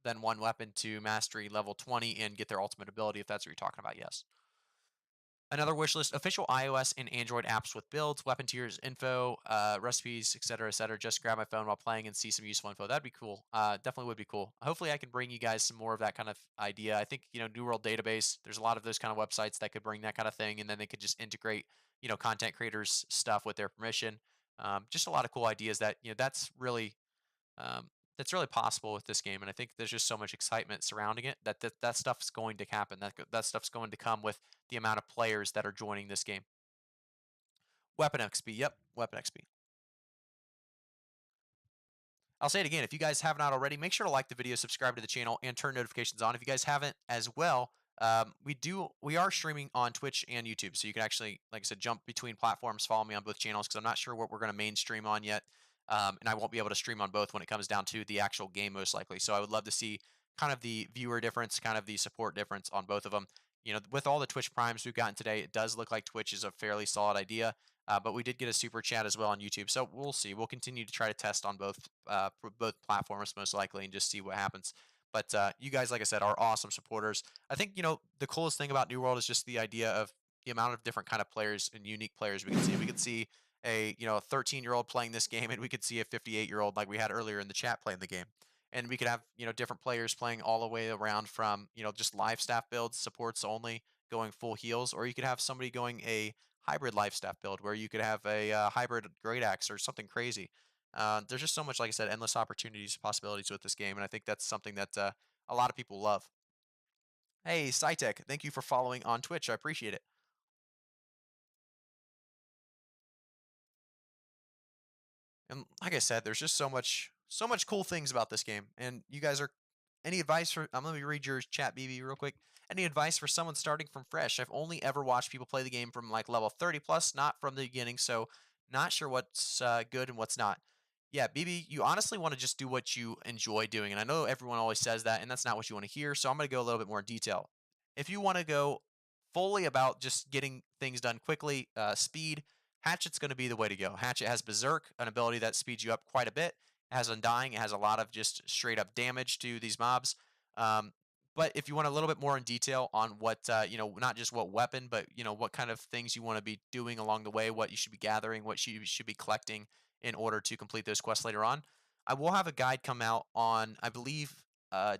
than one weapon to mastery level 20 and get their ultimate ability if that's what you're talking about. Yes. Another wish list: official iOS and Android apps with builds, weapon tiers, info, recipes, etc., etc. Just grab my phone while playing and see some useful info. That'd be cool. Definitely would be cool. Hopefully, I can bring you guys some more of that kind of idea. I think New World Database. There's a lot of those kind of websites that could bring that kind of thing, and then they could just integrate content creators stuff with their permission. Just a lot of cool ideas that um, that's really possible with this game, and I think there's just so much excitement surrounding it that stuff's going to happen. That stuff's going to come with the amount of players that are joining this game. Weapon XP, yep, weapon XP. I'll say it again. If you guys have not already, make sure to like the video, subscribe to the channel, and turn notifications on. If you guys haven't as well, we are streaming on Twitch and YouTube, so you can actually, like I said, jump between platforms. Follow me on both channels because I'm not sure what we're going to mainstream on yet, and I won't be able to stream on both when it comes down to the actual game, most likely. So I would love to see kind of the viewer difference, kind of the support difference on both of them. With all the Twitch primes we've gotten today, it does look like Twitch is a fairly solid idea. But we did get a super chat as well on YouTube, so we'll see. We'll continue to try to test on both platforms most likely, and just see what happens. But you guys, like I said, are awesome supporters. I think the coolest thing about New World is just the idea of the amount of different kind of players and unique players we can see. We could see a 13-year-old playing this game, and we could see a 58-year-old like we had earlier in the chat playing the game. And we could have different players playing all the way around from just live staff builds, supports only, going full heals, or you could have somebody going a hybrid life staff build where you could have a hybrid great axe or something crazy. There's just so much, like I said, endless opportunities, possibilities with this game, and I think that's something that a lot of people love. Hey, Cytech, thank you for following on Twitch. I appreciate it. And like I said, there's just so much cool things about this game. And you guys are any advice for I'm gonna read your chat, BB, real quick. Any advice for someone starting from fresh? I've only ever watched people play the game from like level 30 plus, not from the beginning, so not sure what's good and what's not. Yeah, BB, you honestly want to just do what you enjoy doing. And I know everyone always says that, and that's not what you want to hear. So I'm going to go a little bit more in detail. If you want to go fully about just getting things done quickly, speed, Hatchet's going to be the way to go. Hatchet has Berserk, an ability that speeds you up quite a bit. It has Undying. It has a lot of just straight up damage to these mobs. Um, but if you want a little bit more in detail on what, not just what weapon, but, what kind of things you want to be doing along the way, what you should be gathering, what you should be collecting in order to complete those quests later on, I will have a guide come out on, I believe,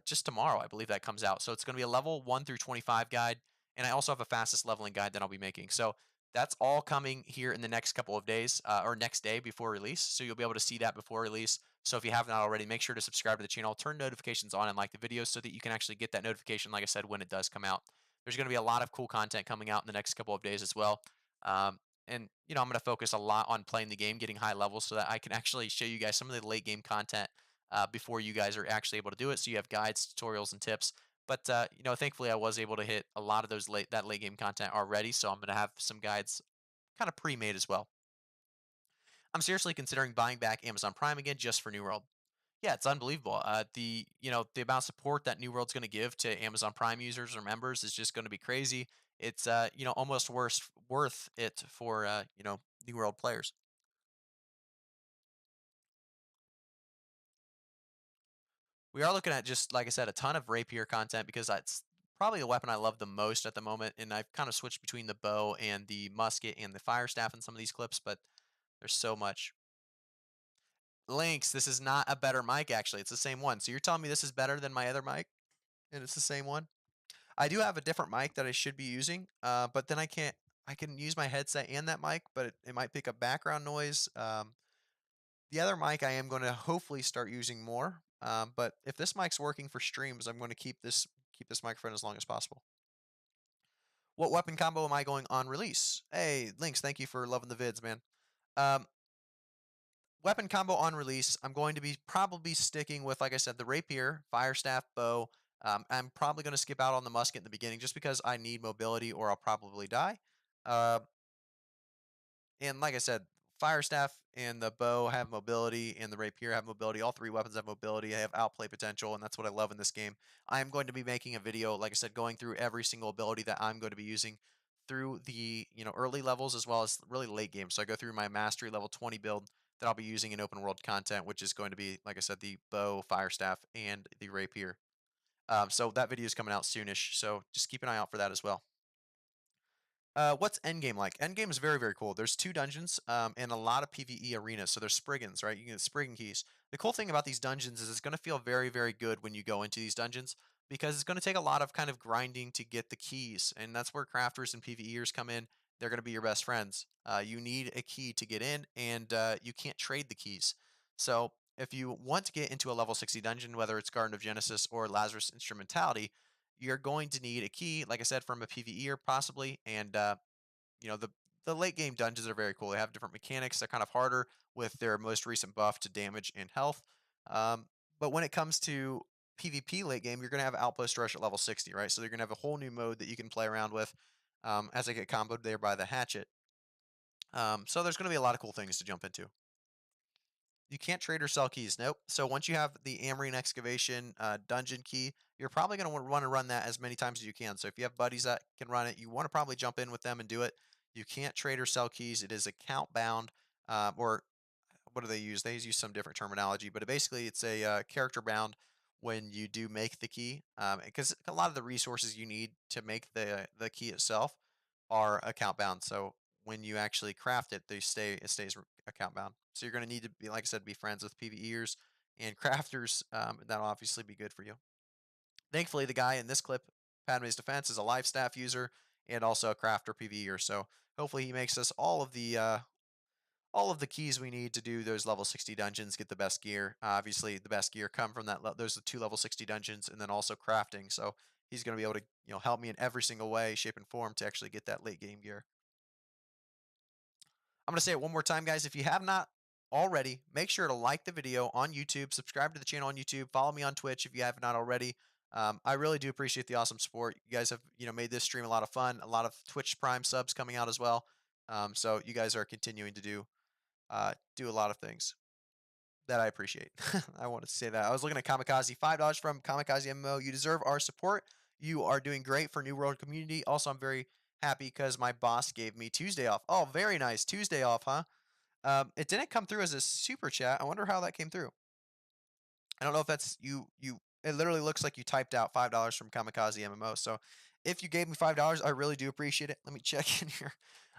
just tomorrow. I believe that comes out. So it's going to be a level 1 through 25 guide. And I also have a fastest leveling guide that I'll be making. So that's all coming here in the next couple of days or next day before release. So you'll be able to see that before release. So if you have not already, make sure to subscribe to the channel, turn notifications on, and like the video so that you can actually get that notification, like I said, when it does come out. There's going to be a lot of cool content coming out in the next couple of days as well. And I'm going to focus a lot on playing the game, getting high levels, so that I can actually show you guys some of the late game content before you guys are actually able to do it. So you have guides, tutorials, and tips. But thankfully, I was able to hit a lot of those late game content already. So I'm going to have some guides kind of pre-made as well. I'm seriously considering buying back Amazon Prime again just for New World. Yeah, it's unbelievable. The amount of support that New World's going to give to Amazon Prime users or members is just going to be crazy. It's almost worth it for New World players. We are looking at, just like I said, a ton of rapier content because that's probably the weapon I love the most at the moment. And I've kind of switched between the bow and the musket and the fire staff in some of these clips, but there's so much. Links, this is not a better mic actually. It's the same one. So you're telling me this is better than my other mic and it's the same one? I do have a different mic that I should be using, but then I can't. I can use my headset and that mic, but it might pick up background noise. The other mic I am going to hopefully start using more. But if this mic's working for streams, I'm going to keep this microphone as long as possible. What weapon combo am I going on release? Hey, Links, thank you for loving the vids, man. Um, Weapon combo on release, I'm going to be probably sticking with, like I said, the rapier, fire staff, bow. I'm probably going to skip out on the musket in the beginning just because I need mobility or I'll probably die. Uh, and like I said, fire staff and the bow have mobility, and the rapier have mobility. All three weapons have mobility. They have outplay potential, and that's what I love in this game. I am going to be making a video, like I said, going through every single ability that I'm going to be using through the early levels as well as really late game. So I go through my mastery level 20 build that I'll be using in open world content, which is going to be, like I said, the bow, fire staff, and the rapier. So that video is coming out soonish. So just keep an eye out for that as well. What's Endgame like? Endgame is very, very cool. There's two dungeons and a lot of PvE arenas. So there's Spriggans, right? You can get Spriggan keys. The cool thing about these dungeons is it's going to feel very, very good when you go into these dungeons because it's going to take a lot of kind of grinding to get the keys. And that's where crafters and PvEers come in. They're going to be your best friends. You need a key to get in, and you can't trade the keys. So if you want to get into a level 60 dungeon, whether it's Garden of Genesis or Lazarus Instrumentality, you're going to need a key, like I said, from a PvEer possibly, and the late game dungeons are very cool. They have different mechanics. They're kind of harder with their most recent buff to damage and health. But when it comes to PvP late game, you're going to have Outpost Rush at level 60, right? So you're going to have a whole new mode that you can play around with as I get comboed there by the hatchet. So there's going to be a lot of cool things to jump into. You can't trade or sell keys. Nope. So once you have the Amarine Excavation dungeon key, you're probably going to want to run that as many times as you can. So if you have buddies that can run it, you want to probably jump in with them and do it. You can't trade or sell keys. It is account bound, or what do they use? They use some different terminology, but basically it's a character bound when you do make the key, because a lot of the resources you need to make the key itself are account bound. So when you actually craft it, it stays account bound. So you're going to need to be, like I said, be friends with PvEers and crafters. That'll obviously be good for you. Thankfully, the guy in this clip, Padme's Defense, is a live staff user and also a crafter PvEer. So hopefully he makes us all of the keys we need to do those level 60 dungeons, get the best gear. Obviously, the best gear come from those are the two level 60 dungeons, and then also crafting. So he's going to be able to help me in every single way, shape, and form to actually get that late game gear. I'm going to say it one more time, guys. If you have not already, make sure to like the video on YouTube, subscribe to the channel on YouTube, follow me on Twitch if you have not already. I really do appreciate the awesome support. You guys have made this stream a lot of fun. A lot of Twitch Prime subs coming out as well. So you guys are continuing to do a lot of things that I appreciate. I wanted to say that. I was looking at Kamikaze, $5 from Kamikaze MMO. You deserve our support. You are doing great for New World community. Also, I'm very happy because my boss gave me Tuesday off. Oh, very nice. Tuesday off, huh? It didn't come through as a super chat. I wonder how that came through. I don't know if that's you. It literally looks like you typed out $5 from Kamikaze MMO. So if you gave me $5, I really do appreciate it. Let me check in here.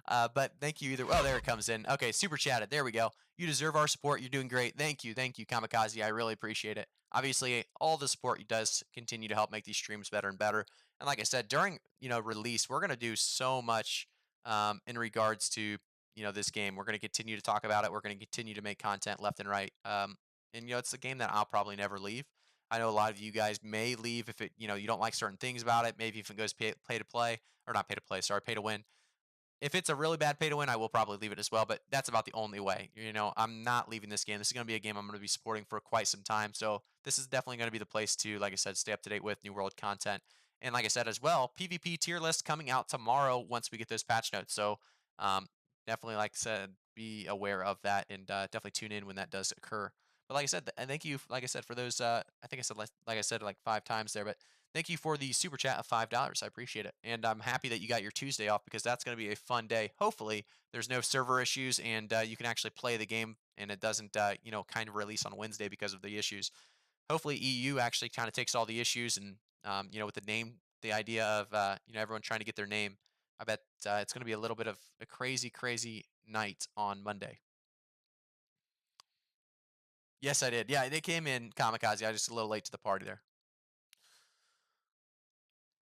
But thank you either. Oh, there it comes in. Okay, super chatted. There we go. You deserve our support. You're doing great. Thank you, Kamikaze. I really appreciate it. Obviously, all the support does continue to help make these streams better and better. And like I said, during release, we're gonna do so much in regards to this game. We're gonna continue to talk about it. We're gonna continue to make content left and right. And it's a game that I'll probably never leave. I know a lot of you guys may leave if you don't like certain things about it. Maybe if it goes pay to play or not pay to play, sorry, pay to win. If it's a really bad pay to win, I will probably leave it as well, but that's about the only way. I'm not leaving this game. This is going to be a game I'm going to be supporting for quite some time. So this is definitely going to be the place to, like I said, stay up to date with New World content. And like I said as well, PvP tier list coming out tomorrow once we get those patch notes. So um, definitely, like I said, be aware of that and definitely tune in when that does occur. But like I said, and thank you, like I said, for those. I think I said like I said like 5 times there, but thank you for the super chat of $5. I appreciate it. And I'm happy that you got your Tuesday off because that's going to be a fun day. Hopefully, there's no server issues and you can actually play the game and it doesn't, kind of release on Wednesday because of the issues. Hopefully, EU actually kind of takes all the issues and, with the name, the idea of, everyone trying to get their name. I bet it's going to be a little bit of a crazy, crazy night on Monday. Yes, I did. Yeah, they came in Kamikaze. I was just a little late to the party there.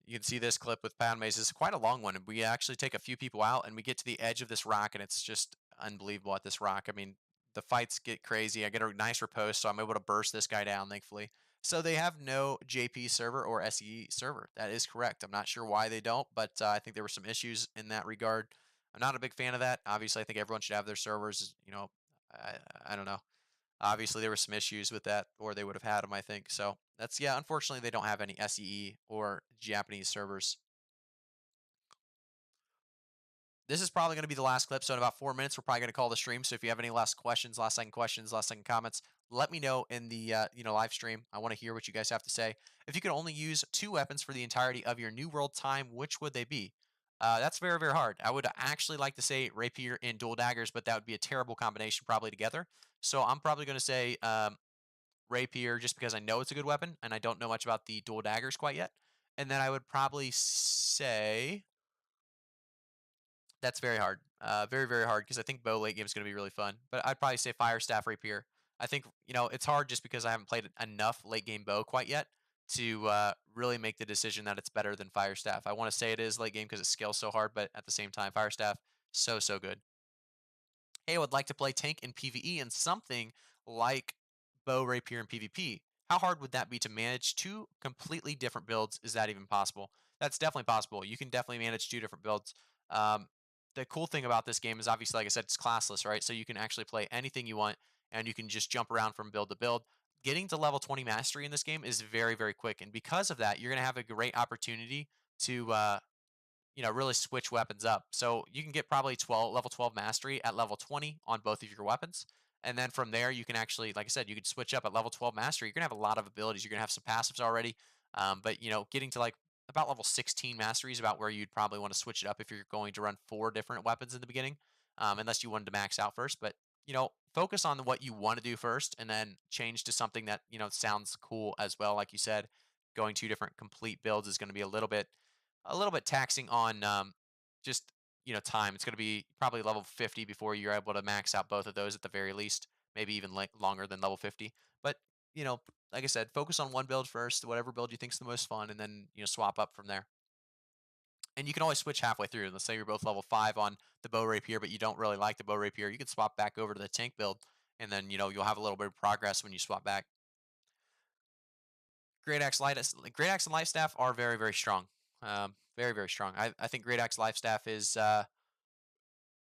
You can see this clip with Padme's. It's quite a long one. And we actually take a few people out and we get to the edge of this rock, and it's just unbelievable at this rock. I mean, the fights get crazy. I get a nice riposte, so I'm able to burst this guy down, thankfully. So they have no JP server or SE server. That is correct. I'm not sure why they don't, but I think there were some issues in that regard. I'm not a big fan of that. Obviously, I think everyone should have their servers. I don't know. Obviously, there were some issues with that, or they would have had them, I think. So that's, yeah, unfortunately, they don't have any SEE or Japanese servers. This is probably going to be the last clip. So in about 4 minutes, we're probably going to call the stream. So if you have any last questions, last second comments, let me know in the live stream. I want to hear what you guys have to say. If you could only use 2 weapons for the entirety of your New World time, which would they be? That's very, very hard. I would actually like to say rapier and dual daggers, but that would be a terrible combination probably together. So I'm probably going to say rapier just because I know it's a good weapon and I don't know much about the dual daggers quite yet. And then I would probably say that's very hard. Very, very hard because I think bow late game is going to be really fun. But I'd probably say fire staff rapier. I think, it's hard just because I haven't played enough late game bow quite yet to really make the decision that it's better than fire staff. I want to say it is late game because it scales so hard, but at the same time, fire staff, so, so good. Hey, I would like to play tank in PvE and something like bow rapier in PvP. How hard would that be to manage 2 completely different builds? Is that even possible? That's definitely possible. You can definitely manage 2 different builds. Um, the cool thing about this game is obviously, like I said, it's classless, right? So you can actually play anything you want and you can just jump around from build to build. Getting to level 20 mastery in this game is very, very quick. And because of that, you're going to have a great opportunity to really switch weapons up. So you can get probably level 12 mastery at level 20 on both of your weapons. And then from there, you can actually, like I said, you could switch up at level 12 mastery. You're going to have a lot of abilities. You're going to have some passives already. But, getting to like about level 16 mastery is about where you'd probably want to switch it up if you're going to run 4 different weapons in the beginning, unless you wanted to max out first. But, focus on what you want to do first and then change to something that, sounds cool as well. Like you said, going 2 different complete builds is going to be a little bit taxing on just time. It's going to be probably level 50 before you're able to max out both of those at the very least, maybe even like longer than level 50. But you know, like I said, focus on one build first, whatever build you think's the most fun, and then swap up from there. And you can always switch halfway through. Let's say you're both level 5 on the bow rapier, but you don't really like the bow rapier. You can swap back over to the tank build, and then you'll have a little bit of progress when you swap back. Great axe and light staff are very very strong, very very strong. I think great axe life staff is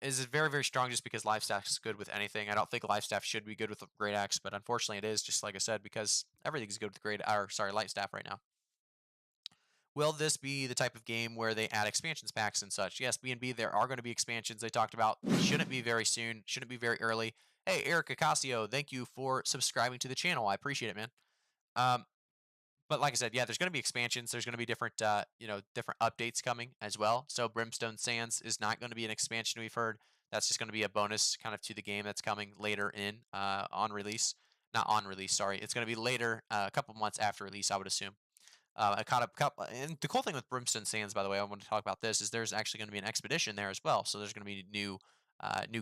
very very strong just because life staff is good with anything. I don't think life staff should be good with great axe, but unfortunately it is. Just like I said, because everything's good with great or sorry light staff right now. Will this be the type of game where they add expansions packs and such? Yes, B&B, there are going to be expansions they talked about. Shouldn't be very soon. Shouldn't be very early. Hey, Eric Acasio, thank you for subscribing to the channel. I appreciate it, man. Um, but like I said, yeah, there's going to be expansions. There's going to be different, different updates coming as well. So Brimstone Sands is not going to be an expansion we've heard. That's just going to be a bonus kind of to the game that's coming later in on release. Not on release, sorry. It's going to be later, a couple months after release, I would assume. I caught up, and the cool thing with Brimstone Sands, by the way, I want to talk about this is there's actually going to be an expedition there as well. So there's going to be new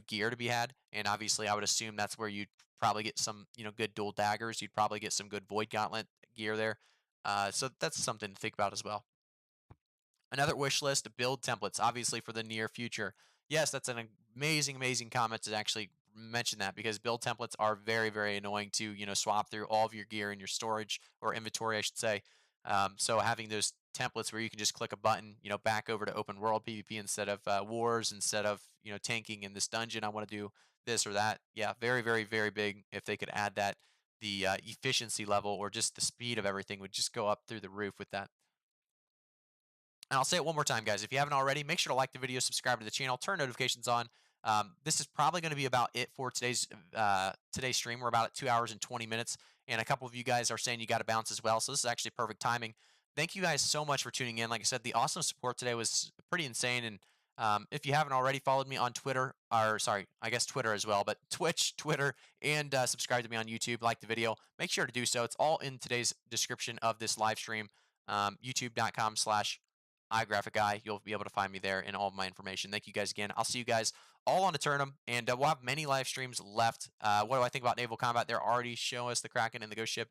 gear to be had, and obviously, I would assume that's where you'd probably get some, good dual daggers. You'd probably get some good Void Gauntlet gear there. So that's something to think about as well. Another wish list: build templates, obviously for the near future. Yes, that's an amazing, amazing comment to actually mention that because build templates are very, very annoying to swap through all of your gear in your storage or inventory, I should say. So having those templates where you can just click a button, back over to open world PvP instead of wars, instead of tanking in this dungeon. I want to do this or that. Yeah, very, very, very big. If they could add that, the efficiency level or just the speed of everything would just go up through the roof with that. And I'll say it one more time, guys. If you haven't already, make sure to like the video, subscribe to the channel, turn notifications on. This is probably going to be about it for today's stream. We're about at 2 hours and 20 minutes, and a couple of you guys are saying you got to bounce as well. So this is actually perfect timing. Thank you guys so much for tuning in. Like I said, the awesome support today was pretty insane. And if you haven't already followed me on Twitter, or sorry, I guess Twitter as well, but Twitch, Twitter, and subscribe to me on YouTube, like the video, make sure to do so. It's all in today's description of this live stream. YouTube.com/. iGraphic Guy. You'll be able to find me there and all of my information. Thank you guys again. I'll see you guys all on Eternum, and we'll have many live streams left. What do I think about naval combat? They're already showing us the Kraken and the Ghost Ship.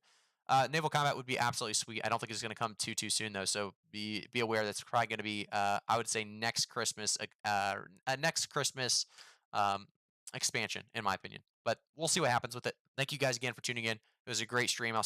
Naval combat would be absolutely sweet. I don't think it's going to come too soon though, so be aware that's probably going to be I would say next Christmas, next Christmas um, expansion in my opinion. But we'll see what happens with it. Thank you guys again for tuning in. It was a great stream. I'll